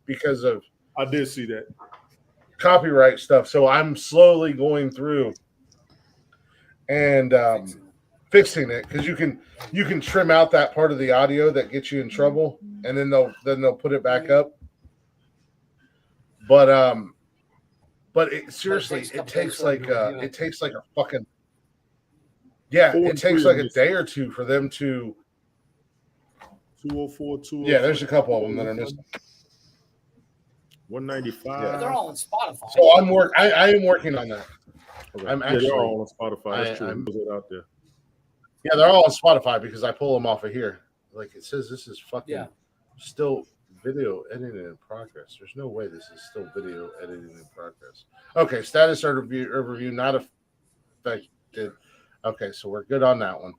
because of. I did see that copyright stuff. So I'm slowly going through and fixing it because you can trim out that part of the audio that gets you in trouble, and then they'll put it back up. But seriously, it takes like a fucking it takes like a day or two for them to 204, yeah, there's a couple of them that are missing. 195. Yeah. They're all on Spotify. So I am working on that. Okay. I'm actually they're all on Spotify. That's true. I'm out there. Yeah, they're all on Spotify because I pull them off of here. Like it says, this is fucking still video editing in progress. There's no way this is still video editing in progress. Okay, status overview not affected. Okay, so we're good on that one.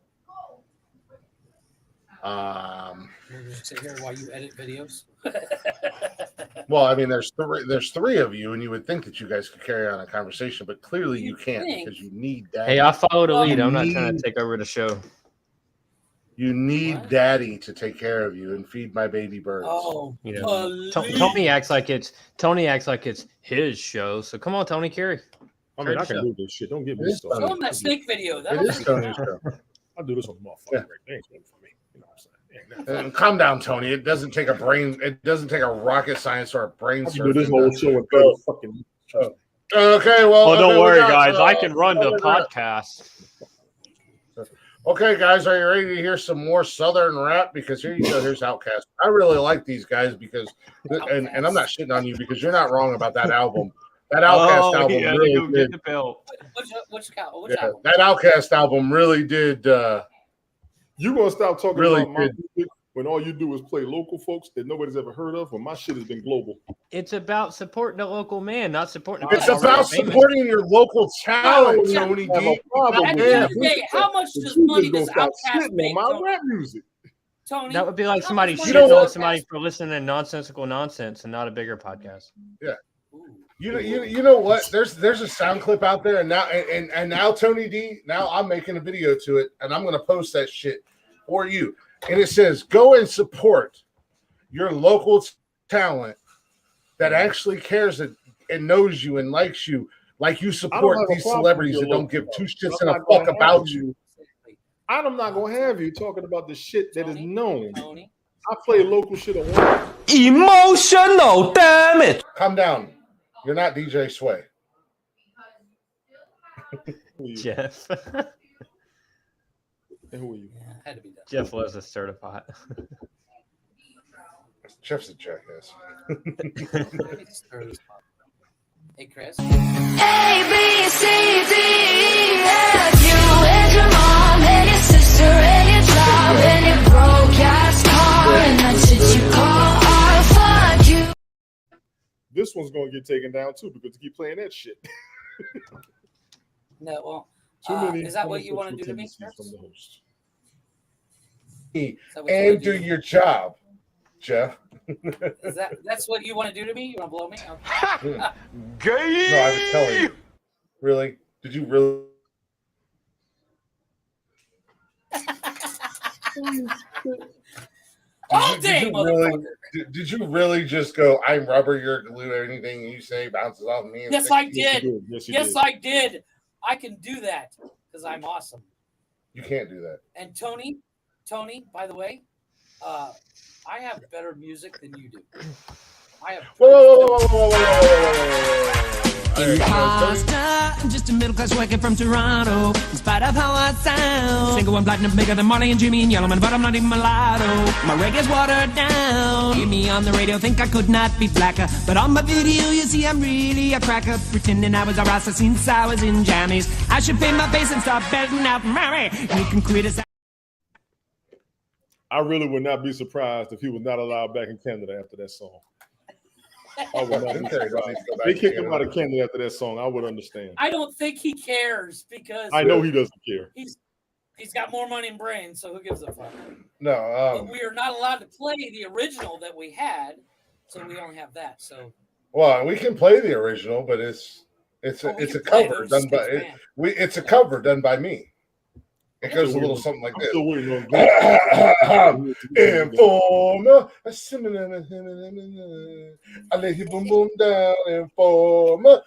We'll just sit here while you edit videos. Well, I mean, there's three of you, and you would think that you guys could carry on a conversation, but clearly you can't because you need daddy. Hey, I followed a lead. I'm not trying to take over the show. You need daddy to take care of you and feed my baby birds. Oh, you know, Tony acts like it's his show. So come on, Tony, carry. I mean, I can do this shit. Don't get me started. Show him that snake video. It is Tony's show. I do this on the motherfucking break. They ain't doing it for me. You know what I'm saying? And calm down, Tony. It doesn't take a rocket science or a brain I can do surgeon. this whole show in 30 fucking. Okay, well, don't okay, worry, we got, guys. I can run the podcast. Okay, guys, are you ready to hear some more Southern rap? Because here you go. Here's Outkast. I really like these guys because, and I'm not shitting on you because you're not wrong about that album. That Outkast album really did. Which album? That Outkast album really did. You gonna stop talking really about my music when all you do is play local folks that nobody's ever heard of? When my shit has been global. It's about supporting the local man, not supporting. It's about supporting your local talent, Tony D. How much does money does Outkast make? My rap music. Tony, that would be like somebody shitting on somebody for listening to Nonsensical Nonsense and not a bigger podcast. Yeah. You know what? There's a sound clip out there, and now Tony D. Now I'm making a video to it, and I'm gonna post that shit for you. And it says, "Go and support your local talent that actually cares and knows you and likes you, like you support these celebrities that don't give two shits and a fuck about you." I'm not gonna have you talking about the shit that is known. I play local shit on one. Emotional, damn it! Calm down. You're not DJ Sway. Jeff. Who are you? Yeah, had to be done. Jeff was a certified. Jeff's a jackass. Hey, Chris. A, B, C, D, E, F. You and your mom and your sister and your job and your broke ass car and that's what you call art. Fuck you. This one's gonna get taken down too because you keep playing that shit. No, well, is that what you want to do to me, Chris? And do your job, Jeff. That's what you want to do to me? You want to blow me? Okay. No, I was telling you. Really? Did you really? All day, motherfucker. Did you really just go, "I'm rubber, you're glue, anything you say bounces off me"? Yes, I did. Yes, I did. I can do that because I'm awesome. You can't do that. And Tony, by the way, I have better music than you do. I have. Whoa. Imposter, I'm just a middle class worker from Toronto. In spite of how I sound, single and platinum, bigger than Marley and Jimmy and Yellowman, but I'm not even mulatto. My reggae's watered down. Hear me on the radio, think I could not be blacker, but on my video, you see I'm really a cracker, pretending I was a rasta since I was in jammies. I should pay my face and start betting out Mary. You can criticize. I really would not be surprised if he was not allowed back in Canada after that song. I would not be surprised. They kicked him out of Canada after that song. I would understand. I don't think he cares because I know he doesn't care. He's got more money and brains, so who gives a fuck? No, but we are not allowed to play the original that we had, so we only have that. So, well, we can play the original, but it's a cover done by it's a cover done by me. It goes a little something like this. Informer, I let you boom boom down. Informer,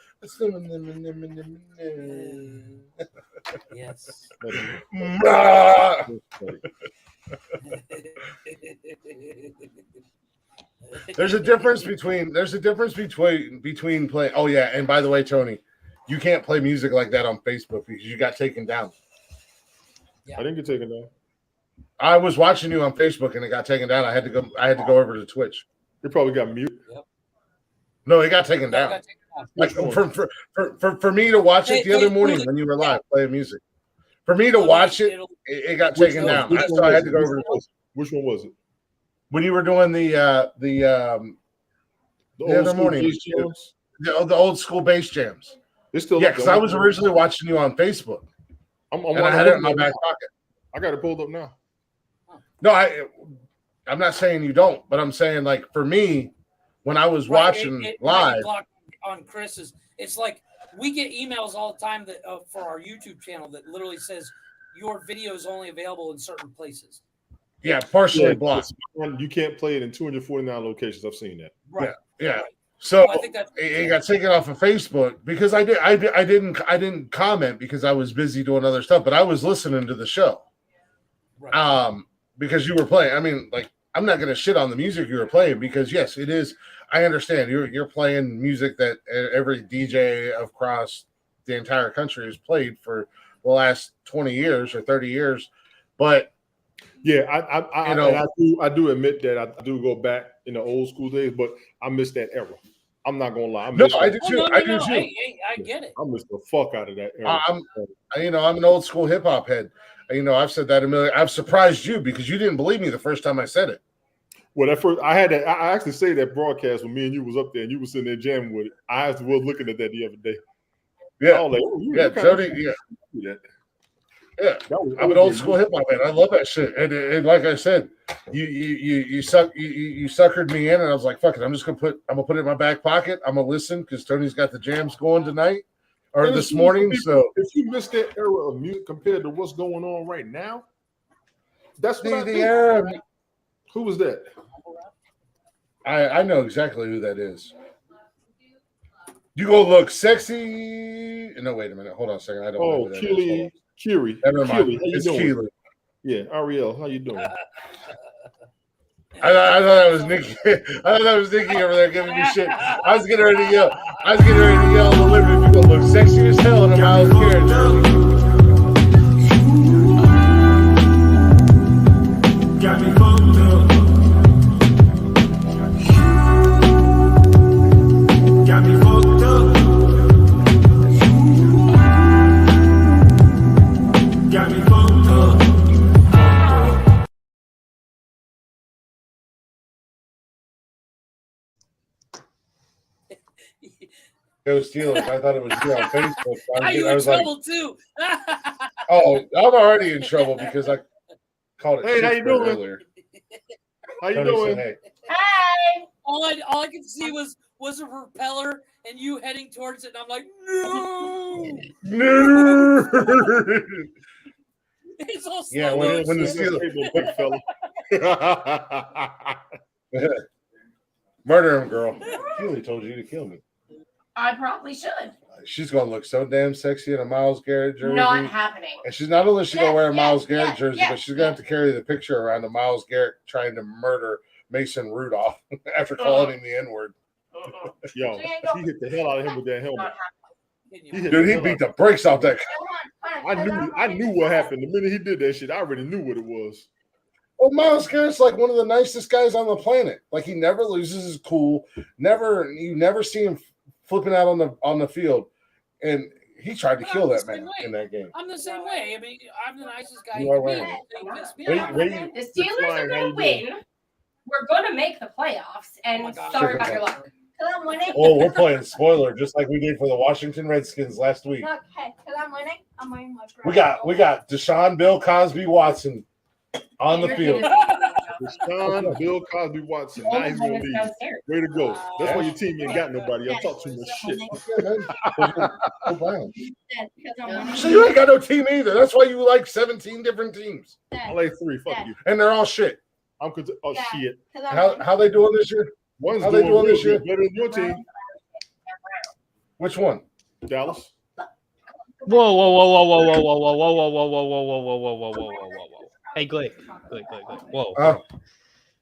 yes. There's a difference between playing. Oh yeah, and by the way, Tony, you can't play music like that on Facebook because you got taken down. Yeah. I didn't get taken down. I was watching you on Facebook and it got taken down. I had to go over to Twitch. It probably got mute. Yep. No, it got taken down. Like for me to watch it the other morning when you were live playing music. For me to watch it, it got taken down. So I had to go over to Twitch. Which one was it? When you were doing the other morning, the old school bass jams. Yeah, because I was originally watching you on Facebook. And I had it in my back pocket. I got it pulled up now. No, I'm not saying you don't, but I'm saying like for me, when I was watching live on Chris's, it's like we get emails all the time that for our YouTube channel that literally says your video is only available in certain places. Yeah, partially blocked. You can't play it in 249 locations. I've seen that. Right. Yeah. Right. So I think it got taken off of Facebook because I didn't comment because I was busy doing other stuff, but I was listening to the show. Because you were playing. I mean, like, I'm not gonna shit on the music you were playing because yes, it is. I understand you're playing music that every DJ across the entire country has played for the last 20 years or 30 years, but yeah, I do admit that I do go back in the old school days, but I miss that era. I'm not gonna lie. I do too. I do too. Hey, I get it. I miss the fuck out of that era. I'm an old school hip hop head. I've said that a million. I've surprised you because you didn't believe me the first time I said it. Well, at first I had that. I actually say that broadcast when me and you was up there and you was sitting there jamming with it. I actually was looking at that the other day. Yeah, I was like, Jody. Yeah. I'm an old school hip hop head. I love that shit. And like I said, you suckered me in, and I was like, fuck it. I'm gonna put it in my back pocket. I'm gonna listen because Tony's got the jams going tonight or this morning. So if you missed that era of music compared to what's going on right now, that's what the era. Who was that? I know exactly who that is. You go look sexy. No, wait a minute. Hold on a second. I don't know who that is. Kiri. Never mind. Kiri, It's Keely. Yeah, Ariel, how you doing? I thought that was Nikki. I thought that was Nikki over there giving me shit. I was getting ready to yell. I was getting ready to yell the living people look sexy as hell in a Miles Garrett jersey. Got me fucked up. Got me fucked up. Got me fucked up. Go Steelers. I thought it was you on Facebook. Are you in trouble too? Oh, I'm already in trouble because I called it. Hey, how you doing? Earlier. How you Tony doing? said, hey. Hey. All I could see was a propeller and you heading towards it, and I'm like, no. It's all slow. Yeah, when the Steelers murder him, girl. Keely told you to kill me. I probably should. She's gonna look so damn sexy in a Miles Garrett jersey. Not happening. And she's not only gonna wear a Miles Garrett jersey, but she's gonna have to carry the picture around of Miles Garrett trying to murder Mason Rudolph after calling him the N-word. Yo, he hit the hell out of him with that helmet. Dude, he beat the brakes off that. I knew what happened. The minute he did that shit, I already knew what it was. Well, Miles Garrett's like one of the nicest guys on the planet. Like, he never loses his cool. You never see him flipping out on the field. And he tried to kill that man in that game. I'm the same way. I mean, I'm the nicest guy You you are can right. be. The Steelers are going to win. We're going to make the playoffs. And sorry about your luck. Because I'm winning. Oh, we're playing spoiler just like we did for the Washington Redskins last week. Look, hey, because I'm winning. I'm winning my We got Deshaun Bill Cosby Watson on the field. Deshaun Bill Cosby Watson. Now he's gonna leave. Way to go. That's why your team ain't got nobody. I talk too much shit. So you ain't got no team either. That's why you like 17 different teams. I like 3. Fuck you. And they're all shit. Shit. How they doing this year? One's How they doing this year? better than your team. Which one? Dallas. Whoa, whoa, whoa, whoa, whoa, whoa, whoa, whoa, whoa, whoa, whoa, whoa, whoa, whoa, whoa, whoa, whoa, whoa, whoa. Hey, Glick. Whoa.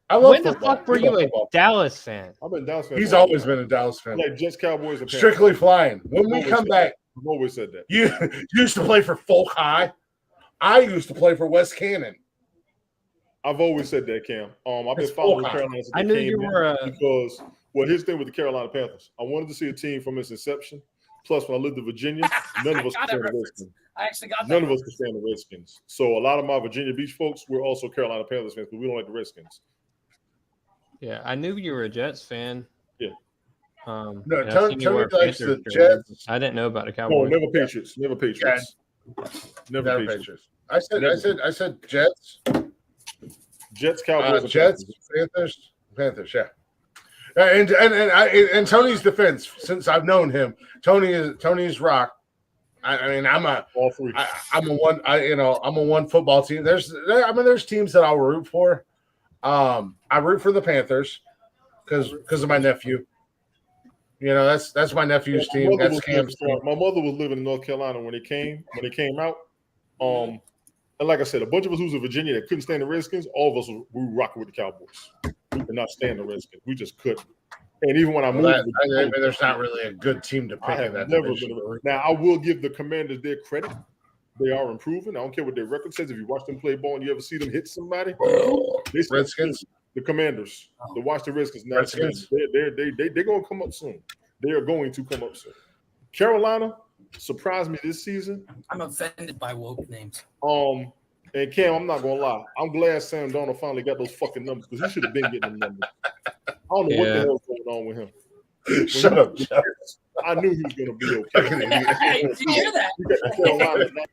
I love when the fuck were you a Dallas fan? I've been a Dallas fan. He's always been a Dallas fan. Like Jets, Cowboys, and Strictly flying. When we come back, I've always said that. You used to play for Folk High. I used to play for West Cannon. I've always said that, Cam. I've been following the Carolina. I knew you were because his thing with the Carolina Panthers. I wanted to see a team from its inception. Plus, when I lived in Virginia, none of us could stand the Redskins. I actually got that. None of us could stand the Redskins. So a lot of my Virginia Beach folks were also Carolina Panthers fans, but we don't like the Redskins. Yeah, I knew you were a Jets fan. Yeah. No, Tony likes the Jets. I didn't know about the Cowboys. No, never Patriots. Never Patriots. Never Patriots. I said Jets. Jets, Cowboys, Jets, Panthers. Yeah. And Tony's defense, since I've known him, Tony's rock. I mean, I'm a one football team. There's teams that I'll root for. I root for the Panthers because of my nephew. You know, that's my nephew's team. That's Cam's team. My mother was living in North Carolina when it came out. And like I said, a bunch of us who's in Virginia that couldn't stand the Redskins, all of us we were rocking with the Cowboys. We could not stand the Redskins. We just couldn't. And even when I moved, there's not really a good team to pick in that division. Now, I will give the Commanders their credit. They are improving. I don't care what their record says. If you watch them play ball and you ever see them hit somebody, Redskins, the Commanders, the Washington Redskins, now they're going to come up soon. They are going to come up soon. Carolina surprised me this season. I'm offended by woke names. And Cam, I'm not gonna lie. I'm glad Sam Darnold finally got those fucking numbers because he should have been getting them numbers. I don't know what the hell's going on with him. Shut up, Jeff. I knew he was gonna be okay. Hey, did you hear that?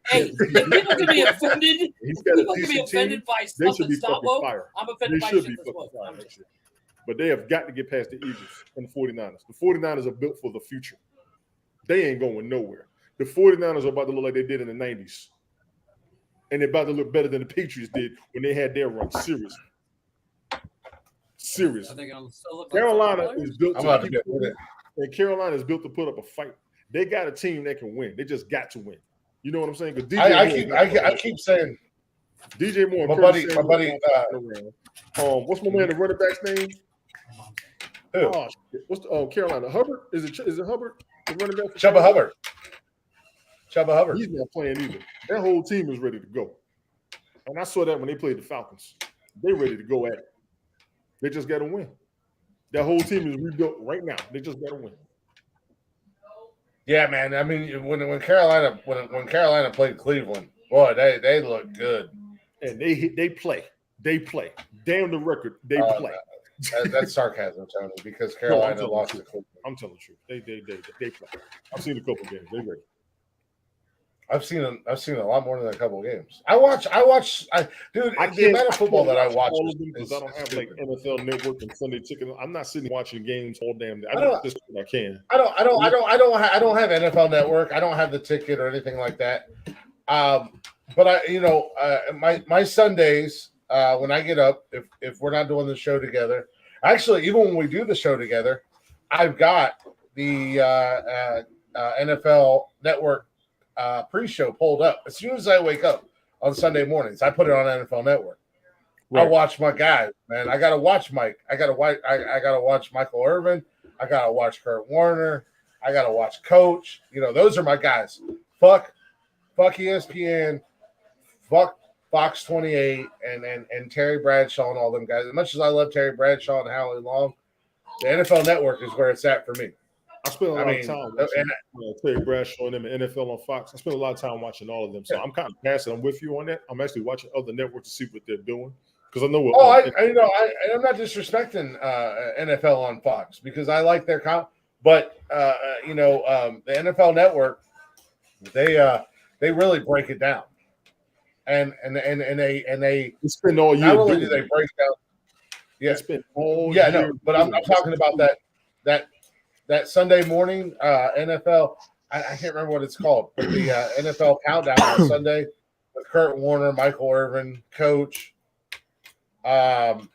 Hey, people can be offended. People can be offended by stuff that's not woke. I'm offended by shit that's woke. But they have got to get past the Eagles and the 49ers. The 49ers are built for the future. They ain't going nowhere. The 49ers are about to look like they did in the 90s. And they're about to look better than the Patriots did when they had their run. Seriously. Carolina is built and Carolina is built to put up a fight. They got a team that can win. They just got to win. You know what I'm saying? I keep saying DJ Moore. My buddy. What's my man? The running back's name? Who? Oh, what's Carolina? Hubbard? Is it Hubbard? The running back? Chuba Hubbard. He's not playing either. That whole team is ready to go. And I saw that when they played the Falcons. They're ready to go at it. They just got to win. That whole team is rebuilt right now. They just got to win. Yeah, man. I mean, when Carolina played Cleveland, boy, they look good. And they play. Damn the record, they play. That's sarcasm, Tony, because Carolina lost to Cleveland. I'm telling the truth. They play. I've seen a couple games. They ready. I've seen a lot more than a couple games. The amount of football that I watch all of them because I don't have like NFL Network and Sunday Ticket. I'm not sitting watching games all damn day. I can. I don't have NFL Network. I don't have the ticket or anything like that. But my Sundays when I get up, if we're not doing the show together, actually even when we do the show together, I've got the NFL Network pre-show pulled up. As soon as I wake up on Sunday mornings, I put it on NFL Network. Right. I watch my guys, man. I gotta watch Mike. I gotta watch Michael Irvin. I gotta watch Kurt Warner. I gotta watch Coach. Those are my guys. Fuck ESPN. Fuck Fox 28 and Terry Bradshaw and all them guys. As much as I love Terry Bradshaw and Howie Long, the NFL Network is where it's at for me. I spent a lot of time watching Terry Bradshaw and them and NFL on Fox. I spent a lot of time watching all of them. So I'm kind of passive. I'm with you on that. I'm actually watching other networks to see what they're doing because I know what. I'm not disrespecting NFL on Fox because I like their but the NFL Network, they really break it down, and they spend all year. Not only do they break down, but I'm talking about that Sunday morning NFL. I can't remember what it's called, but the NFL countdown on Sunday with Kurt Warner, Michael Irvin, Coach, God,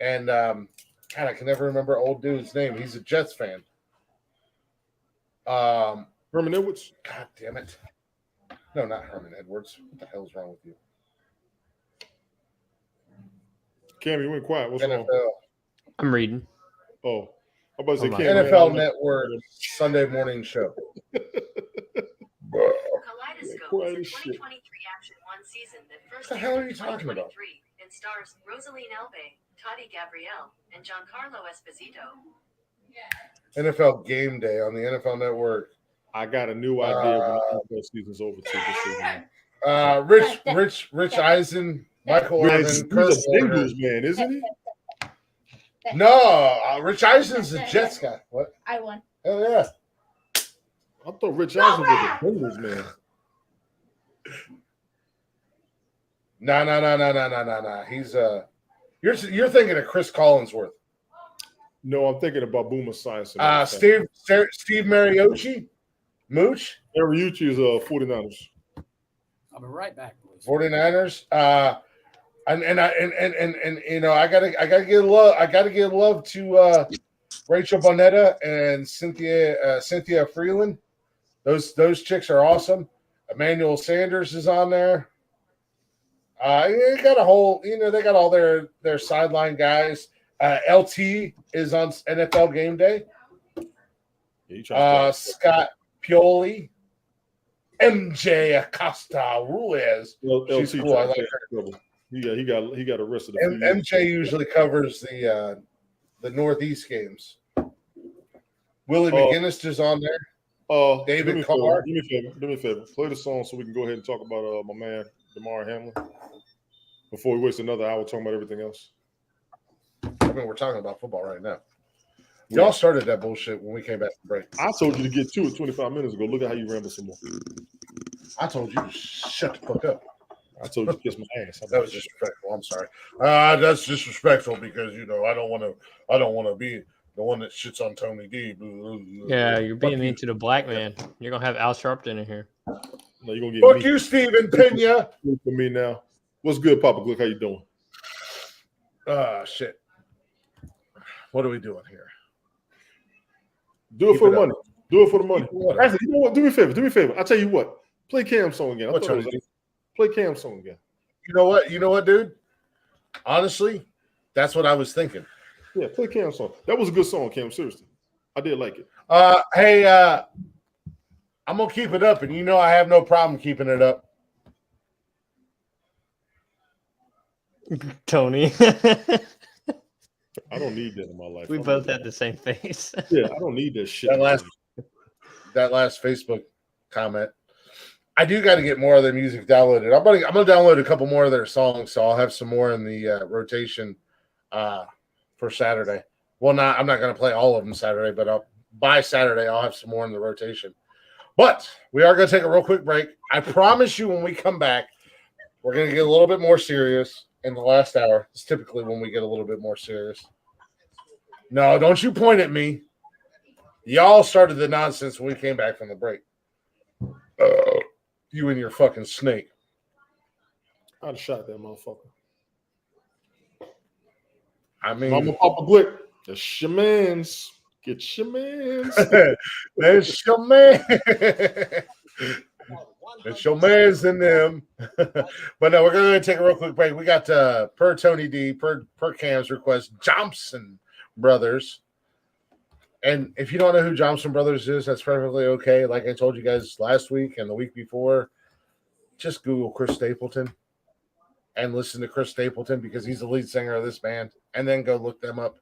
I can never remember old dude's name. He's a Jets fan. Herman Edwards. God damn it! No, not Herman Edwards. What the hell's wrong with you? Cam, you went quiet. What's NFL. wrong? I'm reading. Oh. I'm about to say NFL Network Sunday morning show. Kaleidoscope is a 2023 Action 1 season that first What the hell are you talking about? and stars Rosaline Elbay, Toddy Gabrielle, and Giancarlo Esposito. NFL Game Day on the NFL Network. I got a new idea when the NFL season's over too. Rich Eisen, Michael Irvin, Kurt Warner. Bengals man, isn't he? No, Rich Eisen's a Jets guy. What? I won. Hell yeah. I thought Rich Eisen was a Bengals man. No. He's you're thinking of Chris Collinsworth. No, I'm thinking about Boomer Science. Steve Mariucci? Mooch? Mariucci is 49ers. I'll be right back, boys. 49ers. I gotta give love to Rachel Bonetta and Cynthia Freeland. Those chicks are awesome. Emmanuel Sanders is on there. They got a whole, they got all their sideline guys. LT is on NFL Game Day. Scott Pioli, MJ Acosta Ruiz. She's cool. I like her. He got arrested. MJ usually covers the Northeast games. Willie McGinnis is on there. David Carr. Do me a favor. Play the song so we can go ahead and talk about my man DeMar Hamlin before we waste another hour talking about everything else. I mean, we're talking about football right now. Y'all started that bullshit when we came back from break. I told you to get to it 25 minutes ago. Look at how you ramble some more. I told you to shut the fuck up. I told you to kiss my ass. That was disrespectful. I'm sorry. That's disrespectful because I don't want to be the one that shits on Tony D. Yeah, you're being mean to the black man. You're gonna have Al Sharpton in here. No, you're gonna get fuck you, Steven Pena. For me now. What's good, Papa Glick? How you doing? Shit. What are we doing here? Do it for the money. Do it for the money. Actually, you know what? Do me a favor. I'll tell you what. Play Cam's song again. Play Cam's song again. You know what, dude? Honestly, that's what I was thinking. Yeah, play Cam's song. That was a good song, Cam. Seriously. I did like it. Hey, I'm going to keep it up, and I have no problem keeping it up. Tony. I don't need that in my life. We both had the same face. Yeah, I don't need that shit. That last Facebook comment. I do got to get more of their music downloaded. I'm gonna download a couple more of their songs, so I'll have some more in the rotation for Saturday. Well, I'm not gonna play all of them Saturday, but by Saturday I'll have some more in the rotation. But we are gonna take a real quick break. I promise you, when we come back, we're gonna get a little bit more serious. In the last hour, it's typically when we get a little bit more serious. No, don't you point at me. Y'all started the nonsense when we came back from the break. You and your fucking snake. I'd have shot that motherfucker. I mean, Mama Papa Glick, that's your mans. Get your mans. That's your man. It's your man's in them. But no, we're going to take a real quick break. We got per Tony D, per Cam's request, Johnson Brothers. And if you don't know who Johnson Brothers is, that's perfectly okay. Like I told you guys last week and the week before, just Google Chris Stapleton and listen to Chris Stapleton because he's the lead singer of this band. And then go look them up.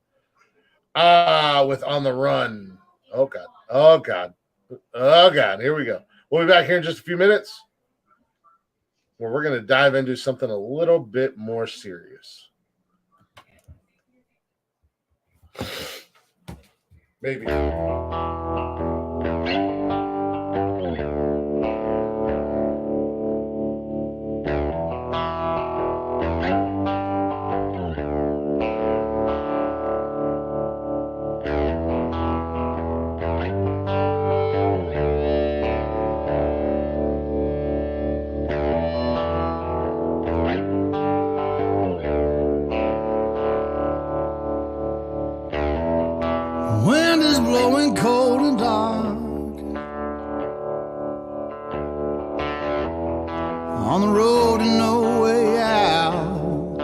With On the Run. Oh, God. Oh, God. Oh, God. Here we go. We'll be back here in just a few minutes where we're going to dive into something a little bit more serious. Maybe. Wind is blowing cold and dark on the road and no way out.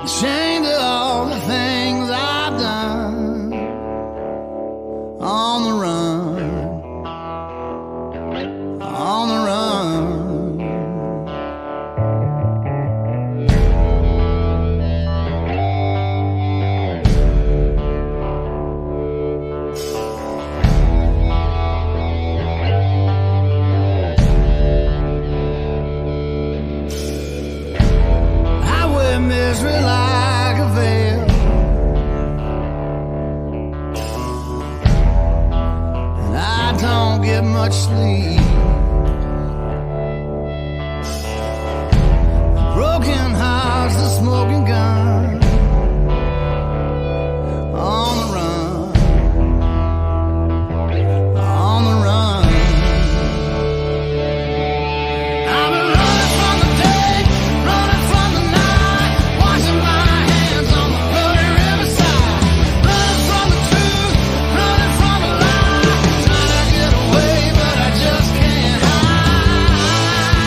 Ashamed of all the things I've done. On the run, on the run. Misery like a veil, and I don't get much sleep. Broken hearts, the smoking gun. On the run, on the run. I've been running from the day, running from the night, washing my hands on the bloody riverside, running from the truth, running from the lie, trying to get away, but I just can't hide.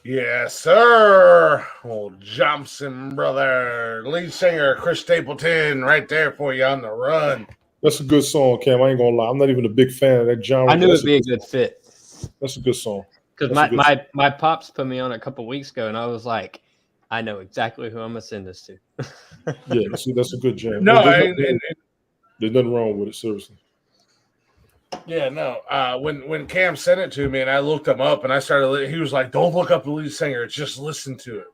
Yes, sir. Old Johnson brother. Lead singer Chris Stapleton right there for you on the run. That's a good song, Cam. I ain't gonna lie. I'm not even a big fan of that genre. I knew it'd be a good fit. That's a good song. Because my pops put me on a couple weeks ago, and I was like, I know exactly who I'm gonna send this to. Yeah, that's a good jam. No, there's nothing wrong with it, seriously. Yeah, no. When Cam sent it to me and I looked him up and I started, he was like, "Don't look up the lead singer, just listen to it."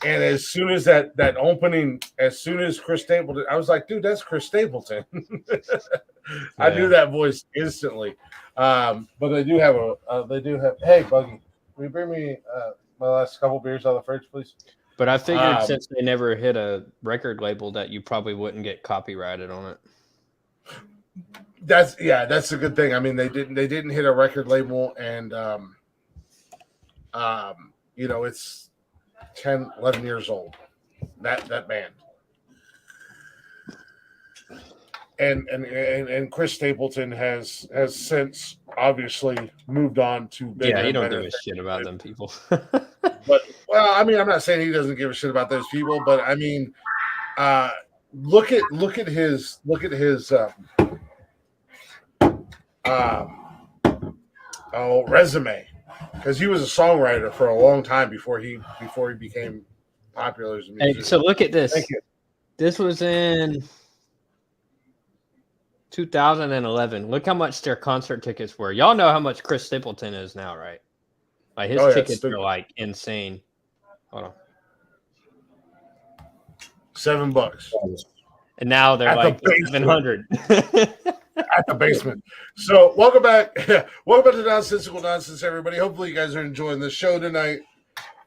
And as soon as that opening, as soon as Chris Stapleton, I was like, "Dude, that's Chris Stapleton." I knew that voice instantly. But they do have Hey, Buggy, will you bring me my last couple beers out of the fridge, please? But I figured since they never hit a record label that you probably wouldn't get copyrighted on it. That's a good thing. I mean, they didn't hit a record label, and it's 10, 11 years old. That band. And Chris Stapleton has since obviously moved on to bigger. Yeah, he don't give a shit about them people. But I mean, I'm not saying he doesn't give a shit about those people, but I mean, look at his resume, because he was a songwriter for a long time before he became popular as a musician. Hey, so look at this. Thank you. This was in 2011. Look how much their concert tickets were. Y'all know how much Chris Stapleton is now, right? Like his tickets are like insane. Hold on. $7. And now they're like 700. At the basement. So welcome back. Welcome back to Nonsensical Nonsense, everybody. Hopefully you guys are enjoying the show tonight.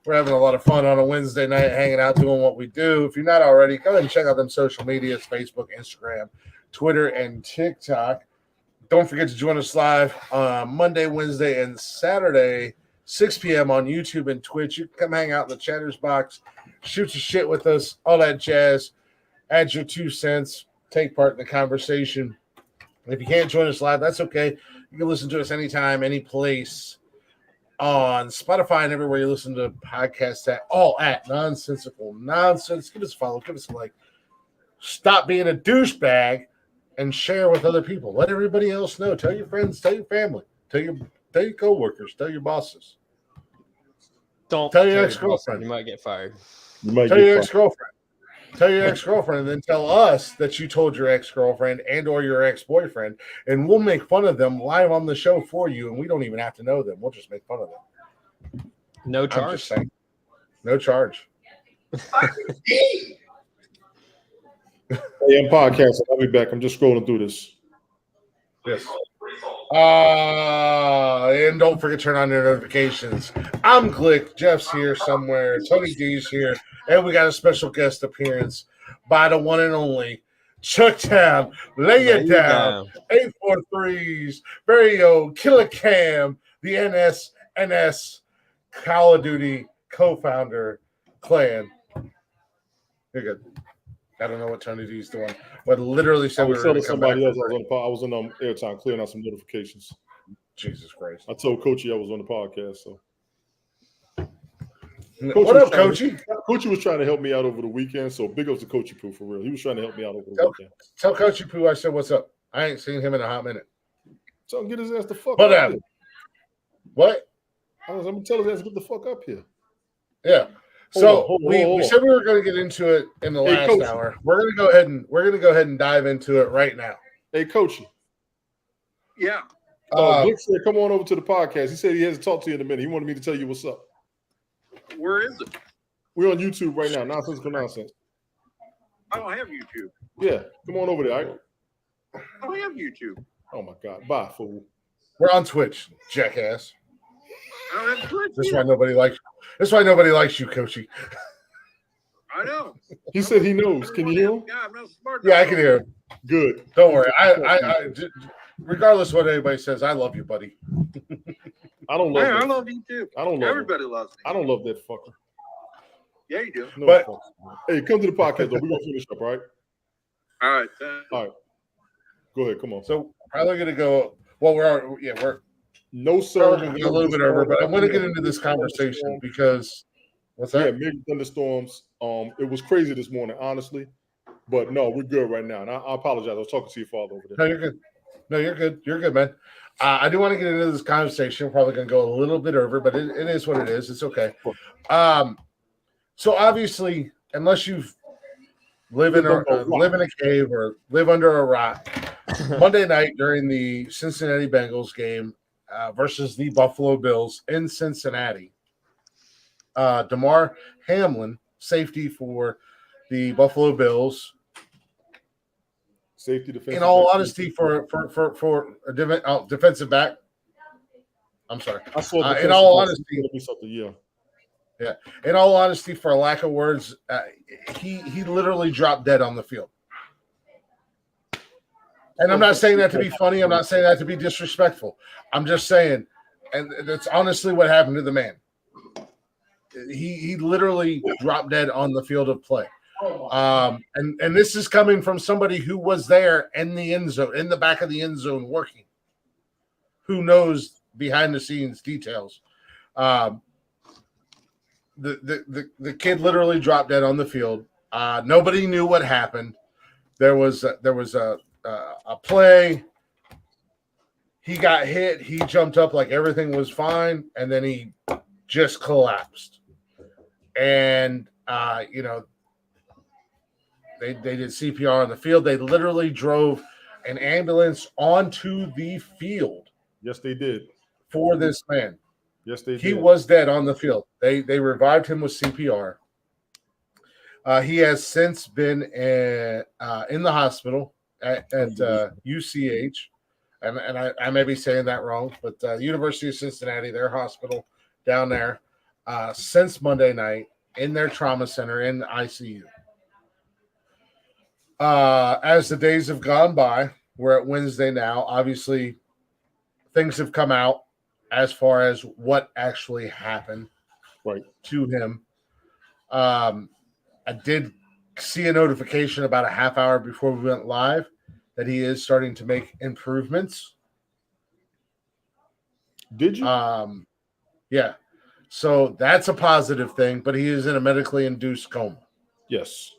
We're having a lot of fun on a Wednesday night, hanging out, doing what we do. If you're not already, go ahead and check out them social medias, Facebook, Instagram, Twitter, and TikTok. Don't forget to join us live on Monday, Wednesday, and Saturday, 6 p.m. on YouTube and Twitch. You can come hang out in the chatters box, shoot your shit with us, all that jazz. Add your 2 cents, take part in the conversation. And if you can't join us live, that's okay. You can listen to us anytime, any place on Spotify and everywhere you listen to podcasts at Nonsensical Nonsense. Give us a follow, give us a like. Stop being a douchebag and share with other people. Let everybody else know. Tell your friends, tell your family, tell your coworkers, tell your bosses. Don't tell your ex-girlfriend. You might get fired. Tell your ex-girlfriend. Tell your ex-girlfriend, and then tell us that you told your ex-girlfriend and or your ex-boyfriend, and we'll make fun of them live on the show for you, and we don't even have to know them. We'll just make fun of them. No charge. I'm just saying. No charge. AM podcast. I'll be back. I'm just scrolling through this. Yes. And don't forget to turn on your notifications. I'm Glick. Jeff's here somewhere. Tony D's here. And we got a special guest appearance by the one and only Chucktown. Lay it down. 843's very old Killer Cam, the NS Call of Duty co-founder clan. You're good. I don't know what Tony D's doing, but literally said we were going to come back. I was on airtime clearing out some notifications. Jesus Christ! I told Coachy I was on the podcast. So, what up, Coachy? Coachy was trying to help me out over the weekend. So big ups to Coachy Poo for real. He was trying to help me out over the weekend. Tell Coachy Poo I said what's up. I ain't seen him in a hot minute. Tell him get his ass the fuck up. Here. What? I'm gonna tell his ass to get the fuck up here. Yeah. So we said we were going to get into it in the last hour. We're going to go ahead and dive into it right now. Hey, Coachy. Yeah. Vic said, "Come on over to the podcast." He said he has to talk to you in a minute. He wanted me to tell you what's up. Where is it? We're on YouTube right now. Nonsensical Nonsense. I don't have YouTube. Yeah, come on over there. All right? I don't have YouTube. Oh my God! Bye, fool. We're on Twitch, jackass. I don't have Twitch. That's why nobody likes. That's why nobody likes you, Coachy. I know. He said he knows. Can you hear him? Yeah, I'm not smart. Yeah, I can hear him. Good. Don't worry. I regardless of what anybody says, I love you, buddy. I don't love. I love you too. I don't love. Everybody loves me. I don't love that fucker. Yeah, you do. No, but hey, come to the podcast though. We're gonna finish up, all right? All right. All right. Go ahead. Come on. So probably gonna go. Well, we're No, sir. Probably gonna get a little bit over, but I want to get into this conversation because what's that? Yeah, major thunderstorms. It was crazy this morning, honestly. But no, we're good right now. And I apologize. I was talking to your father over there. No, you're good. No, you're good. You're good, man. I do want to get into this conversation. We're probably going to go a little bit over, but it is what it is. It's okay. So obviously, unless you've live in a cave or live under a rock, Monday night during the Cincinnati Bengals game versus the Buffalo Bills in Cincinnati, Damar Hamlin, safety for the Buffalo Bills. Safety defense. In all honesty, for a defensive back, I'm sorry. I saw in all honesty, yeah. In all honesty, for a lack of words, he literally dropped dead on the field. And I'm not saying that to be funny. I'm not saying that to be disrespectful. I'm just saying, and that's honestly what happened to the man. He literally dropped dead on the field of play. And this is coming from somebody who was there in the end zone, in the back of the end zone working, who knows behind the scenes details. The kid literally dropped dead on the field. Nobody knew what happened. There was a play. He got hit. He jumped up like everything was fine, and then he just collapsed. And they did CPR on the field. They literally drove an ambulance onto the field. Yes, they did. For this man. Yes, they did. He was dead on the field. They revived him with CPR. He has since been in the hospital at UCH. And I may be saying that wrong, but University of Cincinnati, their hospital down there, since Monday night in their trauma center in the ICU. As the days have gone by, we're at Wednesday now. Obviously, things have come out as far as what actually happened to him. I did see a notification about a half hour before we went live that he is starting to make improvements. Did you? Yeah. So that's a positive thing, but he is in a medically induced coma. Yes.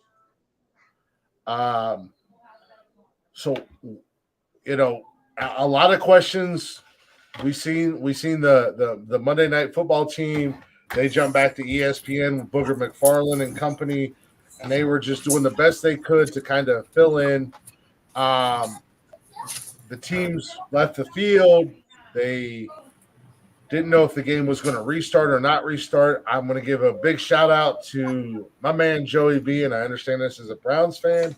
So, a lot of questions. We seen the Monday Night Football team. They jumped back to ESPN with Booger McFarland and company, and they were just doing the best they could to kind of fill in. The teams left the field. They didn't know if the game was going to restart or not restart. I'm going to give a big shout out to my man Joey B, and I understand this as a Browns fan.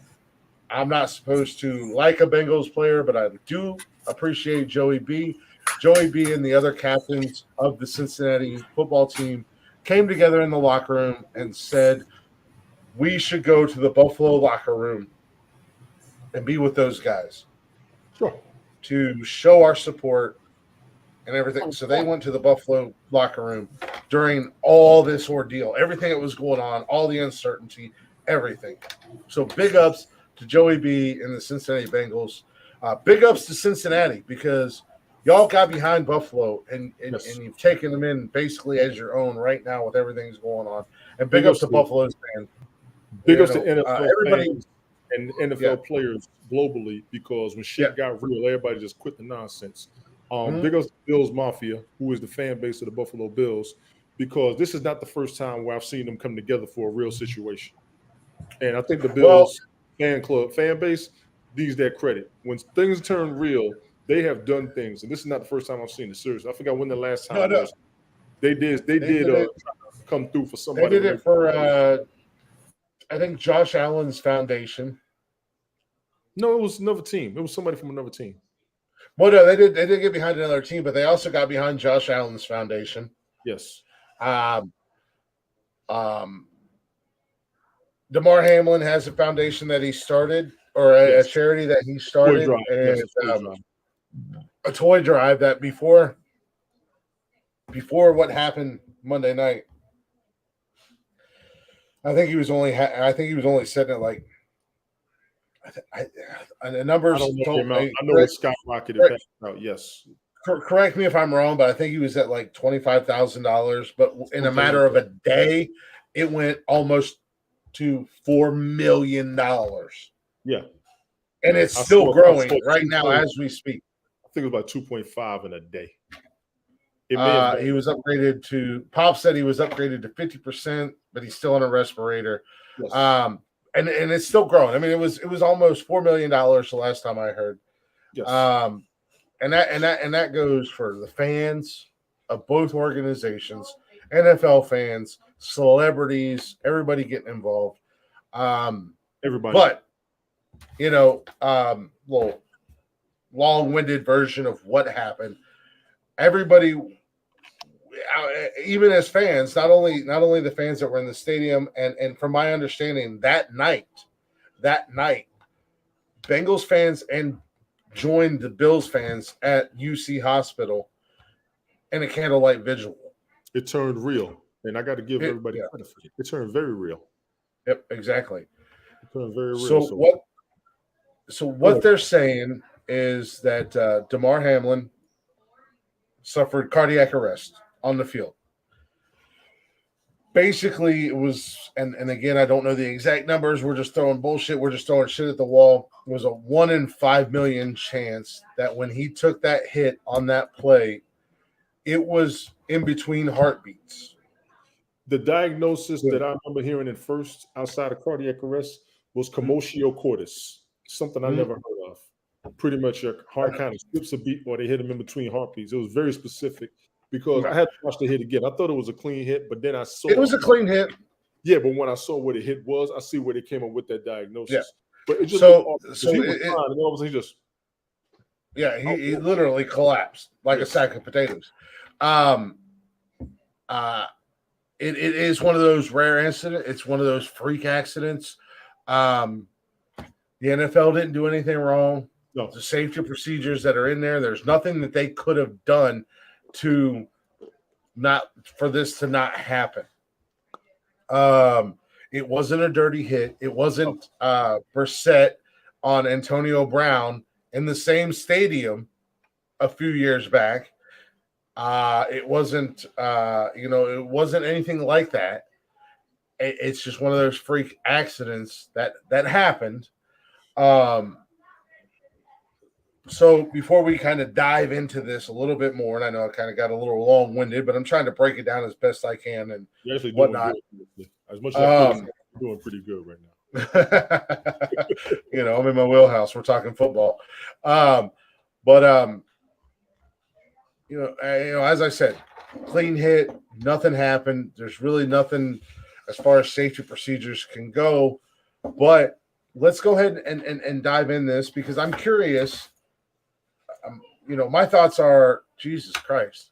I'm not supposed to like a Bengals player, but I do appreciate Joey B. Joey B and the other captains of the Cincinnati football team came together in the locker room and said, we should go to the Buffalo locker room and be with those guys. Sure. To show our support and everything. So they went to the Buffalo locker room during all this ordeal, everything that was going on, all the uncertainty, everything. So big ups to Joey B and the Cincinnati Bengals. Big ups to Cincinnati because y'all got behind Buffalo and you've taken them in basically as your own right now with everything that's going on. And big ups to Buffalo's fans. Big ups to NFL everybody fans and NFL players globally because when shit got real, everybody just quit the nonsense. Big ups to Bills Mafia, who is the fan base of the Buffalo Bills, because this is not the first time where I've seen them come together for a real situation. And I think the Bills fan base needs that credit. When things turn real, they have done things, and this is not the first time I've seen it. Seriously, I forgot when the last time was. They did come through for somebody. They did it for I think Josh Allen's foundation. No, it was another team. It was somebody from another team. Well, no, they did get behind another team, but they also got behind Josh Allen's foundation. Yes. Damar Hamlin has a foundation that he started, or a charity that he started, and a toy drive that before what happened Monday night. I think he was only sitting at like the numbers. I know it skyrocketed back out. Yes, correct me if I'm wrong, but I think he was at like $25,000. But in a matter of a day, it went almost to $4 million. Yeah. And it's I still saw growing right now 2.5. as we speak. I think it was about 2.5 in a day. It may have He was upgraded to. Pop said he was upgraded to 50%, but he's still on a respirator. Yes. And it's still growing. I mean, it was almost $4 million the last time I heard. Yes. And that goes for the fans of both organizations, NFL fans, celebrities, everybody getting involved. Everybody. But little long-winded version of what happened. Everybody, even as fans, not only the fans that were in the stadium, and from my understanding, that night, Bengals fans and joined the Bills fans at UC Hospital in a candlelight vigil. It turned real, and I got to give everybody credit for it. It turned very real. Yep, exactly. It turned very real. So what they're saying is that Damar Hamlin suffered cardiac arrest on the field. Basically, it was, and again, I don't know the exact numbers. We're just throwing bullshit. We're just throwing shit at the wall. It was a 1 in 5 million chance that when he took that hit on that play, it was in between heartbeats. The diagnosis that I remember hearing at first outside of cardiac arrest was commotio cordis, something I never heard of. Pretty much your heart kind of skips a beat or they hit him in between heartbeats. It was very specific because I had to watch the hit again. I thought it was a clean hit, but then I saw it was a clean hit. Yeah, but when I saw what the hit was, I see where they came up with that diagnosis. Yeah. But it just he was fine, and all of a sudden he just he literally collapsed like a sack of potatoes. It is one of those rare incidents. It's one of those freak accidents. The NFL didn't do anything wrong. No. The safety procedures that are in there, there's nothing that they could have done to for this to not happen. It wasn't a dirty hit. It wasn't Brissett on Antonio Brown in the same stadium a few years back. It wasn't, it wasn't anything like that. It's just one of those freak accidents that happened. So before we kind of dive into this a little bit more, and I know I kind of got a little long-winded, but I'm trying to break it down as best I can and whatnot. As much as I'm doing pretty good right now. I'm in my wheelhouse. We're talking football. As I said, clean hit, nothing happened. There's really nothing as far as safety procedures can go. But let's go ahead and dive in this because I'm curious. My thoughts are, Jesus Christ.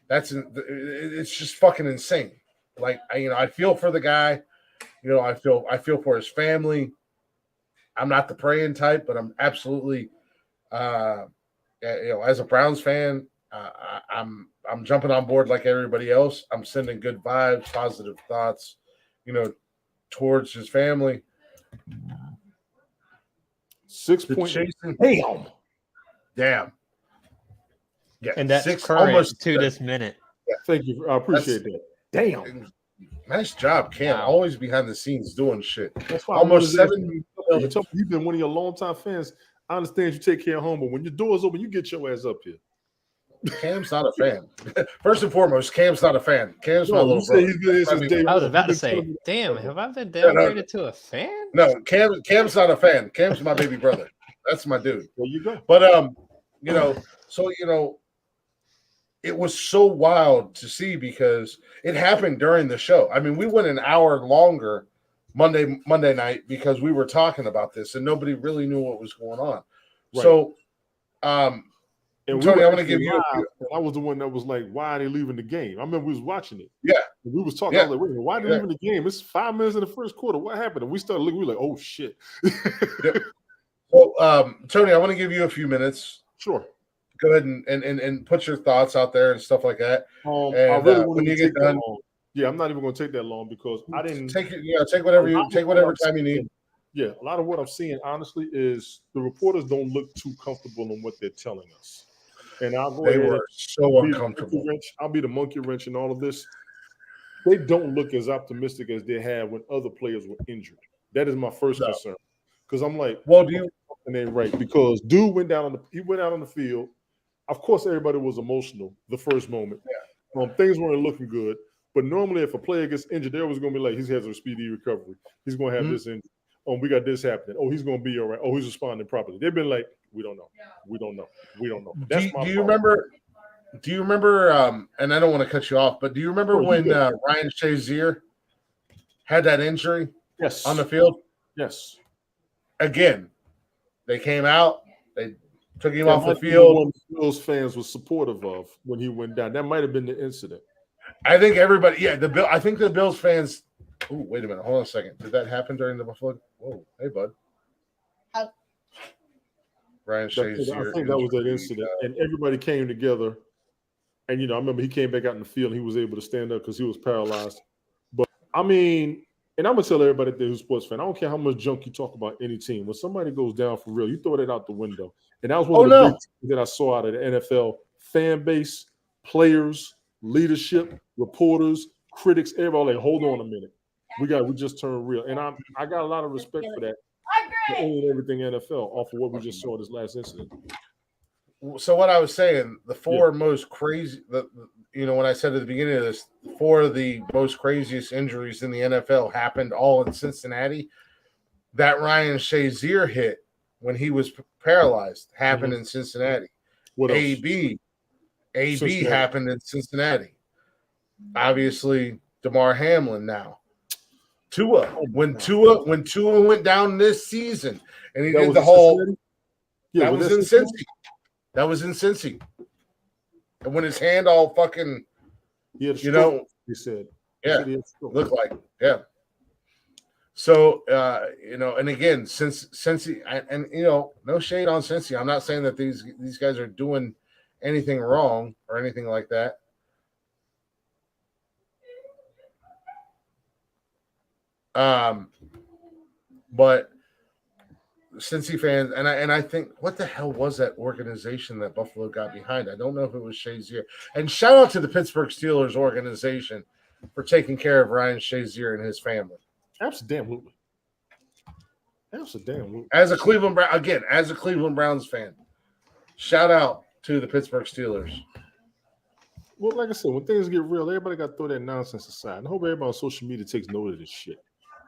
It's just fucking insane. Like, I feel for the guy. I feel for his family. I'm not the praying type, but I'm absolutely, as a Browns fan, I'm jumping on board like everybody else. I'm sending good vibes, positive thoughts, towards his family. 6 point. Damn. Yeah, and that's current almost to this minute. Yeah. Thank you. I appreciate that. Damn. Nice job, Cam. Wow. Always behind the scenes doing shit. That's why almost 7 million. You've been one of your longtime fans. I understand you take care of home, but when your door's open, you get your ass up here. Cam's not a fan. First and foremost, Cam's not a fan. Cam's my little brother. I was about to say, damn, have I been downgraded to a fan? No, Cam's not a fan. Cam's my baby brother. That's my dude. There you go. But it was so wild to see because it happened during the show. I mean, we went an hour longer Monday night because we were talking about this and nobody really knew what was going on. Right. So, and Tony, I'm going to give you. I was the one that was like, "Why are they leaving the game?" I remember we was watching it. Yeah, and we was talking. Yeah. I was like, "Wait, why are they leaving the game? It's 5 minutes in the first quarter. What happened?" And we started looking. We were like, "Oh shit." Yep. Well, Tony, I want to give you a few minutes. Sure. Go ahead and put your thoughts out there and stuff like that. I really when you get done. Yeah, I'm not even going to take that long because I didn't take it. Yeah, take whatever time you need. Yeah, a lot of what I'm seeing, honestly, is the reporters don't look too comfortable in what they're telling us. and I'll go They ahead were and so be the uncomfortable. monkey wrench. I'll be the monkey wrench in all of this. They don't look as optimistic as they had when other players were injured. That is my first concern. Because I'm like, well, do you? Something ain't right. Because dude went out on the field. Of course, everybody was emotional the first moment. Yeah. Things weren't looking good. But normally, if a player gets injured, they're always going to be like, he has a speedy recovery. He's going to have this injury. Oh, we got this happening. Oh, he's going to be all right. Oh, he's responding properly. They've been like, we don't know. We don't know. We don't know. That's my Do you remember? Do you remember? And I don't want to cut you off, but do you remember when Ryan Shazier had that injury? Yes. On the field. Yes. Again, they came out. They took him off the field. One Bills fans was supportive of when he went down. That might have been the incident. I think everybody. Yeah, I think the Bills fans. Oh, wait a minute. Hold on a second. Did that happen during the Buffalo? Whoa, hey, bud. Ryan Shazier. I think that was that incident, and everybody came together. And I remember he came back out in the field and he was able to stand up because he was paralyzed. But I mean, and I'm gonna tell everybody that who's a sports fan, I don't care how much junk you talk about any team. When somebody goes down for real, you throw that out the window. And that was one of the big things that I saw out of the NFL fan base, players, leadership, reporters, critics. Everybody like, hold on a minute, we just turned real. And I got a lot of respect for that. For owning everything NFL off of what we just saw this last incident. So what I was saying, the four most crazy, when I said at the beginning of this, four of the most craziest injuries in the NFL happened all in Cincinnati. That Ryan Shazier hit when he was paralyzed happened in Cincinnati. What else? AB happened in Cincinnati. Obviously, DeMar Hamlin now. Tua. When Tua went down this season and he did the whole that was in Cincy. That was in Cincy. And when his hand all fucking, he said, looked like, So, and again, since Cincy, and no shade on Cincy. I'm not saying that these guys are doing anything wrong or anything like that. But Cincy fans, and I think, what the hell was that organization that Buffalo got behind? I don't know if it was Shazier. And shout out to the Pittsburgh Steelers organization for taking care of Ryan Shazier and his family. Absolutely. As a Cleveland Browns fan, shout out to the Pittsburgh Steelers. Well, like I said, when things get real, everybody got to throw that nonsense aside. And I hope everybody on social media takes note of this shit.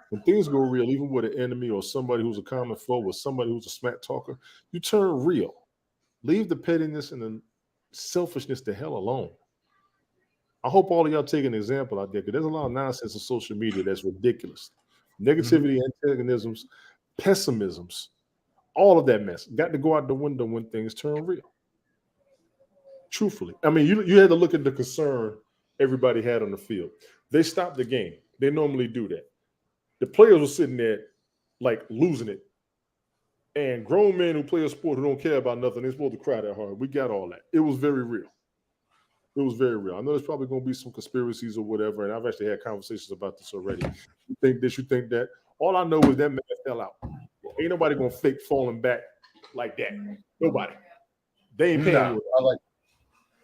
When things go real, even with an enemy or somebody who's a common foe or somebody who's a smack talker, you turn real. Leave the pettiness and the selfishness the hell alone. I hope all of y'all take an example out there, because there's a lot of nonsense on social media that's ridiculous. Negativity, antagonisms, pessimisms, all of that mess got to go out the window when things turn real. Truthfully. I mean, you had to look at the concern everybody had on the field. They stopped the game. They normally do that. The players were sitting there like losing it. And grown men who play a sport who don't care about nothing, they're supposed to cry that hard. We got all that. It was very real. It was very real. I know there's probably going to be some conspiracies or whatever, and I've actually had conversations about this already. You think this, you think that. All I know is that man fell out. Ain't nobody going to fake falling back like that. Nobody. They ain't paying you enough.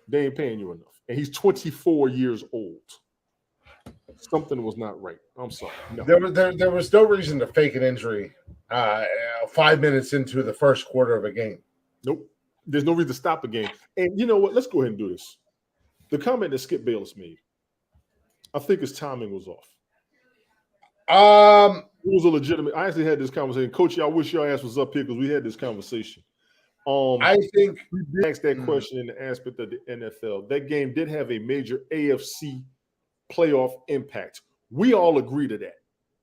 They ain't paying you enough. And he's 24 years old. Something was not right. I'm sorry. No. There was no reason to fake an injury 5 minutes into the first quarter of a game. Nope. There's no reason to stop a game. And you know what? Let's go ahead and do this. The comment that Skip Bayless made, I think his timing was off. It was a legitimate. I actually had this conversation. Coach, I wish your ass was up here because we had this conversation. I think we did ask that question in the aspect of the NFL. That game did have a major AFC playoff impact. We all agree to that.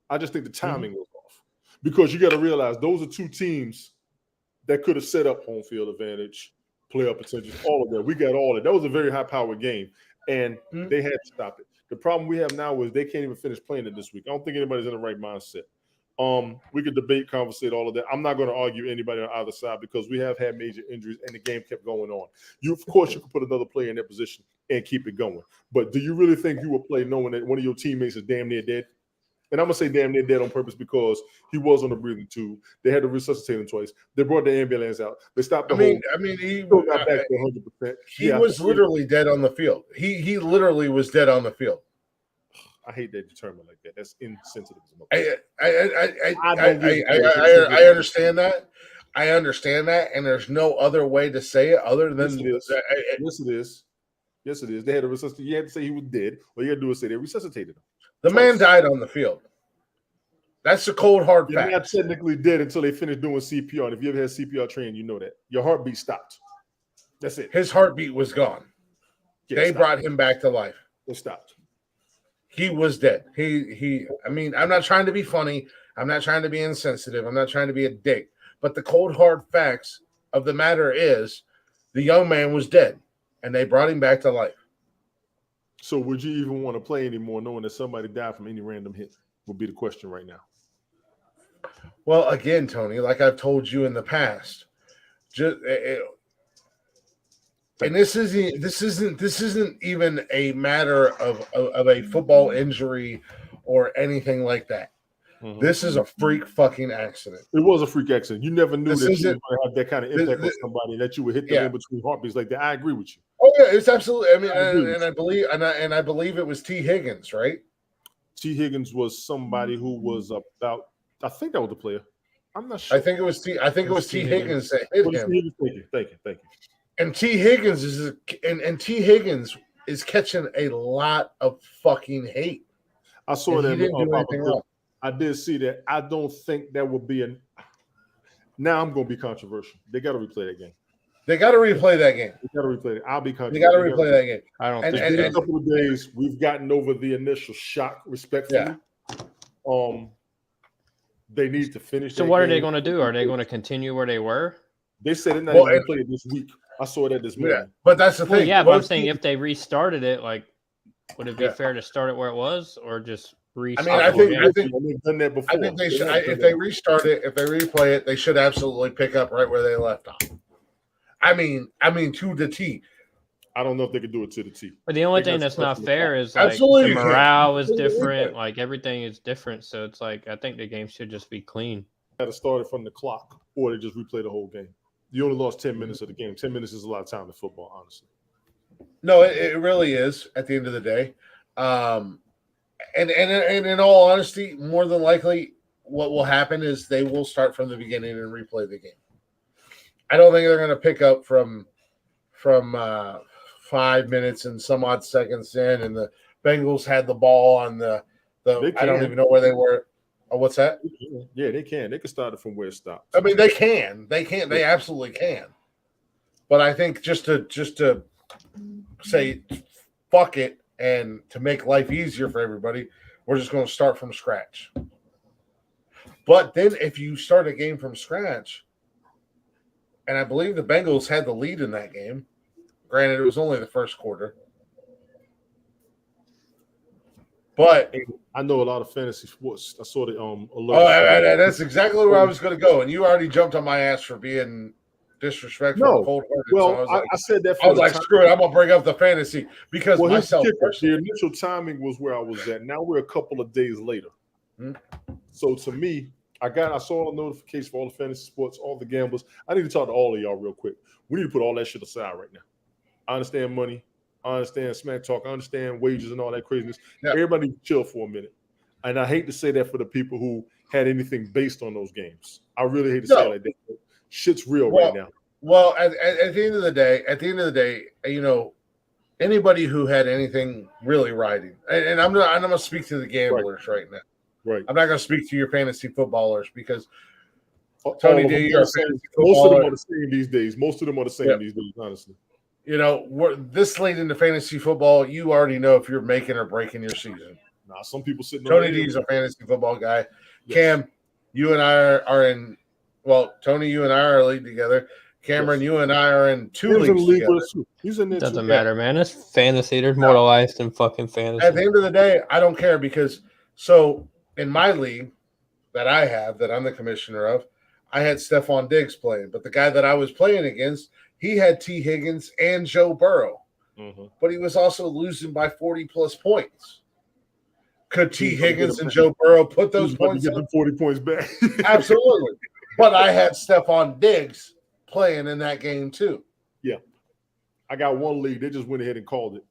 I just think the timing was off, because you got to realize those are two teams that could have set up home field advantage, playoff potential, all of that. We got all that. That was a very high-powered game, and they had to stop it. The problem we have now is they can't even finish playing it this week. I don't think anybody's in the right mindset. We could debate, conversate, all of that. I'm not going to argue anybody on either side, because we have had major injuries and the game kept going on. Of course, you could put another player in that position and keep it going. But do you really think you will play knowing that one of your teammates is damn near dead? And I'm gonna say damn near dead on purpose because he was on a breathing tube. They had to resuscitate him twice. They brought the ambulance out. They stopped the he still got back to 100%. He was literally dead on the field. He literally was dead on the field. I hate that you term it like that. That's insensitive. I understand that. I understand that, and there's no other way to say it other than yes, it is. Yes, it is. They had to resuscitate. You had to say he was dead. All you had to do is say they resuscitated him. The man died on the field. That's the cold hard fact. You're not technically dead until they finish doing CPR. And if you ever had CPR training, you know that your heartbeat stopped. That's it. His heartbeat was gone. They brought him back to life. It stopped. He was dead. I mean, I'm not trying to be funny. I'm not trying to be insensitive. I'm not trying to be a dick. But the cold hard facts of the matter is the young man was dead. And they brought him back to life. So would you even want to play anymore knowing that somebody died from any random hit? Would be the question right now. Well, again, Tony, like I've told you in the past, and this isn't even a matter of a football injury or anything like that. Mm-hmm. This is a freak fucking accident. It was a freak accident. You never knew that you were going to have that kind of impact on somebody, that you would hit them in between heartbeats like that. I agree with you. Oh yeah, it's absolutely. I mean, I believe it was T. Higgins, right? T. Higgins was somebody who was about. I think that was the player. I'm not sure. I think it was T. Higgins that hit him. Thank you. And T. Higgins T. Higgins is catching a lot of fucking hate. I saw that. He didn't do anything wrong. I did see that. I don't think that would be an. Now I'm going to be controversial. They got to replay that game. They got to replay that game. They got to replay it. I'll be controversial. They got to replay that game. I don't think. In a couple of days, we've gotten over the initial shock. Respectfully, they need to finish. So what are they going to do? Are they going to continue where they were? They said they're not even going to play it this week. I saw that this morning. Yeah, but that's the thing. Yeah, but I'm saying if they restarted it, like, would it be fair to start it where it was, or just restart? I mean, I think they've done that before. I think they should. If they restart it, if they replay it, they should absolutely pick up right where they left off. I mean, to the T. I don't know if they could do it to the T. But the only thing that's not fair is like the morale is different. Like everything is different. So it's like I think the game should just be clean. Had to start it from the clock, or they just replay the whole game. You only lost 10 minutes of the game. 10 minutes is a lot of time in football, honestly. No, it really is at the end of the day. And in all honesty, more than likely, what will happen is they will start from the beginning and replay the game. I don't think they're going to pick up from 5 minutes and some odd seconds in, and the Bengals had the ball on the I don't even know where they were. Oh, what's that? Yeah, they can. They can start it from where it stopped. I mean, they can. They absolutely can. But I think just to say fuck it and to make life easier for everybody, we're just going to start from scratch. But then if you start a game from scratch, and I believe the Bengals had the lead in that game. Granted, it was only the first quarter. But I know a lot of fantasy sports. I saw the alert. Oh, that's exactly where I was going to go, and you already jumped on my ass for being disrespectful. No, cold-hearted. well, So I said that. I was like, screw it, I'm going to bring up the fantasy because myself. The initial timing was where I was at. Now we're a couple of days later. So to me, I saw a notification for all the fantasy sports, all the gamblers. I need to talk to all of y'all real quick. We need to put all that shit aside right now. I understand money. I understand smack talk. I understand wages and all that craziness. Yeah. Everybody chill for a minute. And I hate to say that for the people who had anything based on those games. I really hate to say it like that. But shit's real right now. Well, at the end of the day, you know, anybody who had anything really riding, and I'm going to speak to the gamblers right now. Right. I'm not going to speak to your fantasy footballers because Tony D, most of them are the same these days. Most of them are the same these days, honestly. You know, we're this late into fantasy football, you already know if you're making or breaking your season. Nah, some people sitting. Tony D is a fantasy football guy. Yes. Cam, you and I are in. Well, Tony, you and I are league together. Cameron, you and I are in two leagues together. He's in there. Doesn't matter, man. It's fantasy. There's more to life than fucking fantasy. At the end of the day, I don't care because in my league that I have, that I'm the commissioner of, I had Stephon Diggs playing, but the guy that I was playing against, he had T. Higgins and Joe Burrow, but he was also losing by 40 plus points Could T. Higgins and Joe Burrow put those points get up? them 40 points back. Absolutely. But I had Stephon Diggs playing in that game too. Yeah. I got one league. They just went ahead and called it.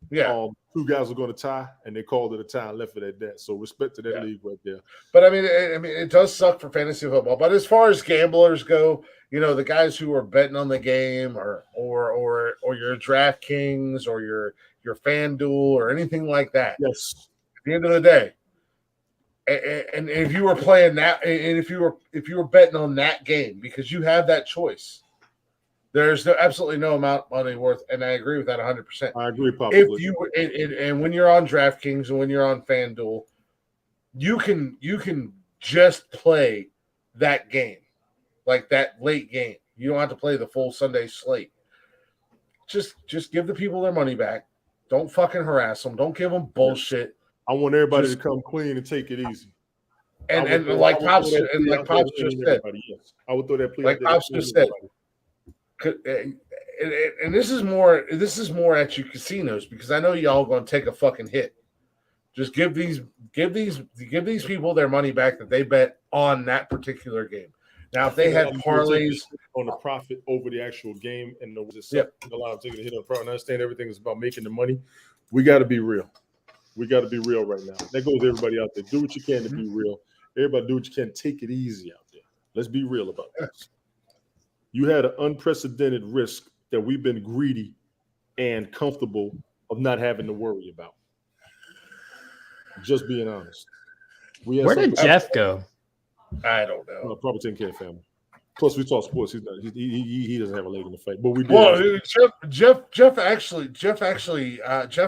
Yeah. 2 guys were going to tie, and they called it a tie and left it at that. So respect to that league right there. But I mean, it does suck for fantasy football. But as far as gamblers go, you know, the guys who are betting on the game, or your DraftKings or your FanDuel or anything like that. Yes. At the end of the day, and if you were playing that, and if you were betting on that game, because you have that choice, there's absolutely no amount of money worth, and I agree with that 100%. I agree, Papa. If you and when you're on DraftKings and when you're on FanDuel, you can just play that game, like that late game. You don't have to play the full Sunday slate. Just give the people their money back. Don't fucking harass them. Don't give them bullshit. I want everybody to come clean and take it easy. And like Pops just said, yes. I would throw that plea like Pops just said. And this is more at your casinos, because I know y'all going to take a fucking hit. Just give these people their money back that they bet on that particular game. Now, if they had parlays on the profit over the actual game, and a lot of taking a hit on the profit, and I understand everything is about making the money. We got to be real. We got to be real right now. That goes to everybody out there. Do what you can to be real. Everybody do what you can. Take it easy out there. Let's be real about this. You had an unprecedented risk that we've been greedy and comfortable of not having to worry about. Just being honest. Where did Jeff go? I don't know. Probably taking care of family. Plus, we talk sports. He doesn't have a leg in the fight. But we did. Well, Jeff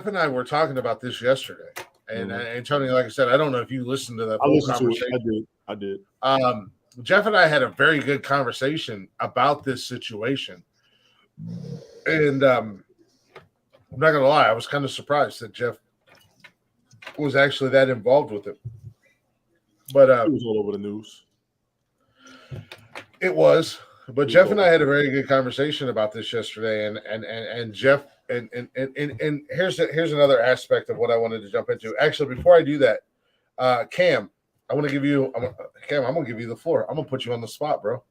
and I were talking about this yesterday, and Tony, like I said, I don't know if you listened to that whole conversation. I did. Jeff and I had a very good conversation about this situation, and I'm not gonna lie, I was kind of surprised that Jeff was actually that involved with it. But it was all over the news. It was, but Jeff and I had a very good conversation about this yesterday, and Jeff and here's another aspect of what I wanted to jump into. Actually, before I do that, Cam, I'm gonna give you the floor. I'm gonna put you on the spot, bro.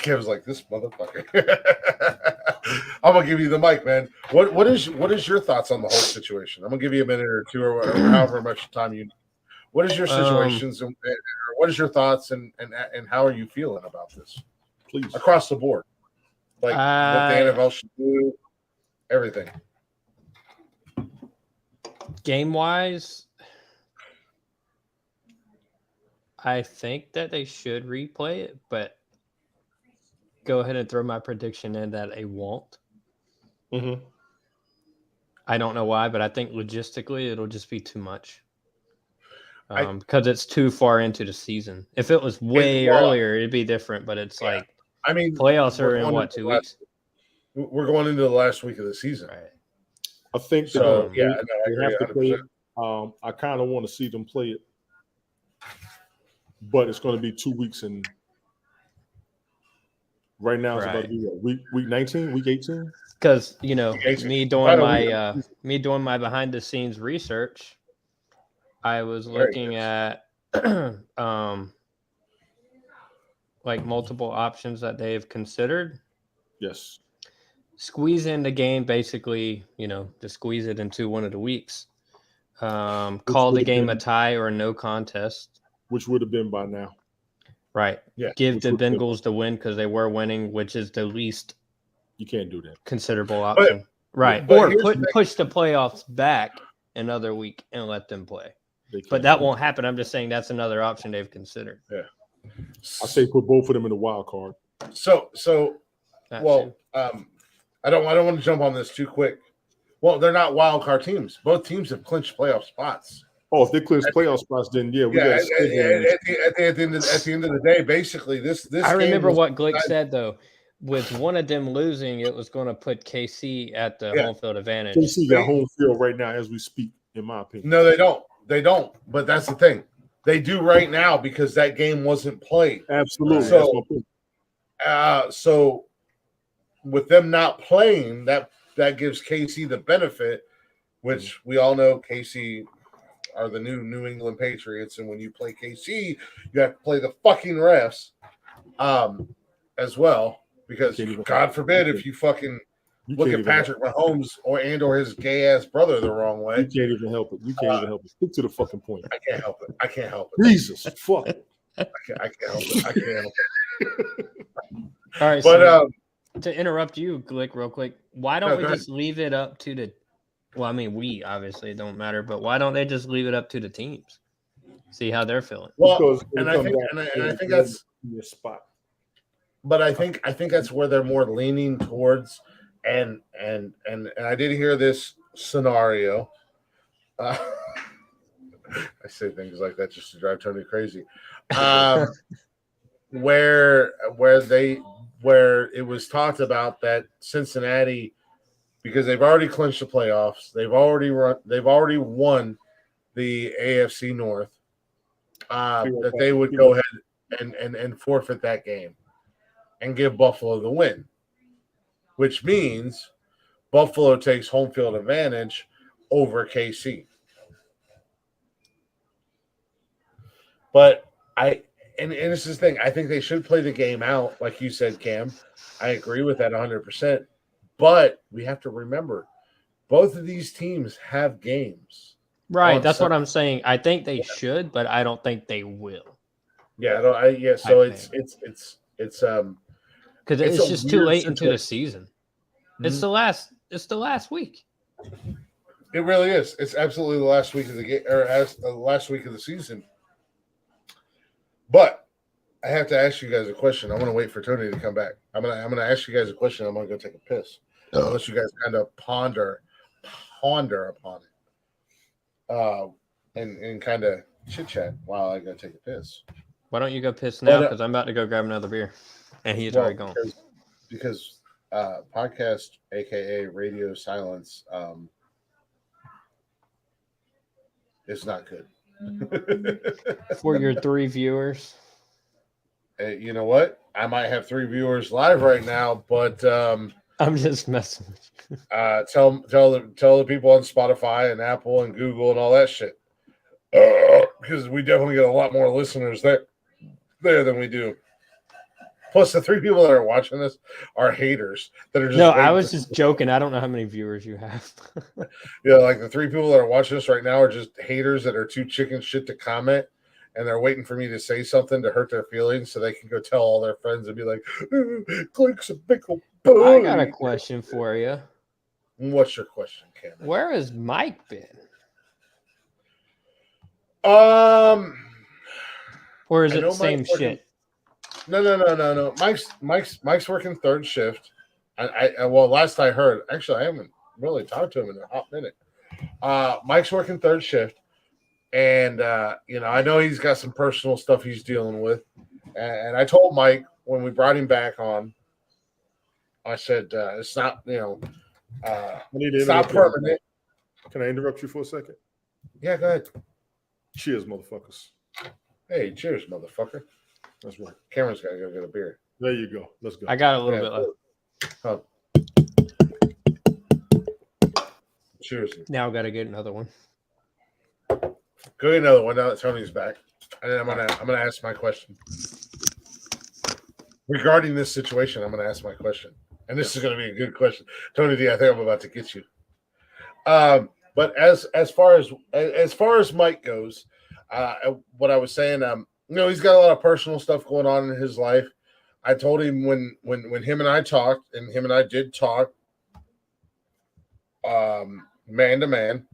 Cam's like, this motherfucker. I'm gonna give you the mic, man. What is your thoughts on the whole situation? I'm gonna give you a minute or two, or however much time you need. What is your situations and what is your thoughts and how are you feeling about this? Please, across the board, like what the NFL should do, everything. Game wise, I think that they should replay it, but go ahead and throw my prediction in that they won't. Mm-hmm. I don't know why, but I think logistically it'll just be too much. Because it's too far into the season. If it was way earlier, it'd be different. But it's like, I mean, playoffs are in what, 2 weeks? We're going into the last week of the season, right? I think so. They have to play it. I kind of want to see them play it, but it's going to be 2 weeks, and right now it's about to be week 19, week 18. Because me doing my behind the scenes research. I was looking at like multiple options that they've considered. Yes. Squeeze in the game, basically, to squeeze it into one of the weeks. Call the game a tie or a no contest. Which would have been by now. Right. Yeah. Give the Bengals the win because they were winning, which is the least you can't do that. Considerable option. Right. But or push the playoffs back another week and let them play. But that won't happen. I'm just saying that's another option they've considered. Yeah. I say put both of them in the wild card. So I don't want to jump on this too quick. Well, they're not wild card teams. Both teams have clinched playoff spots. Oh, if they clinch playoff spots, then at the end of the day, basically this. I remember what Glick said though. With one of them losing, it was going to put KC at the home field advantage. KC got home field right now as we speak, in my opinion. No, they don't. They don't. But that's the thing. They do right now because that game wasn't played. Absolutely. So with them not playing, that gives KC the benefit which we all know KC are the New England Patriots, and when you play KC, you have to play the fucking refs as well, because God forbid if you fucking look at Patrick Mahomes or his gay ass brother the wrong way. You can't even help it. You can't even help it. Stick to the fucking point. I can't help it. I can't help it. Jesus, fuck. I can't help it. I can't help it. All right, but so to interrupt you, Glick, real quick, why don't we go just leave it up to the? Well, I mean, we obviously it don't matter, but why don't they just leave it up to the teams? See how they're feeling. Well, and I think that's your spot. But I think that's where they're more leaning towards, and I did hear this scenario. I say things like that just to drive Tony crazy. Where it was talked about that Cincinnati, because they've already clinched the playoffs, they've already won the AFC North, that they would go ahead and forfeit that game and give Buffalo the win, which means Buffalo takes home field advantage over KC. But and this is the thing, I think they should play the game out, like you said, Cam. I agree with that 100%. But we have to remember, both of these teams have games. Right, that's what I'm saying. I think they should, but I don't think they will. Yeah, so it's because it's just too late into the season. Mm-hmm. It's the last week. It really is. It's absolutely the last week of the game, or the last week of the season. But I have to ask you guys a question. I'm going to wait for Tony to come back. I'm going to ask you guys a question. I'm going to go take a piss. Unless you guys kind of ponder upon it, and kind of chit chat while I go take a piss. Why don't you go piss now? Because I'm about to go grab another beer, and he's already gone. Because podcast, aka radio silence, is not good. For your 3 viewers. You know what? I might have 3 viewers live right now, but I'm just messing with you. Tell the people on Spotify and Apple and Google and all that shit, because we definitely get a lot more listeners there than we do. Plus, the 3 people that are watching this are haters that are just. No, I was just joking. I don't know how many viewers you have. Yeah, like the 3 people that are watching this right now are just haters that are too chicken shit to comment, and they're waiting for me to say something to hurt their feelings so they can go tell all their friends and be like, "Click's a pickle." I got a question for you. What's your question, Cam? Where has Mike been? Or is it the same shit? No. Mike's working 3rd shift. Well, last I heard, actually, I haven't really talked to him in a hot minute. Mike's working 3rd shift, and I know he's got some personal stuff he's dealing with. And I told Mike when we brought him back on, I said it's not, it's not permanent. Can I interrupt you for a second? Yeah, go ahead. Cheers, motherfuckers. Hey, cheers, motherfucker. That's right. Cameron's got to go get a beer. There you go. Let's go. I got a little bit left. Oh. Cheers. Now I got to get another one. Go get another one now that Tony's back. And then I'm gonna ask my question. Regarding this situation, I'm gonna ask my question. And this is gonna be a good question. Tony D, I think I'm about to get you. But as far as Mike goes, what I was saying, he's got a lot of personal stuff going on in his life. I told him when him and I talked, and him and I did talk man to man,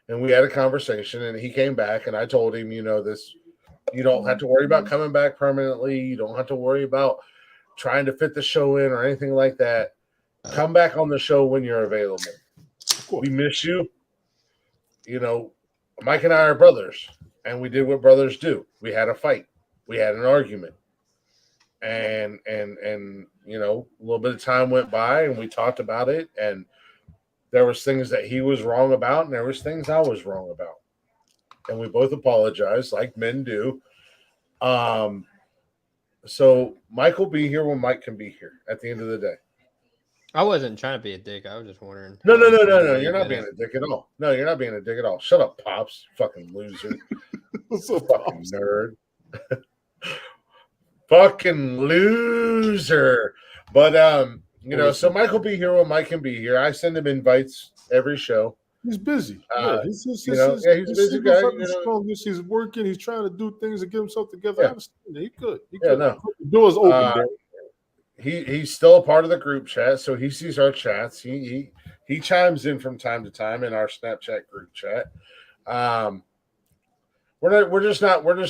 and we had a conversation, and he came back, and I told him, this, you don't have to worry about coming back permanently. You don't have to worry about trying to fit the show in or anything like that. Come back on the show when you're available. We miss you. Mike and I are brothers, and we did what brothers do. We had a fight. We had an argument. And a little bit of time went by, and we talked about it, and there was things that he was wrong about, and there was things I was wrong about. And we both apologized, like men do. So Mike will be here when Mike can be here at the end of the day. I wasn't trying to be a dick. I was just wondering. No. You're not being a dick at all. No, you're not being a dick at all. Shut up, Pops. Fucking loser. What's up, Fucking Pops? nerd. Fucking loser. But you know, so Mike will be here when Mike can be here. I send him invites every show. He's busy. He's he's a busy guy. You know. He's working. He's trying to do things to get himself together. Yeah. I understand that. He could. No. The door's open. He's still a part of the group chat, so he sees our chats. He chimes in from time to time in our Snapchat group chat. We're just not going to.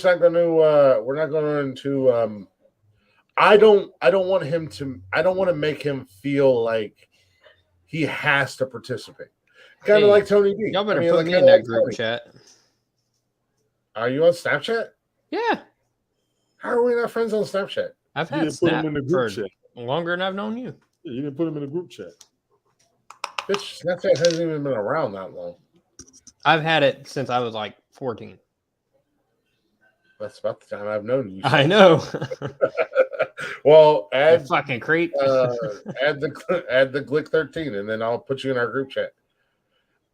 I don't want to make him feel like he has to participate. Kind of like Tony D. Y'all better put me in that group chat. Are you on Snapchat? Yeah. How are we not friends on Snapchat? I've had Snap for longer than I've known you. Yeah, you didn't put him in the group chat. Bitch, Snapchat hasn't even been around that long. I've had it since I was like 14. That's about the time I've known you. I know. Well, add fucking creep. add the Glick 13, and then I'll put you in our group chat.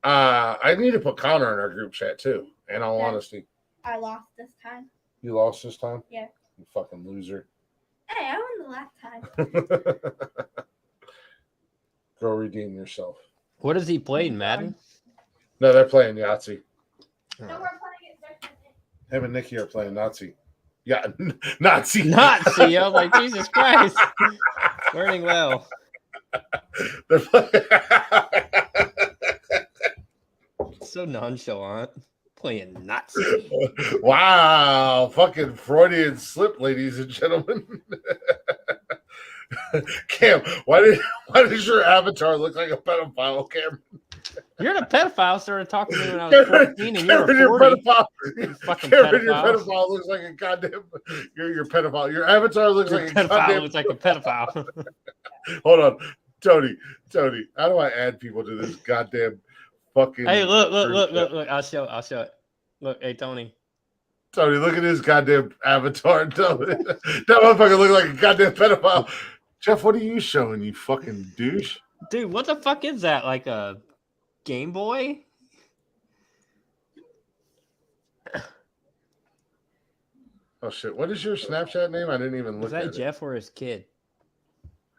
I need to put Connor in our group chat too. In all honesty, I lost this time. You lost this time. Yeah. You fucking loser. Hey, I won the last time. Go redeem yourself. What does he play, Madden? No, they're playing Yahtzee. No, we're playing it. Him and Nikki are playing Nazi. Yeah, Nazi. Nazi. I was like, Jesus Christ. Learning well. They're playing... So nonchalant. Playing Nazi. Wow. Fucking Freudian slip, ladies and gentlemen. Cam, why does your avatar look like a pedophile, Cam? You're the pedophile. Started talking to me when I was 14, and you're 40. Your pedophile. Fucking Cameron, pedophile. your pedophile looks like a goddamn. Your pedophile. Your avatar looks Your like a pedophile goddamn. looks like a pedophile. Hold on, Tony. How do I add people to this goddamn fucking? Hey, look. I'll show it. Look, hey, Tony, look at his goddamn avatar. That motherfucker look like a goddamn pedophile. Jeff, what are you showing, you fucking douche? Dude, what the fuck is that? Like a Game Boy? Oh shit! What is your Snapchat name? I didn't even look at it. Is that Jeff or his kid?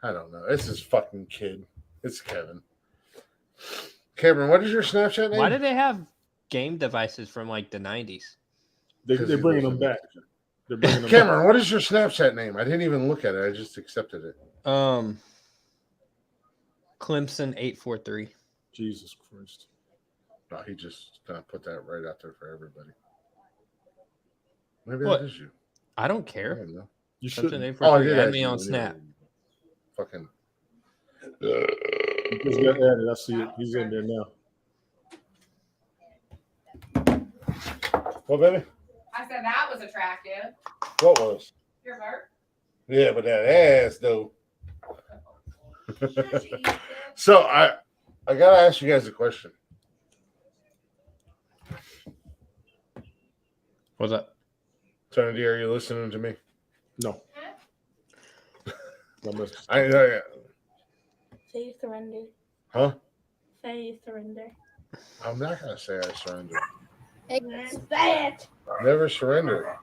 I don't know. It's his fucking kid. It's Kevin. Cameron, what is your Snapchat name? Why do they have game devices from like the 90s? They're bringing them back. Cameron, what is your Snapchat name? I didn't even look at it. I just accepted it. Clemson 843. Jesus Christ. No, he just put that right out there for everybody. Maybe What? that is you. I don't care. I don't know. You Clemson shouldn't. 843. Add me on Snap. Fucking. He just got added. I see it. He's in there now. What, baby? I said that was attractive. What was? Your vert? Yeah, but that ass though. So I gotta ask you guys a question. What's up? Tony D, are you listening to me? No. I Say you surrender. Huh? Say you surrender. I'm not gonna say I surrender. Say it. Never surrender.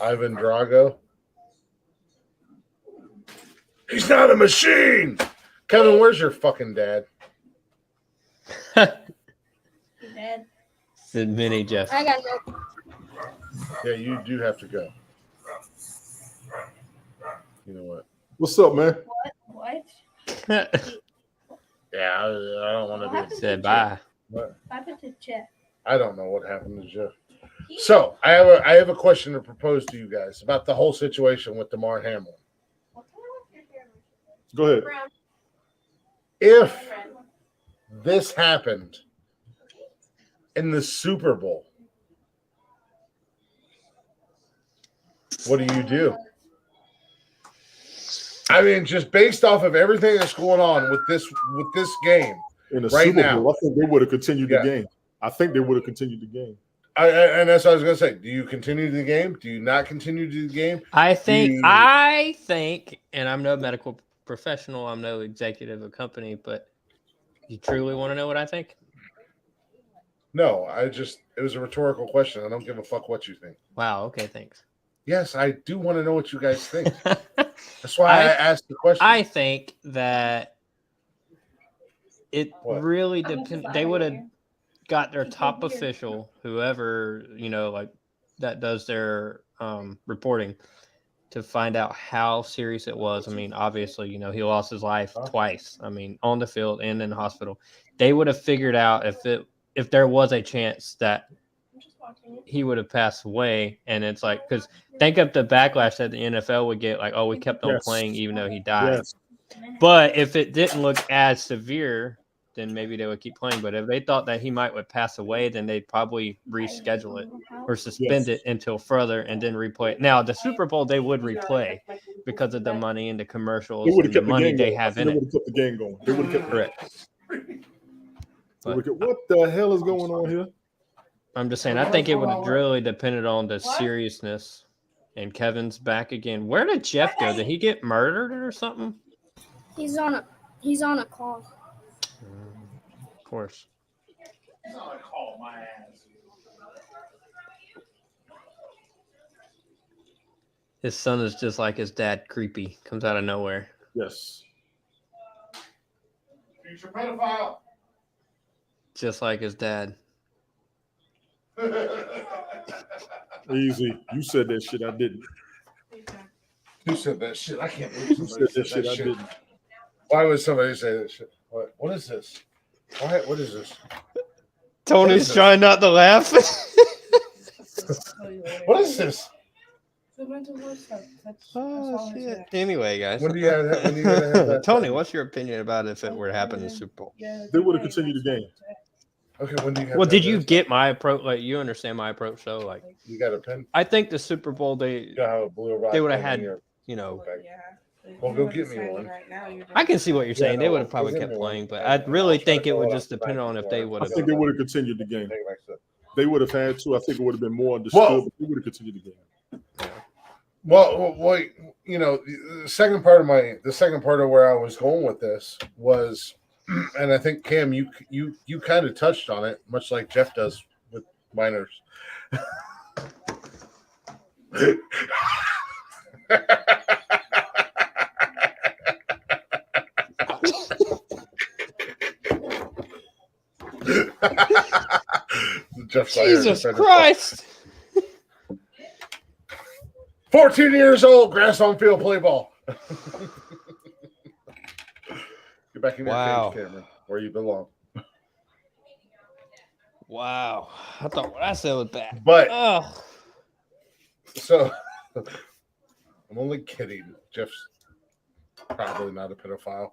Ivan Drago. He's not a machine. Kevin, where's your fucking dad? He's dead. Said Mini Jeff. I gotta go. Yeah, you do have to go. You know what? What's up, man? What? Yeah, I don't want to be. Said bye. What? What happened to Jeff? I don't know what happened to Jeff. So I have a question to propose to you guys about the whole situation with DeMar Hamlin. Go ahead. If this happened in the Super Bowl, what do you do? I mean, just based off of everything that's going on with this game In the right Super now, Bowl, I think they would have continued the game. I think they would have continued the game. And that's what I was going to say. Do you continue the game? Do you not continue the game? I think, and I'm no medical professional. I'm no executive of company, but you truly want to know what I think? No, it was a rhetorical question. I don't give a fuck what you think. Wow. Okay. Thanks. Yes, I do want to know what you guys think. That's why I asked the question. I think that it really depends. They would have got their top official, whoever, like that does their reporting, to find out how serious it was. I mean, obviously, he lost his life twice. I mean, on the field and in the hospital. They would have figured out if there was a chance that he would have passed away. And it's like, because think of the backlash that the NFL would get, like, oh, we kept on playing even though he died. Yes. But if it didn't look as severe, then maybe they would keep playing. But if they thought that he would pass away, then they'd probably reschedule it or suspend it until further and then replay it. Now, the Super Bowl, they would replay because of the money and the commercials and the money they have in it. They would have kept the game going. They would have kept correct. What the hell is going on here? I'm just saying, I think it would have really depended on the seriousness. And Kevin's back again. Where did Jeff go? Did he get murdered or something? He's on a call. Of course. He's on a call, my ass. His son is just like his dad, creepy. Comes out of nowhere. Yes. Future pedophile. Just like his dad. Easy. You said that shit. I didn't. Who said that shit? I can't believe You somebody said that shit. I didn't. Why would somebody say that shit? What is this? What is this? Tony's trying not to laugh. What is this? Oh shit! Anyway, guys. When do you have that? Tony, what's your opinion about if it were to happen in the Super Bowl? They would have continued the game. Okay, when do you have Well, that did you best? get my approach? Like, you understand my approach, so like, You got a pen? I think the Super Bowl they would have had, Well, go get me one. I can see what you're saying. no, they would have go probably get kept me one. playing, but I really try think to it pull would it just off the depend back on if before they I- would I have. think they would have continued the game. Take it back to- They would have had to. I think it would have been more understood. Whoa. But they would have continued the game. Well, the second part of where I was going with this was, and I think Cam, you kind of touched on it, much like Jeff does with minors. Jeff's like, Jesus Christ! 14 years old, grass on field, play ball. Get back in your Wow. cage, Cameron, where you belong. Wow, I thought what I said was bad. But Oh, so I'm only kidding. Jeff's probably not a pedophile.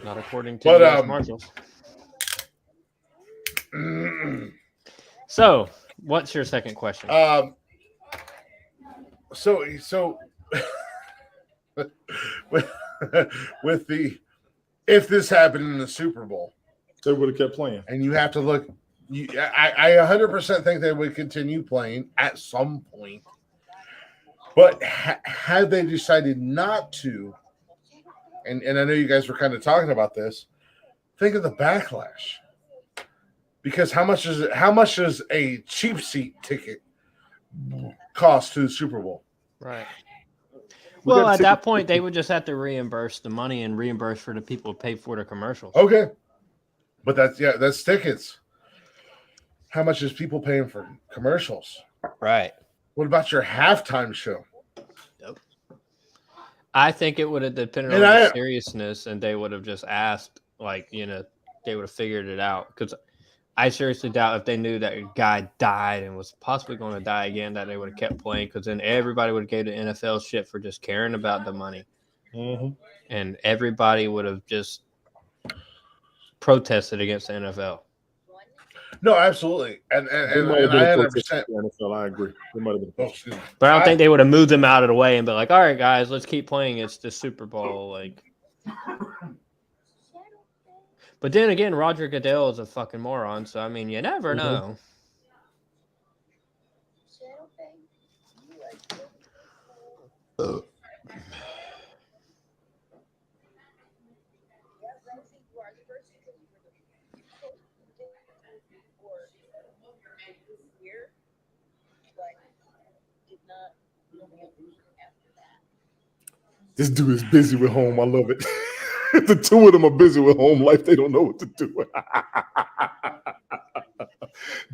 not according to But, US Marshals. So, what's your second question? So with the if this happened in the Super Bowl, they would have kept playing. And you have to look. I 100% think they would continue playing at some point. But had they decided not to, and I know you guys were kind of talking about this, think of the backlash. Because how much does a cheap seat ticket cost to the Super Bowl? Right. Well, at that point, they would just have to reimburse the money and reimburse for the people who paid for the commercials. Okay. But that's tickets. How much is people paying for commercials? Right. What about your halftime show? Yep. I think it would have depended on the seriousness, and they would have just asked, they would have figured it out. Because I seriously doubt if they knew that a guy died and was possibly going to die again, that they would have kept playing, because then everybody would have gave the NFL shit for just caring about the money. Mm-hmm. And everybody would have just protested against the NFL. No, absolutely. And I 100%. NFL, I agree. They might have been. But I don't think they would have moved them out of the way and be like, all right, guys, let's keep playing. It's the Super Bowl. But then again, Roger Goodell is a fucking moron. So, I mean, you never know. This dude is busy with home. I love it. The two of them are busy with home life. They don't know what to do.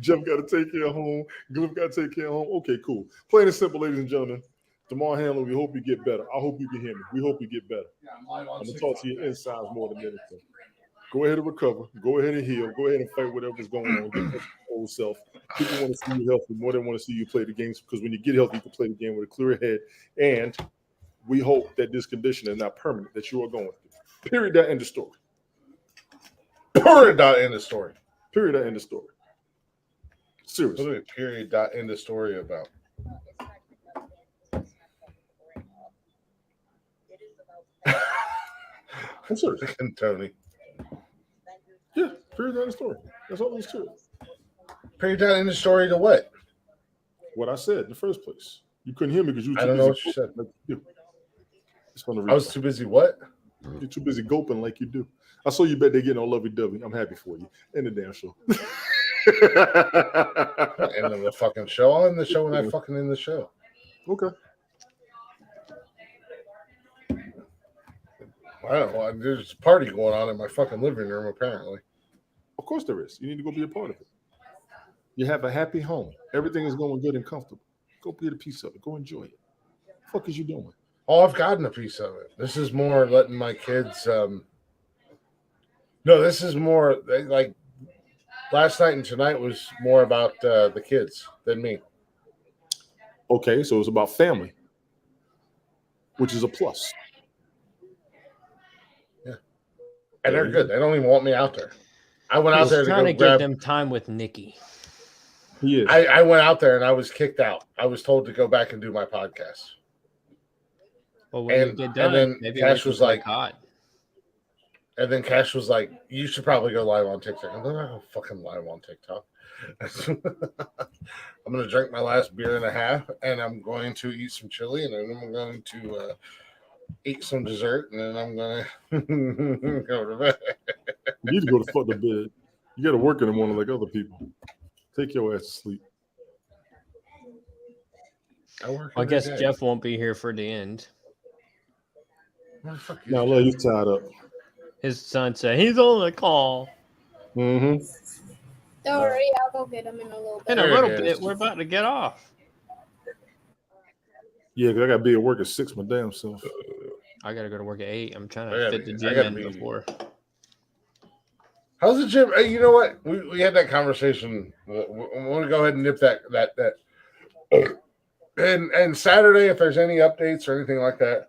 Jeff got to take care of home. Cliff got to take care of home. Okay, cool. Plain and simple, ladies and gentlemen. Damar Hamlin, we hope you get better. I hope you can hear me. We hope you get better. I'm going to talk to your insides more than anything. Go ahead and recover. Go ahead and heal. Go ahead and fight whatever's going on. Get your old self. People want to see you healthy more than want to see you play the games, because when you get healthy, you can play the game with a clear head. And we hope that this condition is not permanent, that you are going through. Period. That end of story. Period. Dot end of story. Period. That end of story. Seriously. What is period. Dot end of story about? I'm serious. Tony. Yeah, period. That end of story. That's all there is to it. Period. Dot end of story to what? What I said in the first place. You couldn't hear me because you were I too don't busy know what you said. like you do. It's gonna I was too busy. What? You're too busy gulping like you do. I saw you bet they're getting all lovey-dovey. I'm happy for you. End the damn show. End of the fucking show. I'll end the show when I fucking end the show. Okay. I don't know. There's a party going on in my fucking living room, apparently. Of course there is. You need to go be a part of it. You have a happy home. Everything is going good and comfortable. Go get a piece of it. Go enjoy it. What the fuck is you doing? Oh, I've gotten a piece of it. This is more letting my kids. No, this is more like last night and tonight was more about the kids than me. Okay, so it's about family, which is a plus. Yeah, and they're good. They don't even want me out there. I went out there to trying go to grab give them time with Nikki. He is. I went out there and I was kicked out. I was told to go back and do my podcast. Well, when you get done, and then maybe Cash we was can play like, COD. And then Cash was like, "You should probably go live on TikTok." I'm not going to fucking live on TikTok. I'm going to drink my last beer and a half, and I'm going to eat some chili, and then I'm going to eat some dessert, and then I'm going to go to bed. You need to go to fuck the bed. You got to work in the morning like other people. Take your ass to sleep. I guess Jeff won't be here for the end. No, look, he's tied up. His son said he's on the call. Mm-hmm. Don't worry, I'll go get him in a little bit. In a little bit, we're about to get off. Yeah, because I got to be at work at 6 my damn self. I got to go to work at 8. I'm trying to fit the gym in before. How's the gym? Hey, you know what? We had that conversation. We want to go ahead and nip that. And Saturday, if there's any updates or anything like that,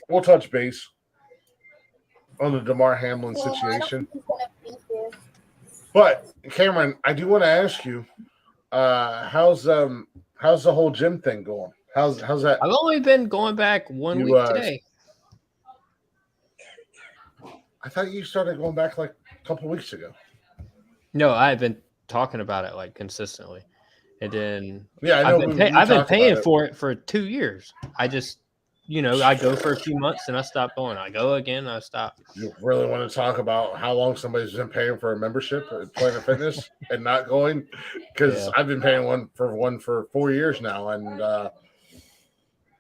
we'll touch base on the Damar Hamlin situation. But Cameron, I do want to ask you, how's the whole gym thing going? How's that? I've only been going back 1 week today. I thought you started going back like a couple weeks ago. No, I've been talking about it like consistently, and then yeah, I know I've been paying for it for 2 years. I just, I go for a few months and I stop going. I go again, I stop. You really want to talk about how long somebody's been paying for a membership at Planet Fitness and not going? Because I've been paying one for 4 years now, and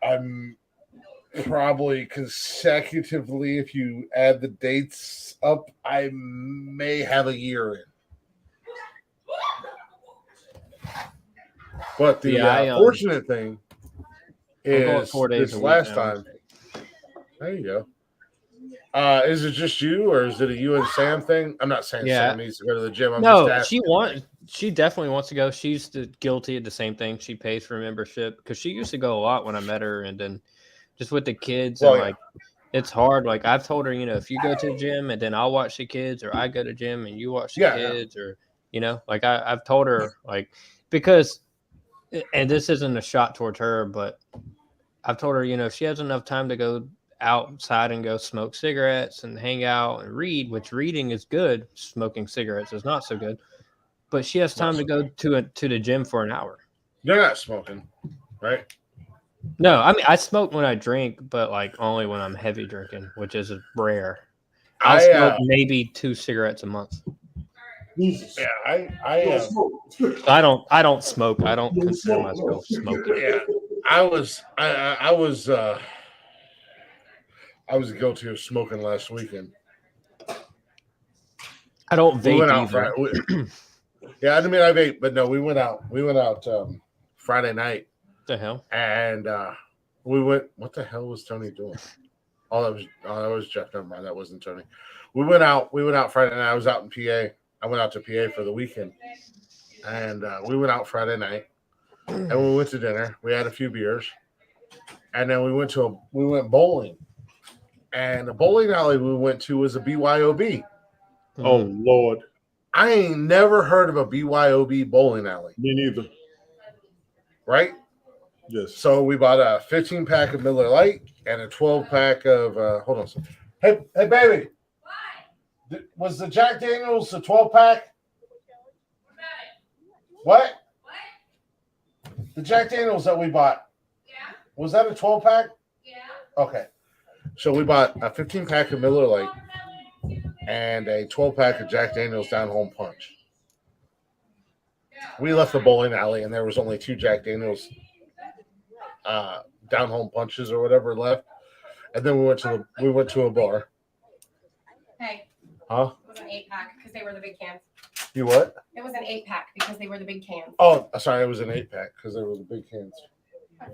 I'm probably consecutively, if you add the dates up, I may have a year in. But the fortunate thing is 4 days this last time. There you go. Is it just you, or is it a you and Sam thing? I'm not saying Sam needs to go to the gym. She definitely wants to go. She's guilty of the same thing. She pays for membership because she used to go a lot when I met her, and then just with the kids, it's hard. Like I've told her, if you go to the gym and then I'll watch the kids, or I go to the gym and you watch the kids, or I've told her because, and this isn't a shot towards her, but I've told her, if she has enough time to go outside and go smoke cigarettes and hang out and read, which reading is good, smoking cigarettes is not so good, but she has time to go to the gym for an hour. You're not smoking, right? No, I mean I smoke when I drink, but like only when I'm heavy drinking, which is rare. I'll smoke maybe 2 cigarettes a month. Jesus. Yeah, I don't smoke. I don't consider myself smoking. Yeah, I was guilty of smoking last weekend. I don't We went vape out either. Yeah, I mean I vape, but no, we went out Friday night. The hell? And we went. What the hell was Tony doing? That was Jeff. Never mind, that wasn't Tony. We went out Friday night. I was out in PA. I went out to PA for the weekend, and we went out Friday night, and we went to dinner. We had a few beers, and then we went bowling, and the bowling alley we went to was a BYOB. Oh Lord, I ain't never heard of a BYOB bowling alley. Me neither. Right? Yes. So we bought a 15-pack of Miller Lite and a 12-pack of hold on a second. Hey baby. Was the Jack Daniels the 12-pack? What? The Jack Daniels that we bought. Yeah. Was that a 12-pack? Yeah. Okay. So we bought a 15-pack of Miller Lite and a 12-pack of Jack Daniels Down Home Punch. We left the bowling alley and there was only 2 Jack Daniels Down Home Punches or whatever left. And then we went to a bar. Hey. Huh? It was an 8-pack because they were the big cans. You what? It was an 8-pack because they were the big cans. Oh, sorry, it was an 8-pack because there were the big cans. Stop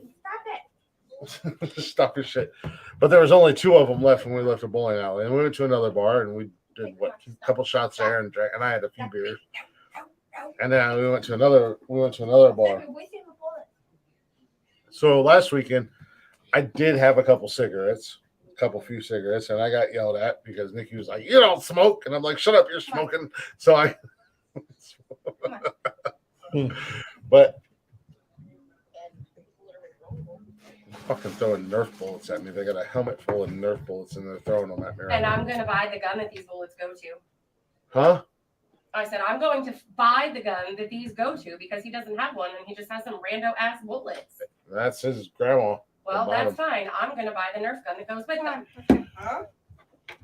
it. Stop your shit. But there was only 2 of them left when we left the bowling alley. And we went to another bar and we did a couple shots there and drank, and I had a few beers. And then we went to another bar. So last weekend I did have a couple few cigarettes, and I got yelled at because Nikki was like, "You don't smoke," and I'm like, "Shut up, you're smoking." So I, but fucking throwing Nerf bullets at me. They got a helmet full of Nerf bullets, and they're throwing them at me. And I'm gonna buy the gun that these bullets go to. Huh? I said I'm going to buy the gun that these go to because he doesn't have one, and he just has some rando ass bullets. That's his grandma. Well, that's fine. I'm going to buy the Nerf gun that goes with them. Huh?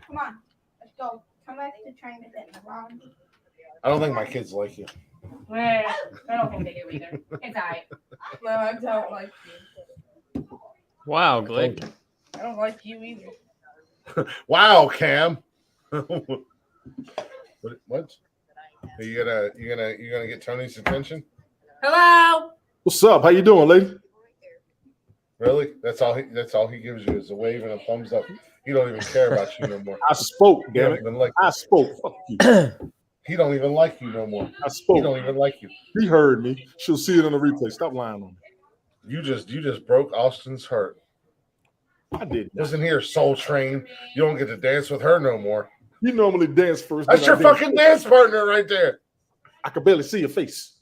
Come on, let's go. Come back to trying to get in the wrong. I don't think my kids like you. I don't think they do either. It's all right. No, I don't like you. Wow, Glick. I don't like you either. Wow, Cam. What? Are you gonna get Tony's attention? Hello. What's up? How you doing, lady? Really? That's all he gives you is a wave and a thumbs up. He don't even care about you no more. I spoke, damn it. I spoke. Fuck you. He don't even like you no more. I spoke. He don't even like you. He heard me. She'll see it on the replay. Stop lying on me. You just broke Austin's heart. I did. Listen here, Soul Train. You don't get to dance with her no more. You normally dance first. That's your fucking dance partner right there. I can barely see your face.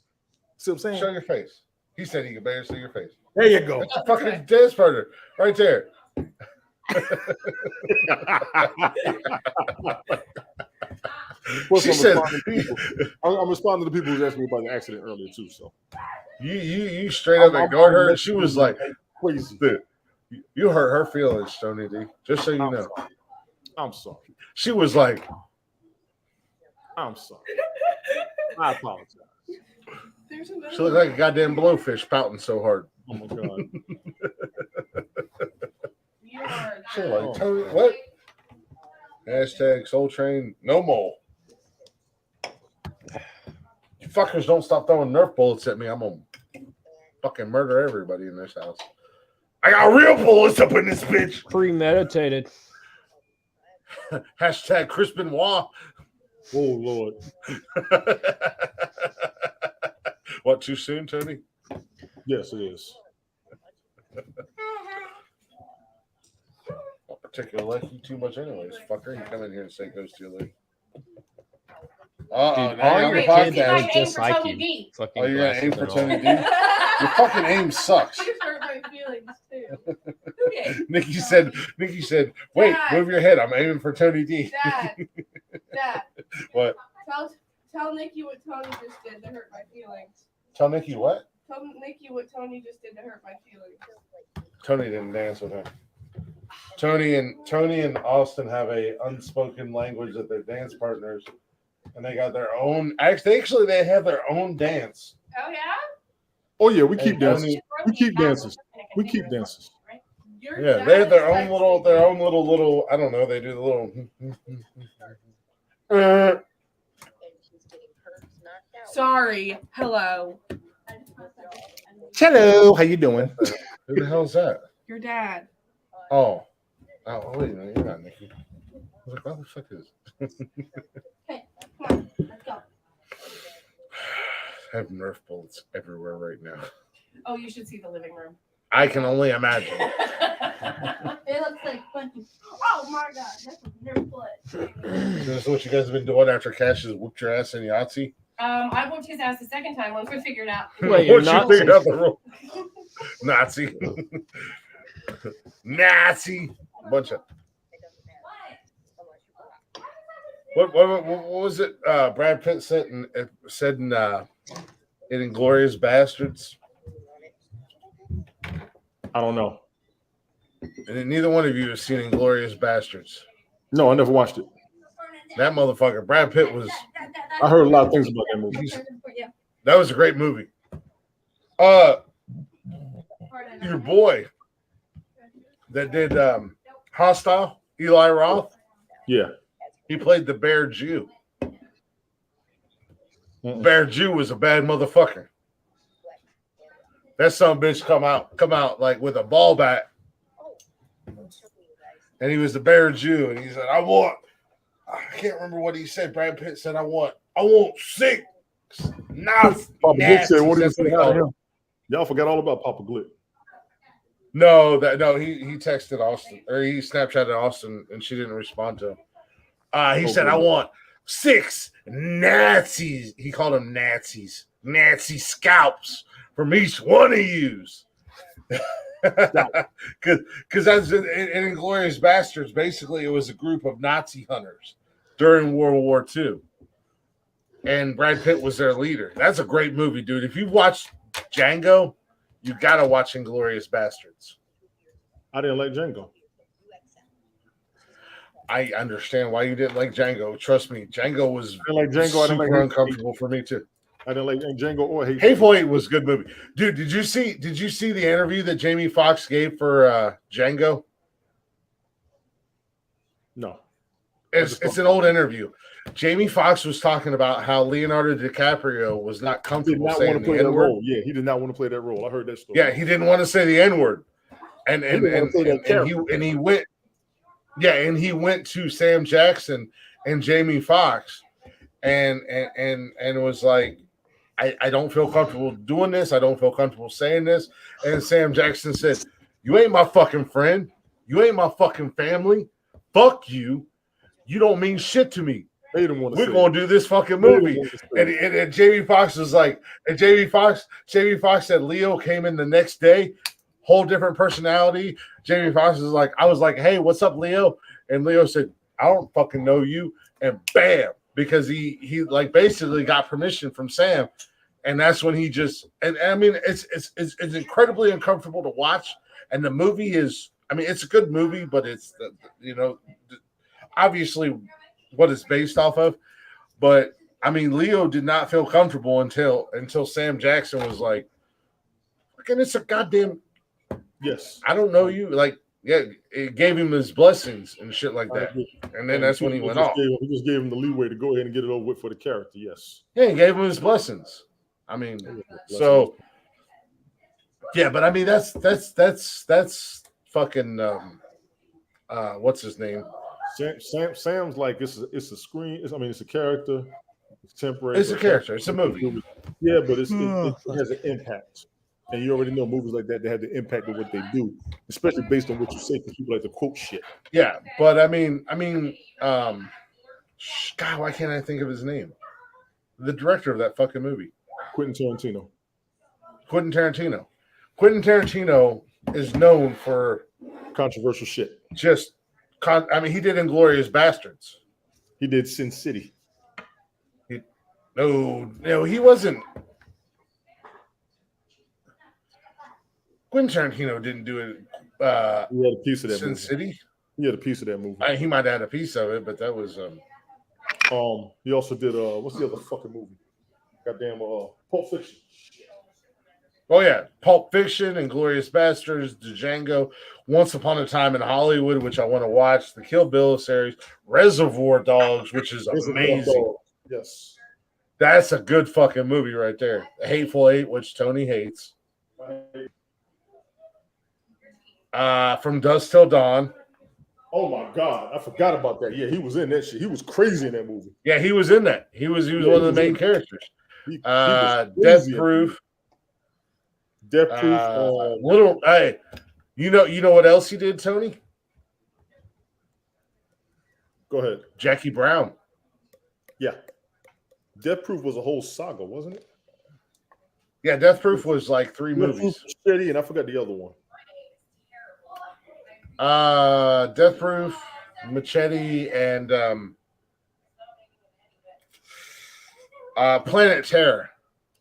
See what I'm saying? Show your face. He said he could barely see your face. There you go. That's your fucking dance partner right there. She said, I'm responding to people who asked me about the accident earlier too. So you straight up ignored her. She was like, crazy. Dude, you hurt her feelings, Tony D. Just so you know. I'm sorry. She was like, I'm sorry. I apologize. She looked like a goddamn blowfish pouting so hard. Oh my god. She like, Tony, what? Hashtag Soul Train no more. You fuckers don't stop throwing Nerf bullets at me. I'm gonna fucking murder everybody in this house. I got real bullets up in this bitch. Premeditated. Hashtag Chris Benoit. Oh Lord. What, too soon, Tony? Yes, it is. I particularly like you too much anyways. Fucker, you come in here and say ghost to your leg. All your kids are just like you. Oh, you're gonna aim for Tony D? Your fucking aim sucks. You hurt my feelings too. Nikki said, wait, Dad. Move your head. I'm aiming for Tony D. Dad. What? Tell Nikki what Tony just did to hurt my feelings. Tell Nikki what? Tell Nikki what Tony just did to hurt my feelings. Tony didn't dance with her. Tony and Austin have a unspoken language that they're dance partners, and they got their own. Actually, they have their own dance. Oh yeah. Oh yeah, we keep And dances. Tony- We keep dances. We keep dances. Yeah, they have their own little. I don't know. They do the little. Sorry. Hello. Hello, how you doing? Who the hell's that? Your dad. Oh, wait a minute, you're not Nikki. I was like, what the fuck is? Okay, come on, let's go. I have Nerf bullets everywhere right now. Oh, you should see the living room. I can only imagine. It looks like bunch of. Oh my god, that's a Nerf bullet. This is what you guys have been doing after Cash has whooped your ass in Yahtzee. I whooped his ass the second time once we figured out. Wait, you're Once you not figured out the rule. Nazi. Nazi. Bunch of. What was it? Brad Pitt said in Inglourious Bastards. I don't know. And then neither one of you have seen Inglourious Bastards. No, I never watched it. That motherfucker, Brad Pitt was. I heard a lot of things about that movie. That was a great movie. Your boy that did Hostile, Eli Roth. Yeah. He played the Bear Jew. Bear Jew was a bad motherfucker. That son of a bitch come out like with a ball bat. And he was the Bear Jew. And he said, I can't remember what he said. Brad Pitt said, I want 6 nasty. Papa Glick said, what did That's you say? what he called it. Y'all forgot all about Papa Glick. No, he texted Austin or he Snapchatted Austin and she didn't respond to him. He said, I want 6 Nazis. He called them Nazis. Nazi scalps from each one of yous. Because that's in Inglourious Bastards. Basically, it was a group of Nazi hunters during World War II. And Brad Pitt was their leader. That's a great movie, dude. If you've watched Django, you got to watch Inglourious Bastards. I didn't like Django. I understand why you didn't like Django. Trust me, Django was super uncomfortable for me too. I didn't like Django or Hateful Eight was a good movie, dude. Did you see the interview that Jamie Foxx gave for Django? No, it's an old interview. Jamie Foxx was talking about how Leonardo DiCaprio was not comfortable saying the N-word. Role. Yeah, he did not want to play that role. I heard that story. Yeah, he didn't want to say the N-word, and he went. Yeah, and he went to Sam Jackson and Jamie Foxx, and was like, I don't feel comfortable doing this. I don't feel comfortable saying this. And Sam Jackson said, "You ain't my fucking friend. You ain't my fucking family. Fuck you. You don't mean shit to me. We're gonna do this fucking movie." And Jamie Foxx was like, and Jamie Foxx said Leo came in the next day, whole different personality. Jamie Foxx was like, I was like, hey, what's up, Leo? And Leo said, I don't fucking know you. And bam, because he like basically got permission from Sam. And that's when he just, and I mean, it's incredibly uncomfortable to watch. And the movie is, I mean, it's a good movie, but it's, obviously what it's based off of. But I mean, Leo did not feel comfortable until Sam Jackson was like, fucking, it's a goddamn, yes, I don't know you. Like, yeah, it gave him his blessings and shit like that. And then that's when he went off. He just gave him the leeway to go ahead and get it over with for the character. Yes. Yeah, he gave him his blessings. I mean, so yeah, but I mean that's fucking what's his name? Sam's like it's a screen. It's a character. It's temporary. It's a character. It's a movie. Yeah, but it has an impact. And you already know movies like that, they have the impact of what they do, especially based on what you say, because people like to quote shit. Yeah, but I mean, God, why can't I think of his name? The director of that fucking movie. Quentin Tarantino. Quentin Tarantino is known for controversial shit. I mean, he did Inglourious Bastards. He did Sin City. No, he wasn't. Quentin Tarantino didn't do it. He had a piece of that Sin movie. City. He had a piece of that movie. He might have had a piece of it, but that was. He also did what's the other fucking movie? Goddamn, Pulp Fiction. Oh yeah, Pulp Fiction, Inglourious Basterds, Django, Once Upon a Time in Hollywood, which I want to watch, the Kill Bill series, Reservoir Dogs, which is amazing. Yes, that's a good fucking movie right there. The Hateful Eight, which Tony hates. From Dusk Till Dawn. Oh my god, I forgot about that. Yeah, he was in that shit. He was crazy in that movie. Yeah, he was in that. He was one of the main characters. Death Proof. Death Proof. Hey, you know what else he did, Tony? Go ahead. Jackie Brown. Yeah. Death Proof was a whole saga, wasn't it? Yeah, Death Proof was like 3 movies. Machete, and I forgot the other one. Death Proof, Machete, and Planet Terror.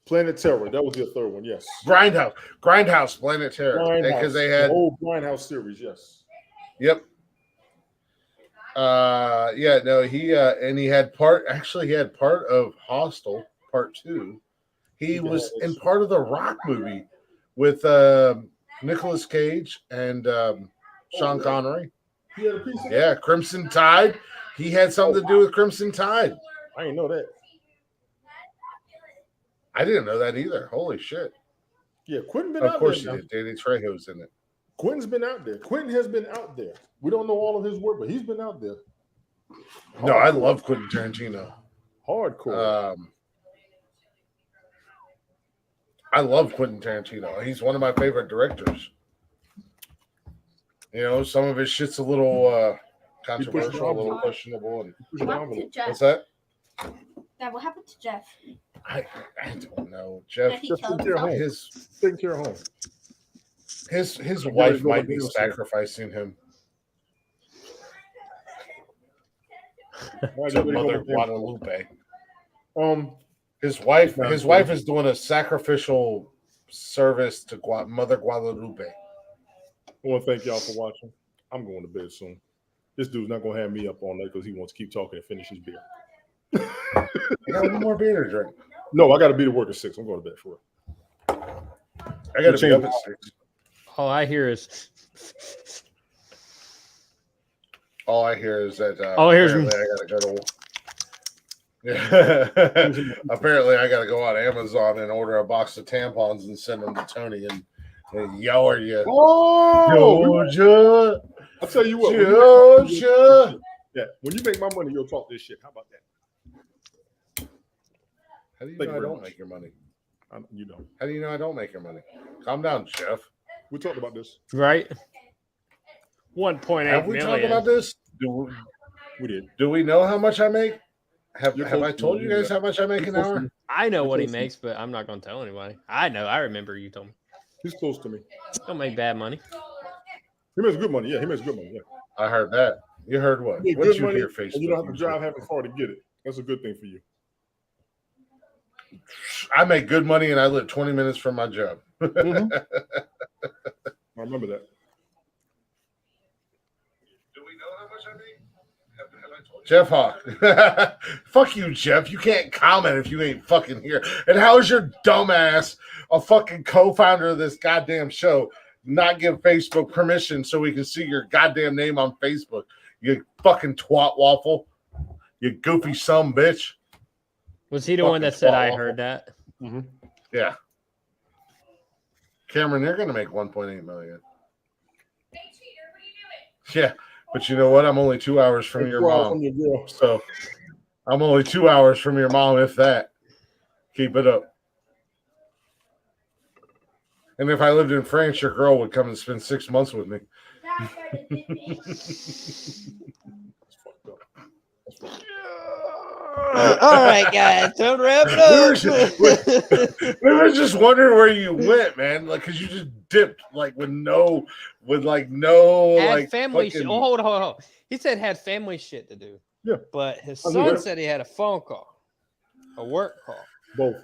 Planet Terror. That was the third one. Yes. Grindhouse. Planet Terror. Because they had the whole Grindhouse series. Yes. Yep. Yeah. No. He and he had part. Actually, he had part of Hostel Part 2. He was in part of the Rock movie with Nicolas Cage and Sean Connery. He had a piece of yeah, Crimson Tide. He had something to do with Crimson Tide. I didn't know that. I didn't know that either. Holy shit. Yeah, Quentin been out there. Of course he did. Danny Trejo's in it. Quentin's been out there. Quentin has been out there. We don't know all of his work, but he's been out there. No, I love Quentin Tarantino. Hardcore. I love Quentin Tarantino. He's one of my favorite directors. You know, some of his shit's a little controversial, a little questionable. And what's that? That what happened to Jeff? I don't know. Jeff, his wife might be sacrificing him to Mother Guadalupe. His wife is doing a sacrificial service to Mother Guadalupe. I want to thank y'all for watching. I'm going to bed soon. This dude's not going to have me up all night because he wants to keep talking and finish his beer. I got one more beer to drink. No, I got to be to work at 6. I'm going to bed for it. I got to be up at 6. All I hear is. All I hear is that. Here's. I got to go to. Yeah. Apparently, I got to go on Amazon and order a box of tampons and send them to Tony and yell at you. Oh, Georgia! I'll tell you what. Georgia! When you make my money, you'll talk this shit. How about that? How do you know I don't make your money? You don't. How do you know I don't make your money? Calm down, Jeff. We talked about this. Right? 1.8 million. Have we talked about this? We did. Do we know how much I make? Have I told you guys how much I make an hour? I know what he makes, but I'm not going to tell anybody. I know. I remember you told me. He's close to me. Don't make bad money. He makes good money. Yeah, he makes good money. Yeah. I heard that. You heard what? What What you money, hear, Facebook? and you don't have to drive half as far to get it. That's a good thing for you. I make good money and I live 20 minutes from my job. Mm-hmm. I remember that. Do we know how much I make? Have I told you? Jeff Hawk. Fuck you, Jeff. You can't comment if you ain't fucking here. And how is your dumbass, a fucking co-founder of this goddamn show, not give Facebook permission so we can see your goddamn name on Facebook? You fucking twat waffle. You goofy son bitch. Was he the one that said I heard that? Mm-hmm. Yeah. Cameron, you're going to make 1.8 million. Yeah, but you know what? I'm only 2 hours from your mom. So I'm only 2 hours from your mom, if that. Keep it up. And if I lived in France, your girl would come and spend 6 months with me. All right, guys, time to wrap it up. We were just wondering where you went, man. Like, cause you just dipped, like with no had like family fucking... shit. Oh, hold on. He said had family shit to do. Yeah, but his son said he had a phone call, a work call. Both.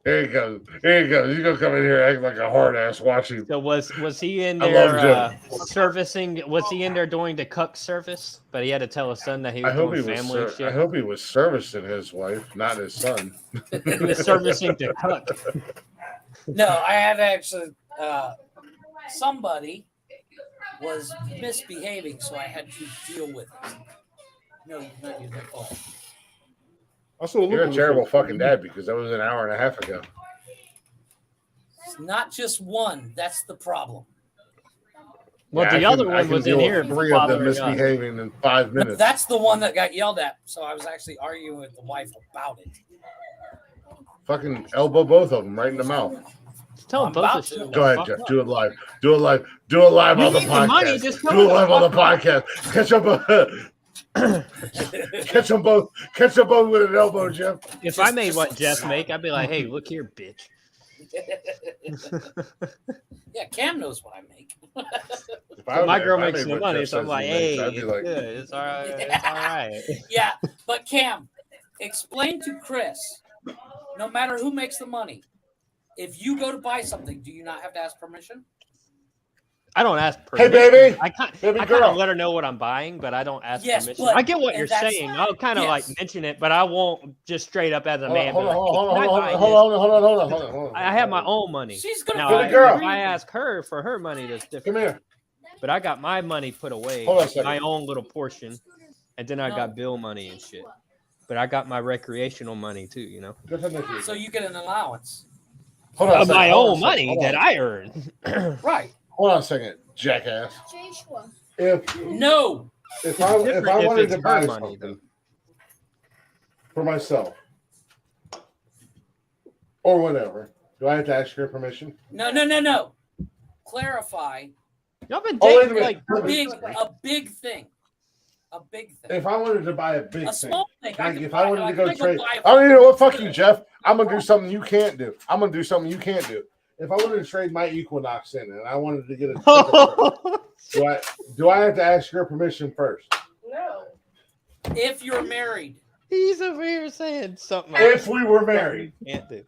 Here he goes. Here he goes. He's gonna come in here acting like a hard ass watching. So was he in I love there Jim. servicing? Was he in there doing the cuck service? But he had to tell his son that he I was hope doing he was. family shit. I hope he was servicing his wife, not his son. He was servicing the cuck. No, I had actually somebody was misbehaving, so I had to deal with it. No, not your fault. You're a terrible fucking dad because that was an hour and a half ago. It's not just one. That's the problem. Well, the other one was in here. Three of them misbehaving in 5 minutes. That's the one that got yelled at. So I was actually arguing with the wife about it. Fucking elbow both of them right in the mouth. Tell them both to Go ahead, Jeff. Do it live. Do it live. Do it live on the podcast. Do it live on the podcast. Catch them. Catch them both. Catch them both with an elbow, Jeff. If I made what Jeff make, I'd be like, "Hey, look here, bitch." Yeah, Cam knows what I make. My girl makes some money, so I'm like, "Hey, it's good. It's all right. Yeah. It's all right." Yeah, but Cam, explain to Chris. No matter who makes the money, if you go to buy something, do you not have to ask permission? I don't ask Hey, permission. baby. I kind girl. of let her know what I'm buying, but I don't ask Yes, permission. but- I get what and you're that's- saying. I'll kind of like mention it, but I won't just straight up as a Hold man. on, be like, hold on, "Hey, hold can I on, buy hold this?" on. I have my own money. She's gonna Now, Baby girl. if I ask her for her money, that's different. Come here. But I got my money put away, Hold on a like second. my own little portion, and then I got bill money and shit. But I got my recreational money too, you know. So you get an allowance. Hold on a Of second, my hold on a own second, money hold that on. I earn. Right. Hold on a second, jackass. If No. if I different if wanted it's to buy her money, something for myself or whatever, do I have to ask your permission? No. Clarify. Y'all been Oh, wait a dating minute. like A big thing. A big thing. If I wanted to buy a big A small thing. I like could if buy- I wanted like, to I go could trade, buy a- I don't even know what. Fuck you, Jeff. I'm gonna do something you can't do. I'm gonna do something you can't do. If I wanted to trade my Equinox in and I wanted to get a do I have to ask your permission first? No. If you're married. He's over here saying something. If we were married. Can't do.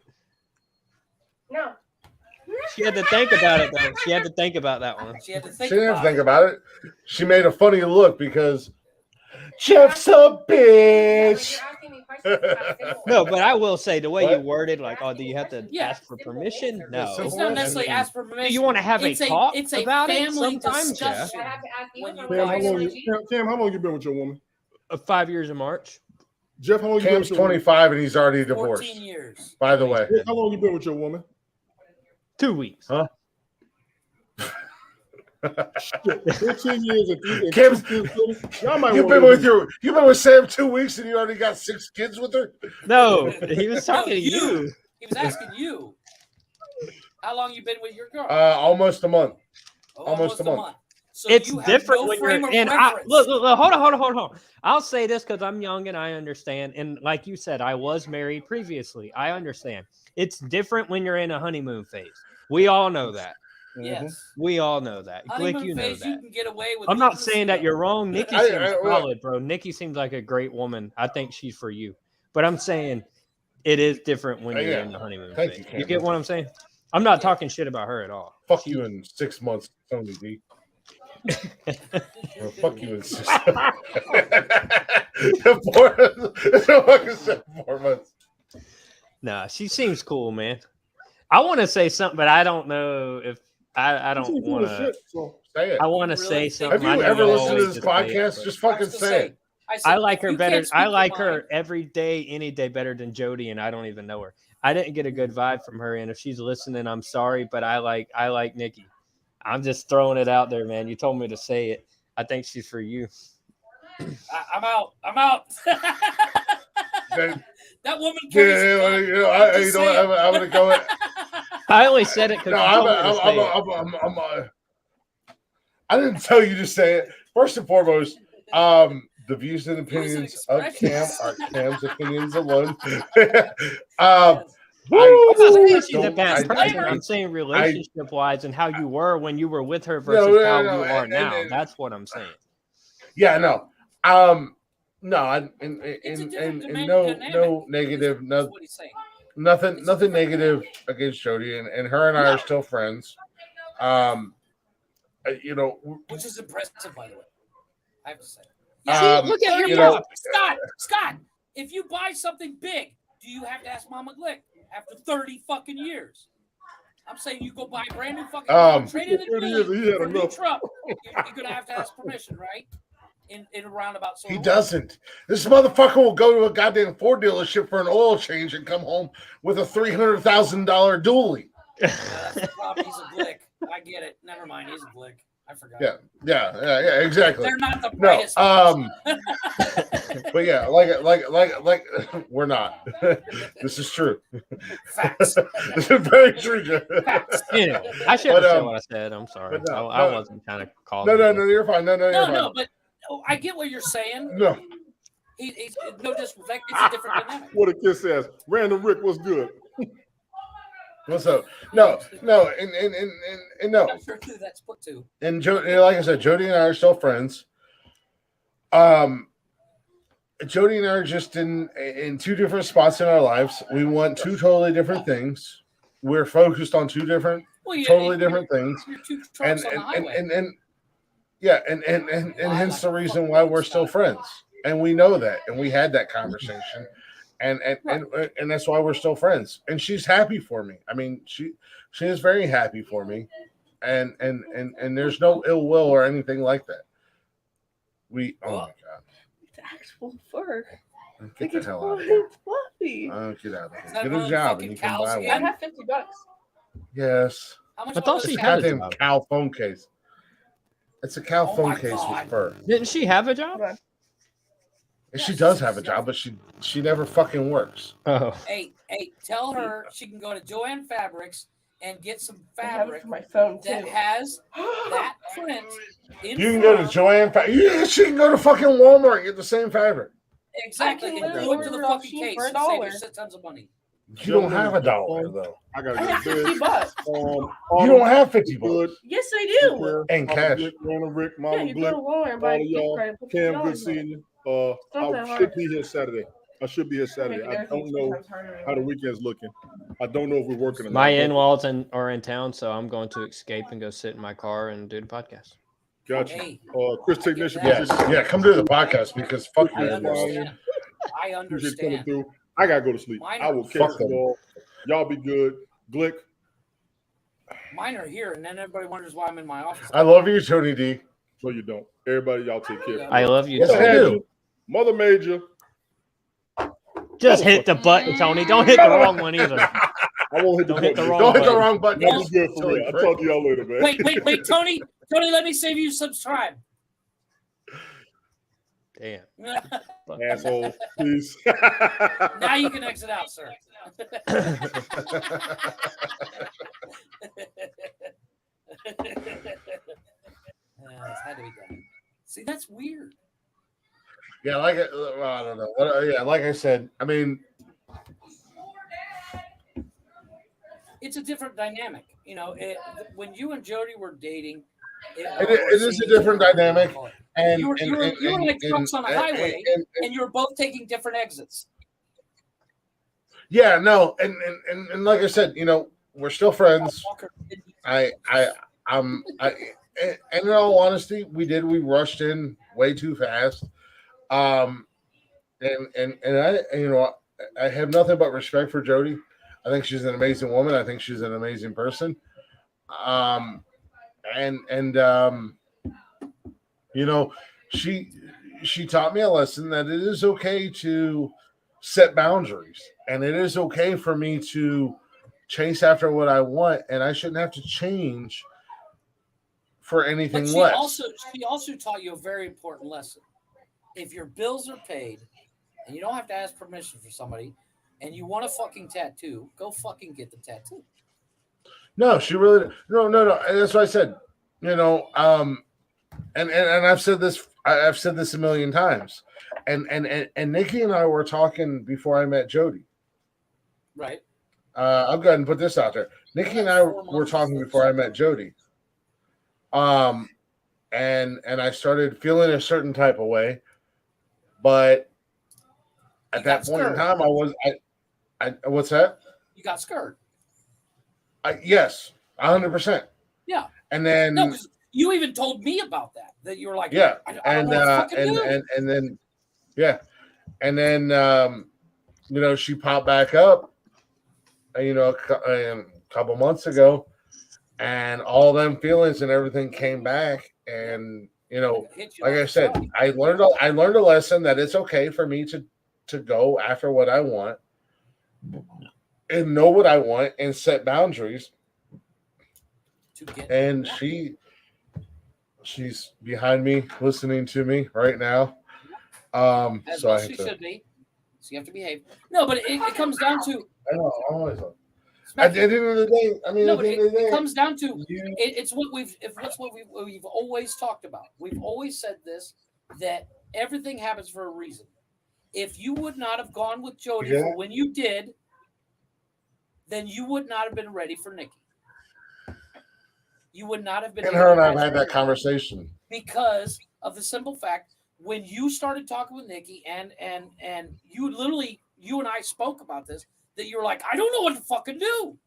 No. She had to think about it though. She had to think about that one. She had to She think didn't about think about it. She made a funny look because Jeff's a bitch. No, but I will say the way you What? worded, like, "Oh, do you have to Yeah. ask for permission?" No. It's not necessarily ask for permission. Do you want to have It's a talk it's a about it family sometimes? Yeah. discussion. I have to ask you When if you I'm buy Cam, how long buying you, Cam, how long you been with your woman? 5 years in March. Jeff, how long you been Cam's with your woman? 25 and he's already divorced. 14 years. By the way, How long you been with your woman? 2 weeks. huh? 15 years and Cam's, 2 kids. Y'all might you've wanna been with Sam 2 weeks and you already got 6 kids with her. No, he was talking to you. you. He was asking you. How long you been with your girl? Almost a month. Almost a month. So It's you have different no when frame you're of and reference. look, hold on. I'll say this because I'm young and I understand. And like you said, I was married previously. I understand. It's different when you're in a honeymoon phase. We all know that. Yes. We all know that. Click, Honeymoon you know phase, that. you can get away with I'm not this. saying that you're wrong. Nikki I- seems I- solid, bro. Nikki seems like a great woman. I think she's for you. But I'm saying it is different when you're Yeah. in the honeymoon Thank phase. you, You Cameron. get what I'm saying? I'm not talking shit about her at all. Fuck you in 6 months, Tony D. Well, fuck you in 6 4 months. Nah, she seems cool, man. I want to say something, but I don't know if I don't She's full want of to. shit, so Say it. I want to Really say think- something. Have I you know ever y'all listened to always this just say it, podcast? but Just fucking say it. I like her you better. can't speak I your like her mind. every day, any day better than Jody, and I don't even know her. I didn't get a good vibe from her, and if she's listening, I'm sorry, but I like Nikki. I'm just throwing it out there, man. You told me to say it. I think she's for you. I'm out. I'm out. Then- That woman. Yeah, I'm gonna go. I only said it because No, I didn't tell you to say it. First and foremost, the views and opinions of Cam are Cam's opinions alone. I'm not saying she's a don't- bad person. I- I'm saying relationship wise and how you were when you were with her No, versus no, how no, you are and- now. and- That's what I'm saying. Yeah, no. No, and It's a different no dynamic. negative, no. That's what he's saying. nothing negative against Jody, and her and I are still friends. You know, which is impressive, by the way. I have to say. Look at Here you you know, go. Scott, if you buy something big, do you have to ask Mama Glick after 30 fucking years? I'm saying you go buy a brand new fucking trade in a Dually for a new truck. You're gonna have to ask permission, right? In a roundabout sort he of way. doesn't. This motherfucker will go to a goddamn Ford dealership for an oil change and come home with a $300,000 dually. That's the problem. He's a Glick. I get it. Never mind. He's a Glick. I forgot. Yeah, exactly. They're not the brightest. But yeah, like we're not. This is true. Facts. This is very true. Anyway, I shouldn't have said what I said. I'm sorry. I wasn't kind of calling. No, you're fine. No, but I get what you're saying. No. He's no disrespect. It's a different dynamic. What a kid says. Random Rick, what's good? What's up? No, and no. I'm sure that's put to. And Jody, like I said, Jody and I are still friends. Jody and I are just in two different spots in our lives. We want two totally different things. We're focused on two different, totally different things. And hence the reason why we're still friends. And we know that, and we had that conversation. And that's why we're still friends. And she's happy for me. I mean, she is very happy for me. And there's no ill will or anything like that. Oh my god. It's actual fur. Get the hell out of It's here. fluffy. Get out of here. Get a job and you can buy I one. have $50. Yes. How much I thought she It's a had a goddamn job. cow phone case. It's a cow phone case with fur. Didn't she have a job? And she does have a job, but she never fucking works. Oh. Hey, tell her she can go to Joanne Fabrics and get some I have it fabric for my phone too. that has that print. In You can go to Joanne. Yeah, she can go to fucking Walmart and get the same fabric. Exactly, I can and literally go into the order it fucking cheap case for and save $1. yourself tons of money. You don't have $1 though. I got I have $50. You don't have $50. Yes, I do. And cash. Random Rick, Mama Yeah, you go Glick, to Walmart and all buy a of gift y'all. card and put Cam, $50 good in seeing it. you. It's not I that should hard. be here Saturday. I should be here Saturday. Making I don't everything know 10 times harder. how the weekend's looking. I don't know if we're working or My not. in-laws are in town, so I'm going to escape and go sit in my car and do the podcast. Gotcha. Hey, Chris Technician. Yes. Yeah, come to the podcast because fuck I you. understand. I Appreciate coming understand. through. I gotta go to sleep. Mine I will are- catch Fuck you them. all. Y'all be good. Glick. Mine are here, and then everybody wonders why I'm in my office. I love you, Tony D. No, you don't. Everybody, y'all take care. I love you. Yes, I Tony. do. Mother Major. Just hit the button, Tony. Don't hit the wrong one either. I won't hit the Don't hit the button. wrong Don't hit the button. wrong button. Y'all be good for Tony real. I'll Prick. talk to y'all later, man. Wait, Tony, let me save you subscribe. Damn. Asshole. Peace. Now you can exit out, sir. It's had to be done. See, that's weird. Yeah, I don't know. Yeah, like I said, I mean, It's a different dynamic. You know, when you and Jody were dating, it is a different dynamic. And you were like trucks on a highway, and and you were both taking different exits. yeah, no, and like I said, you know, we're still friends. And in all honesty, we rushed in way too fast. And I, you know, I have nothing but respect for Jody. I think she's an amazing woman. I think she's an amazing person. You know, she taught me a lesson that it is okay to set boundaries, and it is okay for me to chase after what I want, and I shouldn't have to change for anything But less. she also taught you a very important lesson. If your bills are paid and you don't have to ask permission for somebody and you want a fucking tattoo, go fucking get the tattoo. No, she really no. That's what I said. You know, and I've said this. I've said this a million times. And Nikki and I were talking before I met Jody. Right. I'll go ahead and put this out there. Nikki and I were talking before I met Jody. And I started feeling a certain type of way, but at that point in time, I what's that? got scared. Yes, 100%. Yeah. And then No, because you even told me about that. That you were like, yeah, I don't know what to fucking do. And then yeah, and then you know, she popped back up, you know, a couple months ago, and all them feelings and everything came back, and you know, like I said, I learned a lesson that it's okay for me to go after what I want and know what I want and set boundaries. And she's behind me listening to me right now. As So well I have she to, should be. So you have to behave. No, but it comes down to. I know, always. At the end of the day, I mean, no, at but the end of the day, it comes down to it's what we've always talked about. We've always said this, that everything happens for a reason. If you would not have gone with Jody for when you did, then you would not have been ready for Nikki. You would not have been. And her and I've had that conversation because of the simple fact when you started talking with Nikki and you literally, you and I spoke about this, that you were like, I don't know what to fucking do.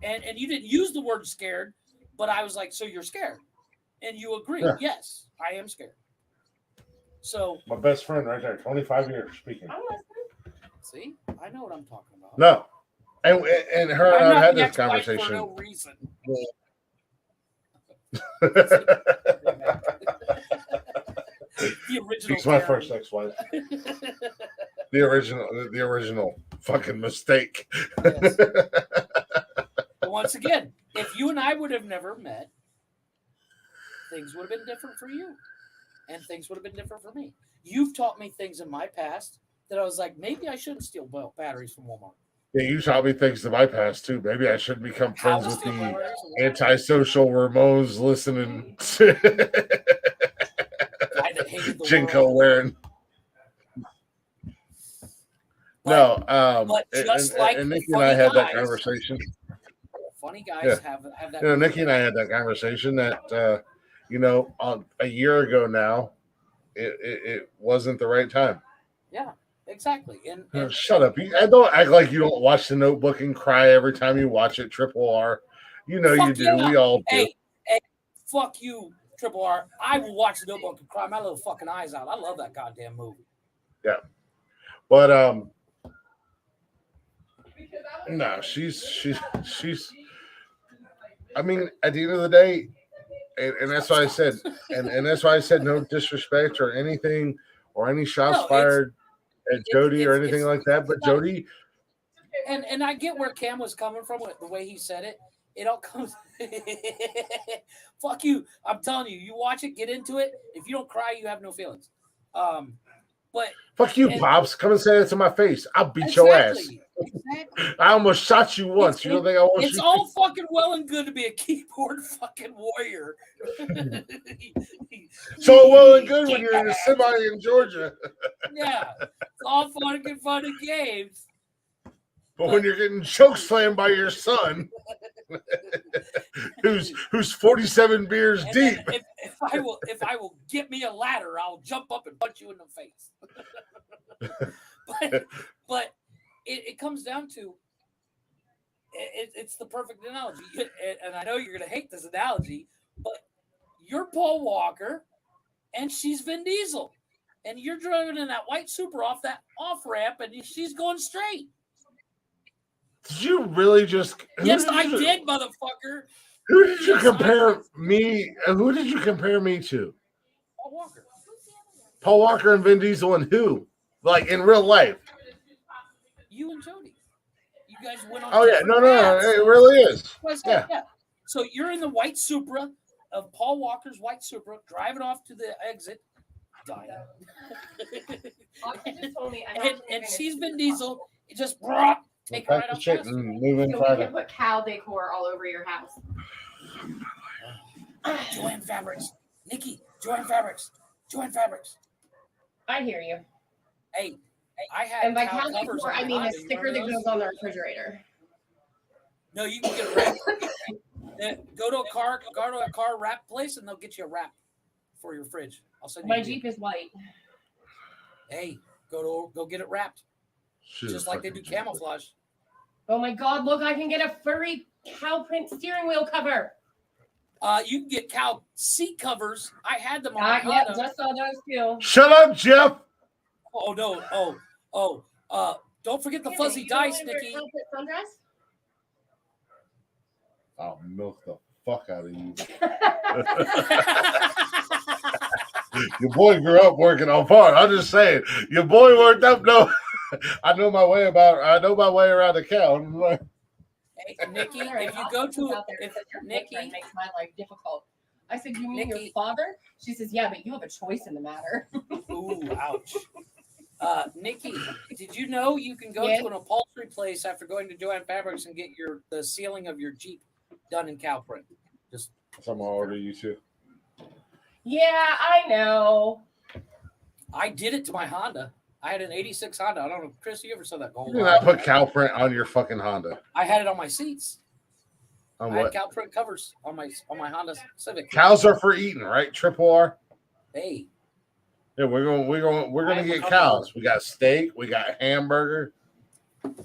And you didn't use the word scared, but I was like, so you're scared. And you agreed. Yeah. Yes, I am scared. So my best friend right there, 25 years speaking. See, I know what I'm talking about. No. And her and I've had this conversation. For no reason. The original. She's my first ex-wife. The original fucking mistake. Yes. But once again, if you and I would have never met, things would have been different for you, and things would have been different for me. You've taught me things in my past that I was like, maybe I shouldn't steal batteries from Walmart. Yeah, you taught me things to my past too. Maybe I should become friends with the antisocial Ramones listening Jinko wearing. No, but just and Nikki and I had that conversation. Funny guys have that. You know, Nikki and I had that conversation that you know, a year ago now, it wasn't the right time. Yeah. Exactly. And shut up. I don't act like you don't watch The Notebook and cry every time you watch it, Triple R. You know you do. Yeah. We all do. Hey, fuck you, Triple R. I will watch The Notebook and cry my little fucking eyes out. I love that goddamn movie. Yeah. But no, she's I mean, at the end of the day, and that's why I said, and that's why I said no disrespect or anything or any shots fired at Jody or anything like that, but Jody. And I get where Cam was coming from with the way he said it. It all comes. Fuck you! I'm telling you. You watch it, get into it. If you don't cry, you have no feelings. But fuck you, Pops. Come and say that to my face. I'll beat your ass. Exactly. I almost shot you once. You don't think I want It's all fucking well and good to be a keyboard fucking warrior. So well and good when you're in a semi in Georgia. Yeah, it's all fun and games. But when you're getting choke slammed by your son, who's 47 beers deep. If I will get me a ladder, I'll jump up and punch you in the face. but it comes down to it's the perfect analogy. And I know you're gonna hate this analogy, but you're Paul Walker and she's Vin Diesel. And you're driving in that white Supra off that off ramp and she's going straight. Did you really just? Yes, I did, motherfucker. Who did you compare me? Who did you compare me to? Paul Walker. Paul Walker and Vin Diesel, and who? Like in real life? You and Jody. You guys went on. Oh yeah, no, it really is. Yeah. So you're in the white Supra of Paul Walker's white Supra, driving off to the exit. Dying. and she's Vin Diesel. Just take her right off. So you can put cow decor all over your house. Joanne Fabrics. Nikki, Joanne Fabrics. Joanne Fabrics. I hear you. Hey, I had. And by cow decor, I mean a sticker that goes on the refrigerator. No, you can get a wrap. Go to a car wrap place, and they'll get you a wrap for your fridge. I'll send you. My Jeep is white. Hey, go get it wrapped. Just like they do camouflage. Oh my God! Look, I can get a furry cow print steering wheel cover. You can get cow seat covers. I had them on Yeah, my Honda. just saw those too. Shut up, Jeff. Oh no! Don't forget the fuzzy dice, Nikki. I'll milk the fuck out of you. Your boy grew up working on farm. I'm just saying, your boy worked up. No, I know my way around the cow. Hey, Nikki, if you go to Nikki makes my life difficult. I said, "You mean your father?" She says, "Yeah, but you have a choice in the matter." Ooh, ouch. Nikki, did you know you can go to an upholstery place after going to Joann Fabrics and get the ceiling of your Jeep done in cow print? Just I'm order you too. Yeah, I know. I did it to my Honda. I had an '86 Honda. I don't know, Chris, you ever saw that gold? You did not put cow print on your fucking Honda. I had it on my seats. On I what? had cow print covers on my Honda Civic. Cows are for eating, right? Triple R. Hey. Yeah, we're gonna get cows. We got steak. We got hamburger.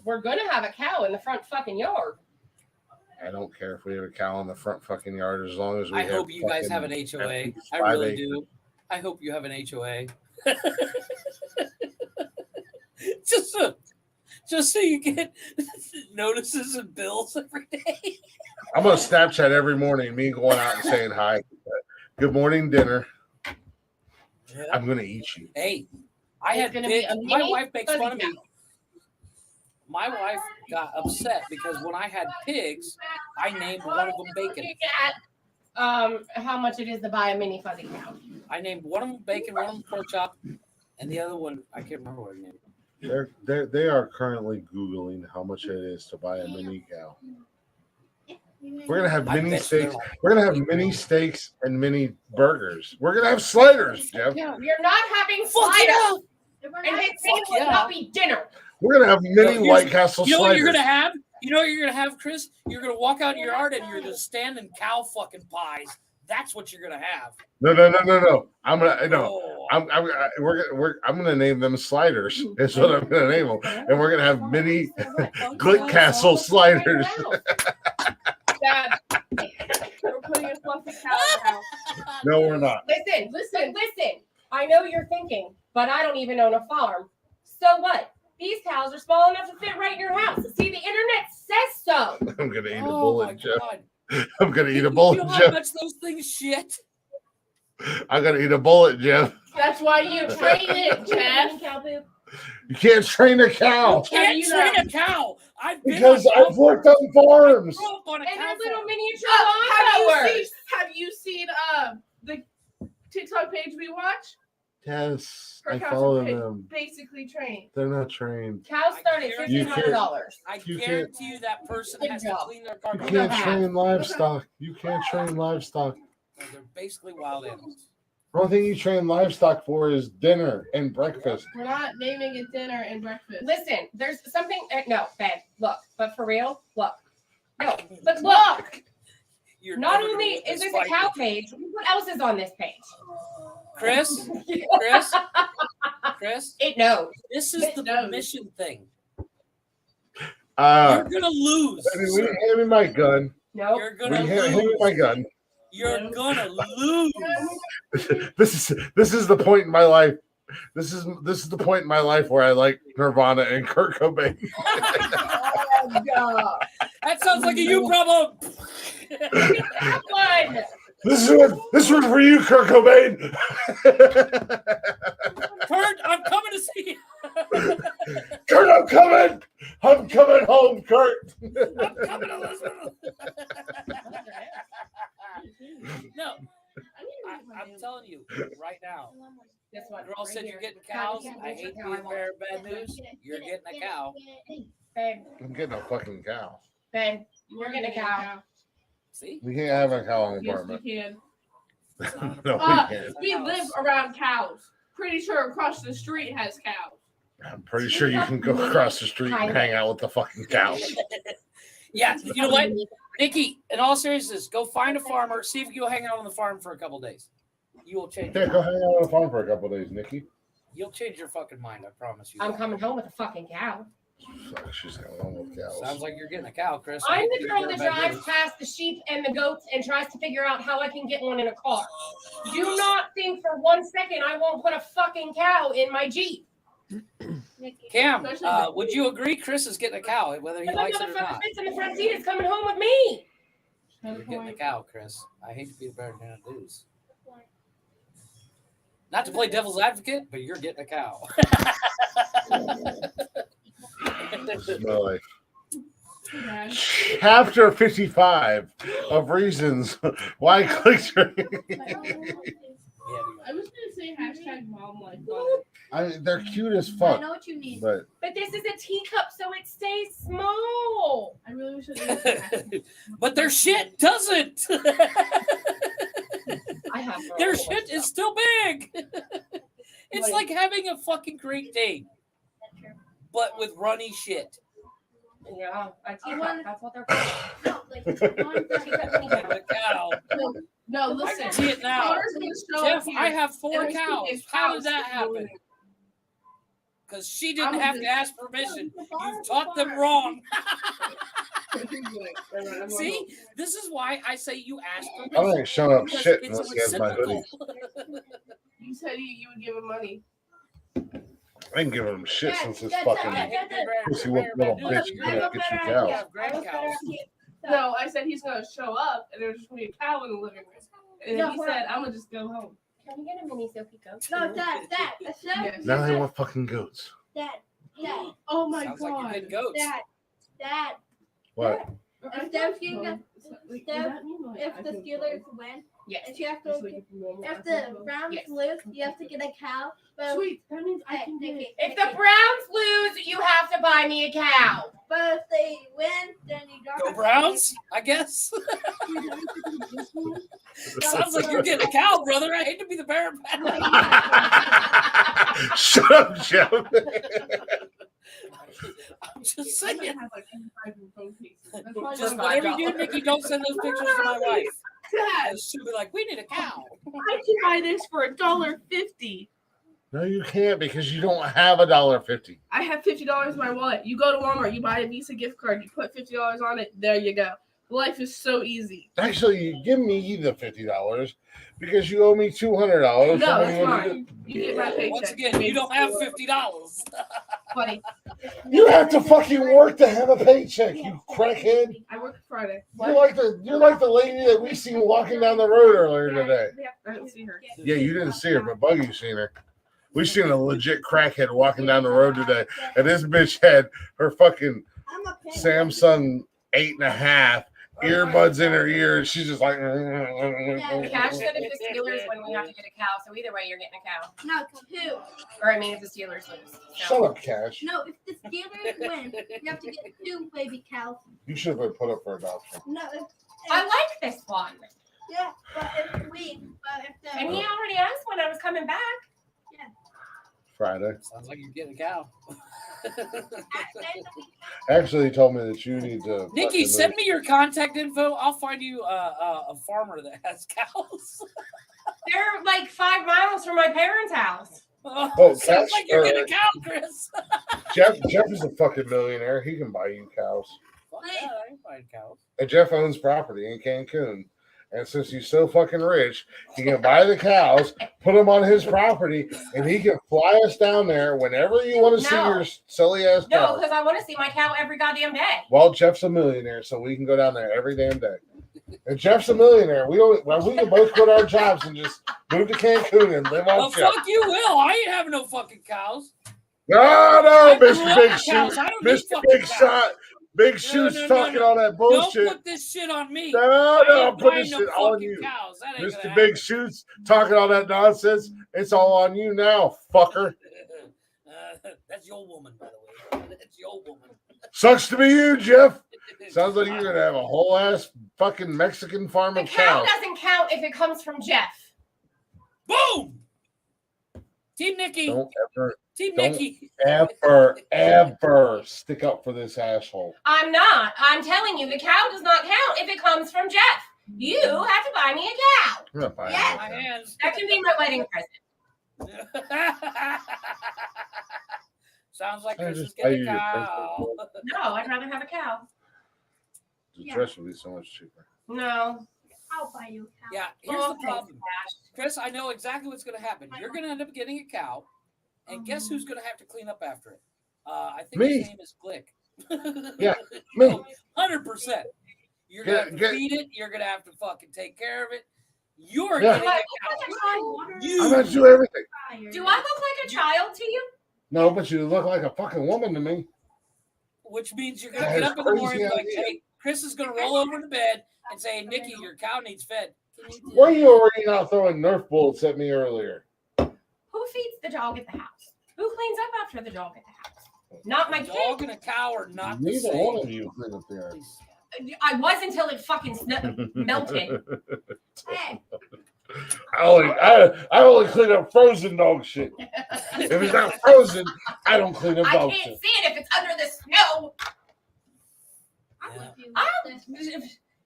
We're gonna have a cow in the front fucking yard. I don't care if we have a cow in the front fucking yard as long as we. I hope you guys have an HOA. I really do. I hope you have an HOA. just so you get notices and bills every day. I'm gonna Snapchat every morning. Me going out and saying hi. Good morning, dinner. Yeah. I'm gonna eat you. Hey, I had pigs. My wife makes fun of me. My wife got upset because when I had pigs, I named one of them Bacon. How much it is to buy a mini fuzzy cow? I named one of them Bacon, one of them Pork Chop, and the other one I can't remember what I named. They are currently Googling how much it is to buy a mini cow. We're gonna have mini steaks. We're gonna have mini steaks and mini burgers. We're gonna have sliders, Jeff. No, you're not having sliders. And his thing will not be dinner. We're gonna have mini White Castle sliders. You know what you're gonna have? You know what you're gonna have, Chris? You're gonna walk out in your yard and you're gonna stand in cow fucking pies. That's what you're gonna have. No. I'm gonna name them sliders. That's what I'm gonna name them, and we're gonna have mini Glick Castle sliders. Dad, we're putting a fluffy cow in the house. No, we're not. Listen. I know you're thinking, but I don't even own a farm. So what? These cows are small enough to fit right in your house. See, the internet says so. I'm gonna eat a bullet, Jeff. I'm gonna eat a bullet, Jeff. You know how much those things shit? I'm gonna eat a bullet, Jeff. That's why you train it, Jeff. You can't train a cow. You can't train a cow. I've worked on farms. And they're little miniature lawnmowers. Have you seen the TikTok page we watch? Yes, Her I cows follow are them. Basically trained. They're not trained. Cows start at $1,500. I guarantee you that person has to clean their car. You can't train livestock. You can't train livestock. They're basically wild animals. The only thing you train livestock for is dinner and breakfast. We're not naming it dinner and breakfast. Listen, there's something. No, babe, look. But for real, look. No, but look. Not only is this a cow page, what else is on this page? Chris? It knows. This is the permission thing. You're gonna lose. Hand me my gun. No, you're gonna lose. Hand me my gun. You're gonna lose. This is the point in my life. This is the point in my life where I like Nirvana and Kurt Cobain. Oh, God. That sounds like a you problem. This was for you, Kurt Cobain. Kurt, I'm coming to see you. Kurt, I'm coming. I'm coming home, Kurt. I'm coming to listen. No, I'm telling you right now. Girl said you're getting cows. I hate being bearer of bad news. You're getting a cow. Babe. I'm getting a fucking cow. Babe, you're getting a cow. See? We can't have a cow in the Yes, apartment. we can. No, we can't. We live around cows. Pretty sure across the street has cows. I'm pretty sure you can go across the street and hang out with the fucking cows. Yeah, you know what? Nikki, in all seriousness, go find a farmer. See if you'll hang out on the farm for a couple days. You will change. Yeah, go hang out on the farm for a couple of days, Nikki. You'll change your fucking mind. I promise you. I'm coming home with a fucking cow. Fuck, she's got one with cows. Sounds like you're getting a cow, Chris. I'm the girl that drives past the sheep and the goats and tries to figure out how I can get one in a car. Do not think for 1 second I won't put a fucking cow in my Jeep. Cam, would you agree Chris is getting a cow, whether he likes it or not? Fits in the front seat is coming home with me. You're getting a cow, Chris. I hate to be the bearer of bad news. Not to play devil's advocate, but you're getting a cow. This is my life. Chapter 55 of reasons why clicks are. I was gonna say hashtag mom life. They're cute as fuck. I know what you need. But this is a teacup, so it stays small. I really wish I but their shit doesn't. Their shit stuff. is still big. It's like having a fucking Great Dane, but with runny shit. Yeah, a teacup. That's what they're called. A cow. No, I listen. can see it now. Connor's gonna show Jeff, up here, I have 4 and there's gonna cows. be a How cow did that sitting over happen? there. Because she didn't I'm have to just- ask permission. You taught them wrong. See, this is why I say you ask permission. I ain't showing up Because shit it's unless he has my hoodie. reciprocal. You said you would give him money. I ain't giving him shit since this that's fucking pussy whip little bitch can't get you cows. No, I said he's gonna show up, and there's just gonna be a cow in the living room. And then he said, "I'm gonna just go home." Can we get a mini Sophie goat? No, Dad. Now they want fucking goats. Dad. Oh my Sounds god. like you're getting goats. Dad. What? If the Steelers win, if you have to, if the Browns lose, you have to get a cow. But Sweet. That means I can get it. If the Browns lose, you have to buy me a cow. But if they win, then you don't. Go Browns, I guess. Sounds like you're getting a cow, brother. I hate to be the bearer of bad news. Shut up, Jeff. I'm just saying. Just Just whatever you do, Nikki, don't send those pictures to my wife. Dad, She'll be like, we need a cow. I can buy this for $1.50. No, you can't because you don't have $1.50. I have $50 in my wallet. You go to Walmart, you buy a Visa gift card, you put $50 on it. There you go. Life is so easy. Actually, you give me the $50 because you owe me $200. No, it's fine. You get my paycheck. Once again, you don't have $50. Buddy, You have to fucking work to have a paycheck, you crackhead. I work Friday. You're like the lady that we seen walking down the road earlier today. I didn't see her. Yeah, you didn't see her, but Buggy seen her. We seen a legit crackhead walking down the road today, and this bitch had her fucking Samsung 8.5 earbuds in her ear, and she's just like. Cash said if the Steelers win, we have to get a cow. So either way, you're getting a cow. No, who? Or I mean, if the Steelers lose. Shut up, Cash. No, if the Steelers win, you have to get 2 baby cows. You should have been put up for adoption. No, I like this one. yeah, but if the And he already asked when I was coming back. Friday. Sounds like you're getting a cow. Actually, he told me that you need to. Nikki, fucking send move. me your contact info. I'll find you a farmer that has cows. They're like 5 miles from my parents' house. Oh, Sounds Cash, like you're getting a cow, Chris. Jeff is a fucking millionaire. He can buy you cows. Fuck yeah, I can find cows. And Jeff owns property in Cancun. And since he's so fucking rich, he can buy the cows, put them on his property, and he can fly us down there whenever you want to see No. your silly ass No, cows. because I want to see my cow every goddamn day. Well, Jeff's a millionaire, so we can go down there every damn day. And Jeff's a millionaire. We can both quit our jobs and just move to Cancun and live Well, on Jeff. fuck you, Will. I ain't having no fucking cows. No, I grew Mr. up Big with Shoot. cows. I don't need Mr. fucking Big cows. Shot. Big Shoot's talking all that bullshit. Don't put this shit on me. No, I I'm ain't putting buying this no shit on fucking you. cows. That ain't Mr. gonna Big Shoot's talking all that nonsense. It's all on you now, fucker. That's your woman, by the way. That's your woman. Sucks to be you, Jeff. Sounds like you're gonna have a whole ass fucking Mexican farm The of cow cows. doesn't count if it comes from Jeff. Boom! Team Nikki. Don't Team don't Nikki. ever stick up for this asshole. I'm not. I'm telling you, the cow does not count if it comes from Jeff. You have to buy me a cow. I'm not buying Yes. My hands. That can be my wedding present. Sounds like I Chris just is buy getting you a your cow. No, I'd rather have a cow. The dress would be so much cheaper. No. I'll buy you a cow. Yeah, here's Oh, the problem. thanks, Chris, I know exactly what's going to happen. You're going to end up getting a cow, and guess who's going to have to clean up after it? I think Me. his name is Glick. Yeah, me. 100%. You're going to have to feed it. You're going to have to fucking take care of it. You're Yeah. getting a cow. I'm gonna do everything. Do I look like a child to you? No, but you look like a fucking woman to me. Which means you're going to That get is up in the morning and be crazy like, hey, Chris is going to roll over to bed and say, hey, Nikki, your cow needs fed. Why are you already not throwing Nerf bullets at me earlier? Who feeds the dog at the house? Who cleans up after the dog at the house? Not my dog kid. and a cow are not the Neither same. one of you clean up there. I was until it fucking melted. Hey, I only clean up frozen dog shit. If it's not frozen, I don't clean up I dog can't shit. see it if it's under the snow.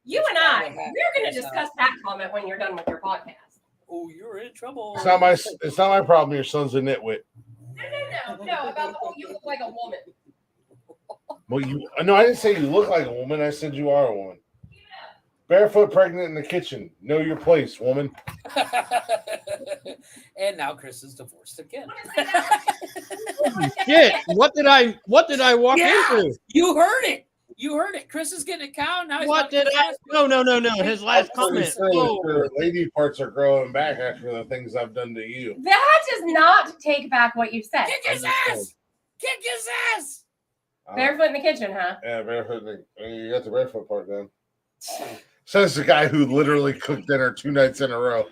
You and I, we're going to discuss that comment when you're done with your podcast. Oh, you're in trouble. It's not my problem. Your son's a nitwit. No, about the whole you look like a woman. Well, no, I didn't say you look like a woman. I said you are a woman. Barefoot, pregnant in the kitchen. Know your place, woman. And now Chris is divorced again. Shit! What did I walk into? You heard it. You heard it. Chris is getting a cow. Now he's What about to did get I? No. His last comment. Oh. Your lady parts are growing back after the things I've done to you. That does not take back what you said. Kick his ass! Kick his ass! Barefoot in the kitchen, huh? Yeah, barefoot. You got the barefoot part down. Says the guy who literally cooked dinner 2 nights in a row.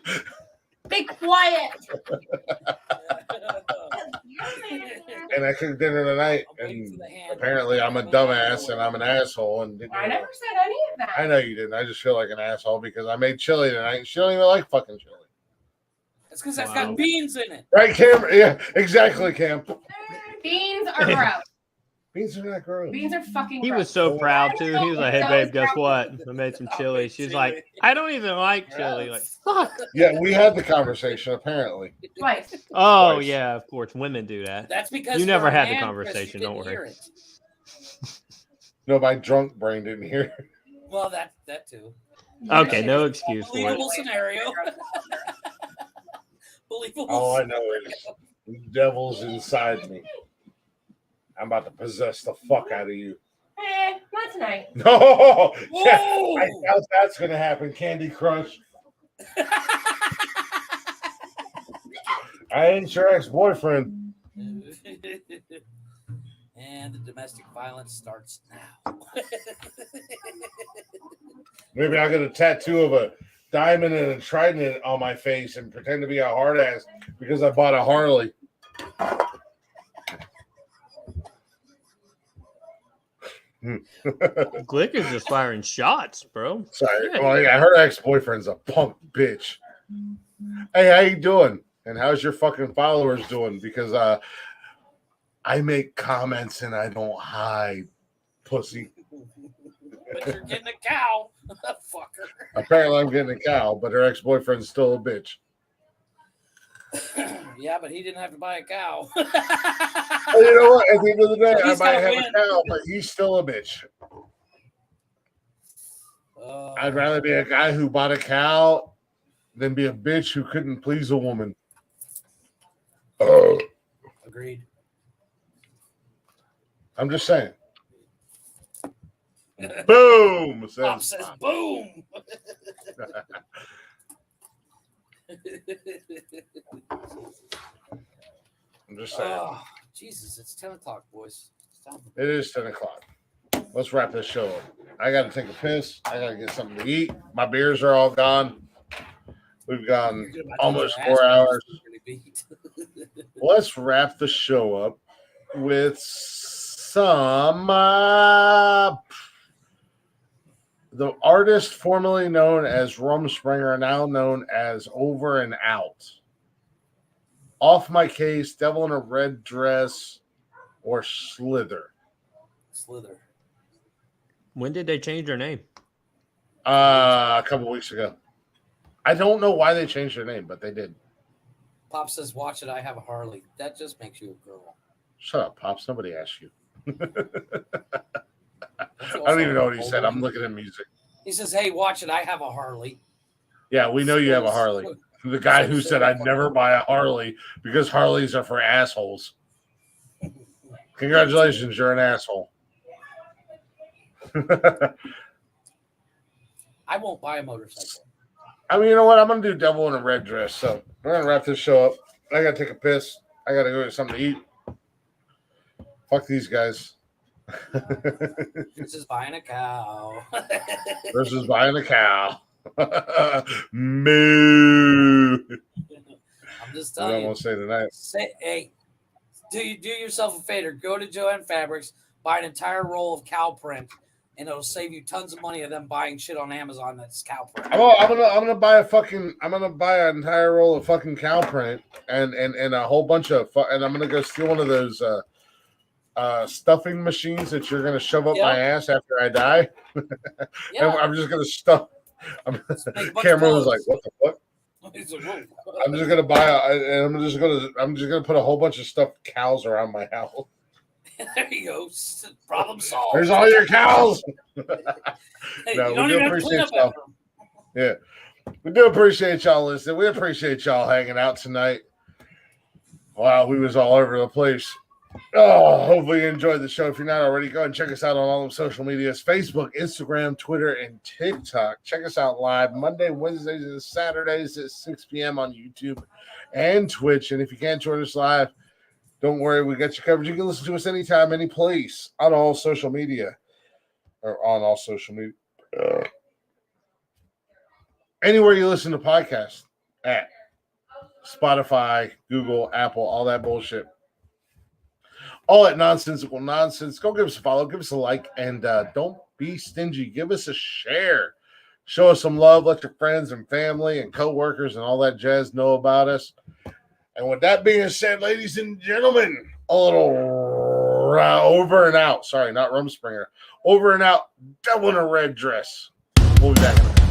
be quiet. And I cooked dinner tonight, and apparently I'm a dumbass and I'm an asshole. And I never said any of that. I know you didn't. I just feel like an asshole because I made chili tonight. And she don't even like fucking chili. That's because that's got beans in it. Right, Cam? Yeah, exactly, Cam. Beans are gross. Beans are not gross. Beans are fucking He gross. was so proud too. He was like, "Hey babe, guess what? I made some chili." She's like, "I don't even like chili." Like, fuck. Yeah, we had the conversation apparently. Twice. Oh Twice. yeah, of course, women do that. That's because you never you're a had the man, conversation. Chris, you Don't didn't worry. hear it. No, my drunk brain didn't hear. Well, that too. Okay, no excuse for it. Believable scenario. Believable. All I know is the devil's inside me. I'm about to possess the fuck out of you. Not tonight. No, yeah, Whoa! I doubt that's gonna happen. Candy Crush. I ain't your ex-boyfriend. And the domestic violence starts now. Maybe I'll get a tattoo of a diamond and a trident on my face and pretend to be a hard ass because I bought a Harley. Glick is just firing shots, bro. Sorry. Yeah. Well, yeah, her ex-boyfriend's a punk bitch. Hey, how you doing? And how's your fucking followers doing? Because I make comments and I don't hide, pussy. But you're getting a cow, fucker. Apparently, I'm getting a cow, but her ex-boyfriend's still a bitch. Yeah, but he didn't have to buy a cow. Well, you know what? At the end of the day, I He's might gotta have win. a cow, but he's still a bitch. I'd rather be a guy who bought a cow than be a bitch who couldn't please a woman. Agreed. I'm just saying. Boom! Pop says boom. I'm just saying. Oh, Jesus, it's 10 o'clock, boys. It's time for It is 10 o'clock. Let's wrap this show up. I got to take a piss. I got to get something to eat. My beers are all gone. We've gone almost 4 hours. Let's wrap the show up with some the artist formerly known as Rumspringer, now known as Over and Out. Off My Case, Devil in a Red Dress, or Slither. Slither. When did they change their name? A couple weeks ago. I don't know why they changed their name, but they did. Pop says, watch it. I have a Harley. That just makes you a girl. Shut up, Pops. Nobody asked you. I don't even know what he said. I'm looking at music. He says, "Hey, watch it. I have a Harley." Yeah, we know you have a Harley. The guy who said I'd never buy a Harley because Harleys are for assholes. Congratulations, you're an asshole. I won't buy a motorcycle. I mean, you know what? I'm going to do Devil in a Red Dress. So we're going to wrap this show up. I got to take a piss. I got to go get something to eat. Fuck these guys. Versus buying a cow. Versus buying a cow. Moo. I'm just telling you. I won't say tonight. Hey, do yourself a favor. Go to Joann Fabrics, buy an entire roll of cow print, and it'll save you tons of money of them buying shit on Amazon that's cow print. I'm gonna buy an entire roll of fucking cow print and a whole bunch of and I'm gonna go steal one of those stuffing machines that you're gonna shove up my ass after I die. And I'm just gonna stuff. Cameron was like, "What the fuck?" I'm just gonna buy and I'm just gonna put a whole bunch of stuffed cows around my house. There you go. Problem solved. There's all your cows. Hey, No, you don't we even do have to clean appreciate up y'all. after them. Yeah, we do appreciate y'all listening. We appreciate y'all hanging out tonight. Wow, we was all over the place. Oh, hopefully you enjoyed the show. If you're not already, go and check us out on all of social medias: Facebook, Instagram, Twitter, and TikTok. Check us out live Monday, Wednesdays, and Saturdays at 6 p.m. on YouTube and Twitch. And if you can't join us live, don't worry, we got you covered. You can listen to us anytime, any place on all social media. Anywhere you listen to podcasts at Spotify, Google, Apple, all that bullshit. All at Nonsensical Nonsense. Go give us a follow, give us a like, and don't be stingy. Give us a share. Show us some love. Let your friends and family and co-workers and all that jazz know about us. And with that being said, ladies and gentlemen, a little over and out. Sorry, not Rumspringer. Over and out. Devil in a Red Dress. We'll be back in a minute.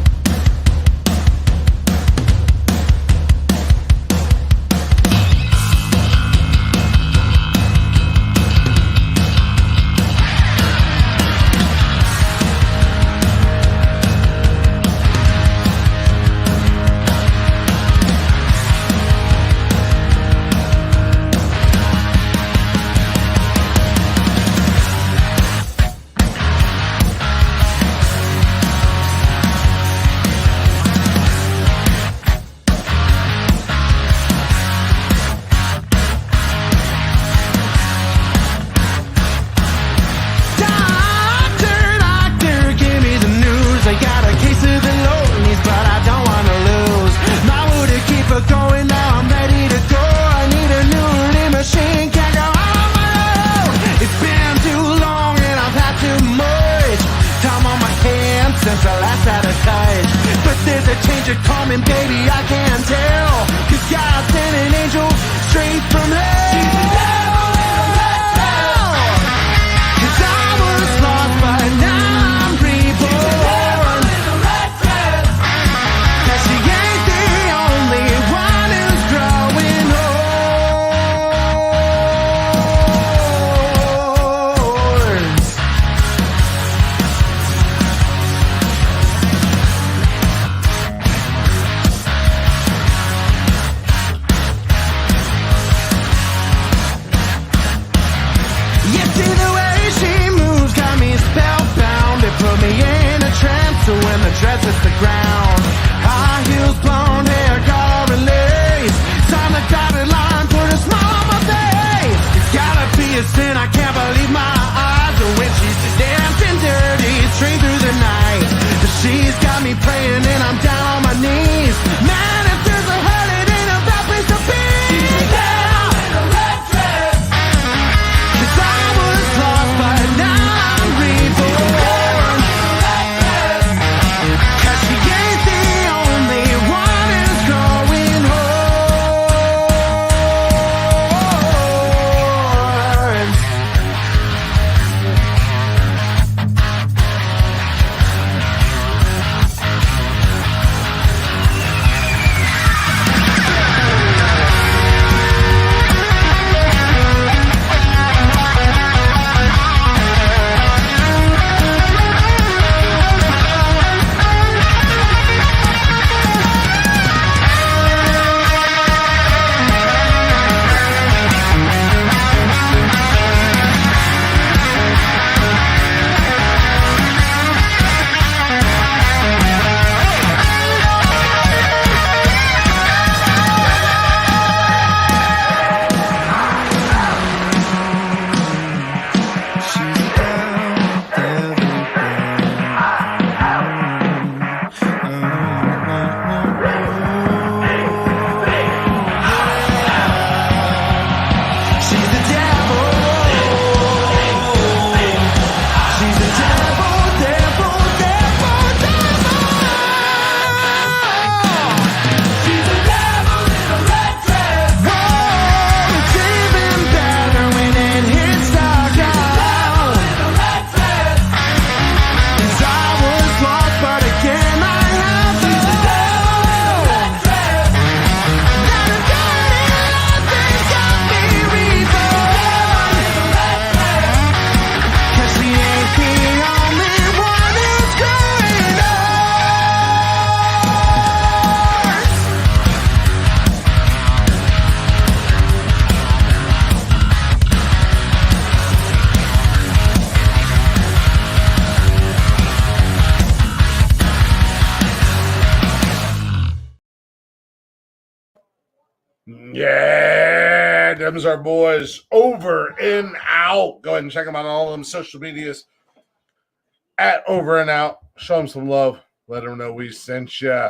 Yeah, them's our boys over and out. Go ahead and check them out on all them social medias at Over and Out. Show them some love. Let them know we sent you.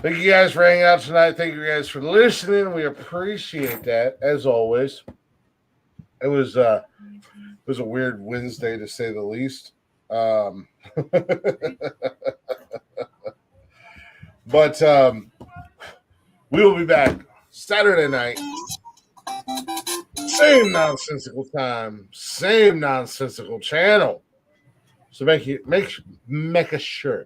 Thank you guys for hanging out tonight. Thank you guys for listening. We appreciate that as always. It was a weird Wednesday to say the least. But we will be back Saturday night. Same nonsensical time, same nonsensical channel. So make sure.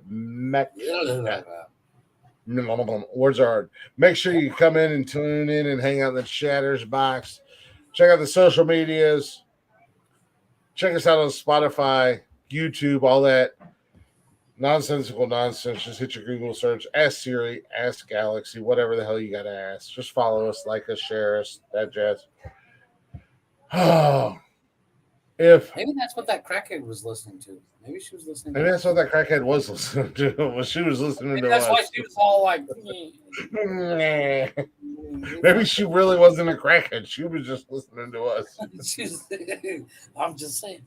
Words are hard. Make sure you come in and tune in and hang out in the chatters box. Check out the social medias. Check us out on Spotify, YouTube, all that. Nonsensical Nonsense. Just hit your Google search. Ask Siri, ask Galaxy, whatever the hell you got to ask. Just follow us, like us, share us, that jazz. Oh, Maybe that's what that crackhead was listening to. Maybe she was listening. Maybe that's what that crackhead was listening to. Well, she was listening to that's us. why she was all like. Maybe she really wasn't a crackhead. She was just listening to us. I'm just saying.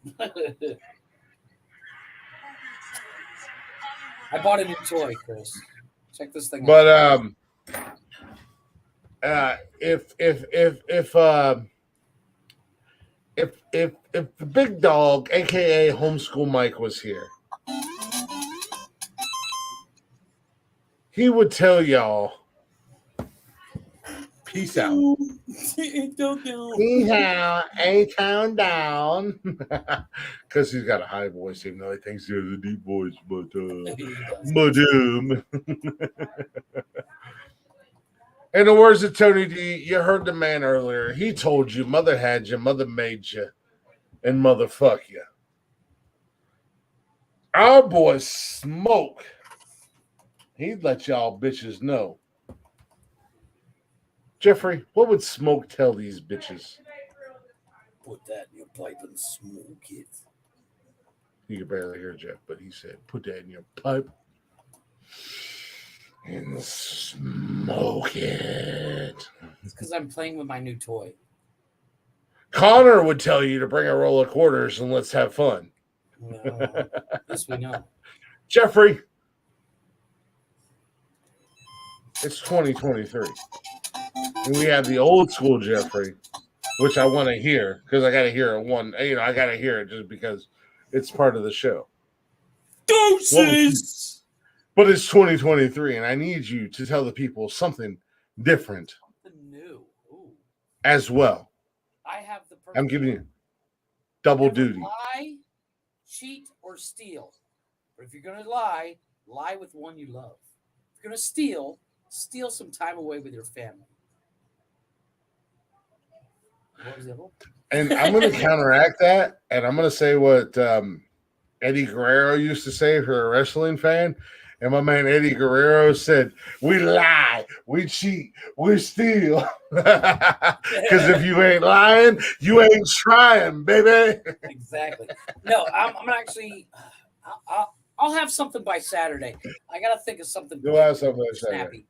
I bought a new toy, Chris. Check this thing out. But if the big dog, aka Homeschool Mike, was here, he would tell y'all, peace out. A-town down. Because he's got a high voice, even though he thinks he has a deep voice, but in the words of Tony D, you heard the man earlier. He told you, mother had you, mother made you, and motherfuck you. Our boy Smoke, he'd let y'all bitches know. Jeffrey, what would Smoke tell these bitches? Put that in your pipe and smoke it. You can barely hear Jeff, but he said, put that in your pipe and smoke it. It's because I'm playing with my new toy. Connor would tell you to bring a roll of quarters and let's have fun. No, yes, we know. Jeffrey, it's 2023. And we have the old school Jeffrey, which I want to hear because I got to hear it I got to hear it just because it's part of the show. Doses! But it's 2023, and I need you to tell the people something different. Something new. Ooh. As well. I have the perfect. I'm giving you double duty. Lie, cheat, or steal. But if you're going to lie, lie with one you love. If you're going to steal some time away with your family. What was the other one? And I'm going to counteract that, and I'm going to say what Eddie Guerrero used to say if you're a wrestling fan. And my man Eddie Guerrero said, we lie, we cheat, we steal. Because if you ain't lying, you ain't trying, baby. Exactly. No, I'm actually, I'll have something by Saturday. I got to think of something. You'll have something by Saturday. Snappy,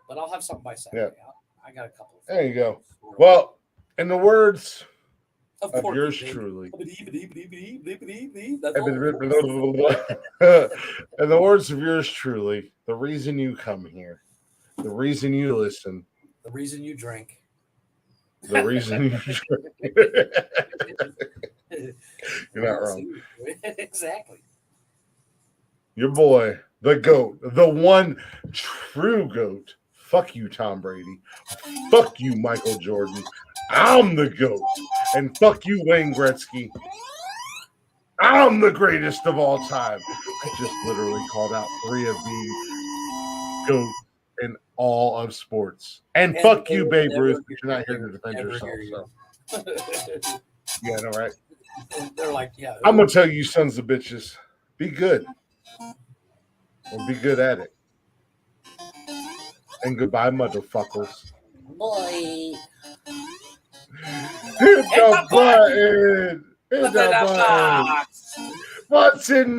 but I'll have something by Saturday. Yeah. I got a couple. There you go. Well, in the words of yours baby. truly. That's all. In the words of yours truly, the reason you come here, the reason you listen, the reason you drink, the reason you drink. You're not wrong. Exactly. Your boy, the GOAT, the one true GOAT. Fuck you, Tom Brady. Fuck you, Michael Jordan. I'm the GOAT. And fuck you, Wayne Gretzky. I'm the greatest of all time. I just literally called out 3 of the GOAT in all of sports. And fuck you, Babe Ruth, but you're not here to defend yourself. So. Yeah, I know, right? They're like, yeah. I'm going to tell you, sons of bitches, be good. Or be good at it. And goodbye, motherfuckers. Boy. Hit the button. Hit the button. What's in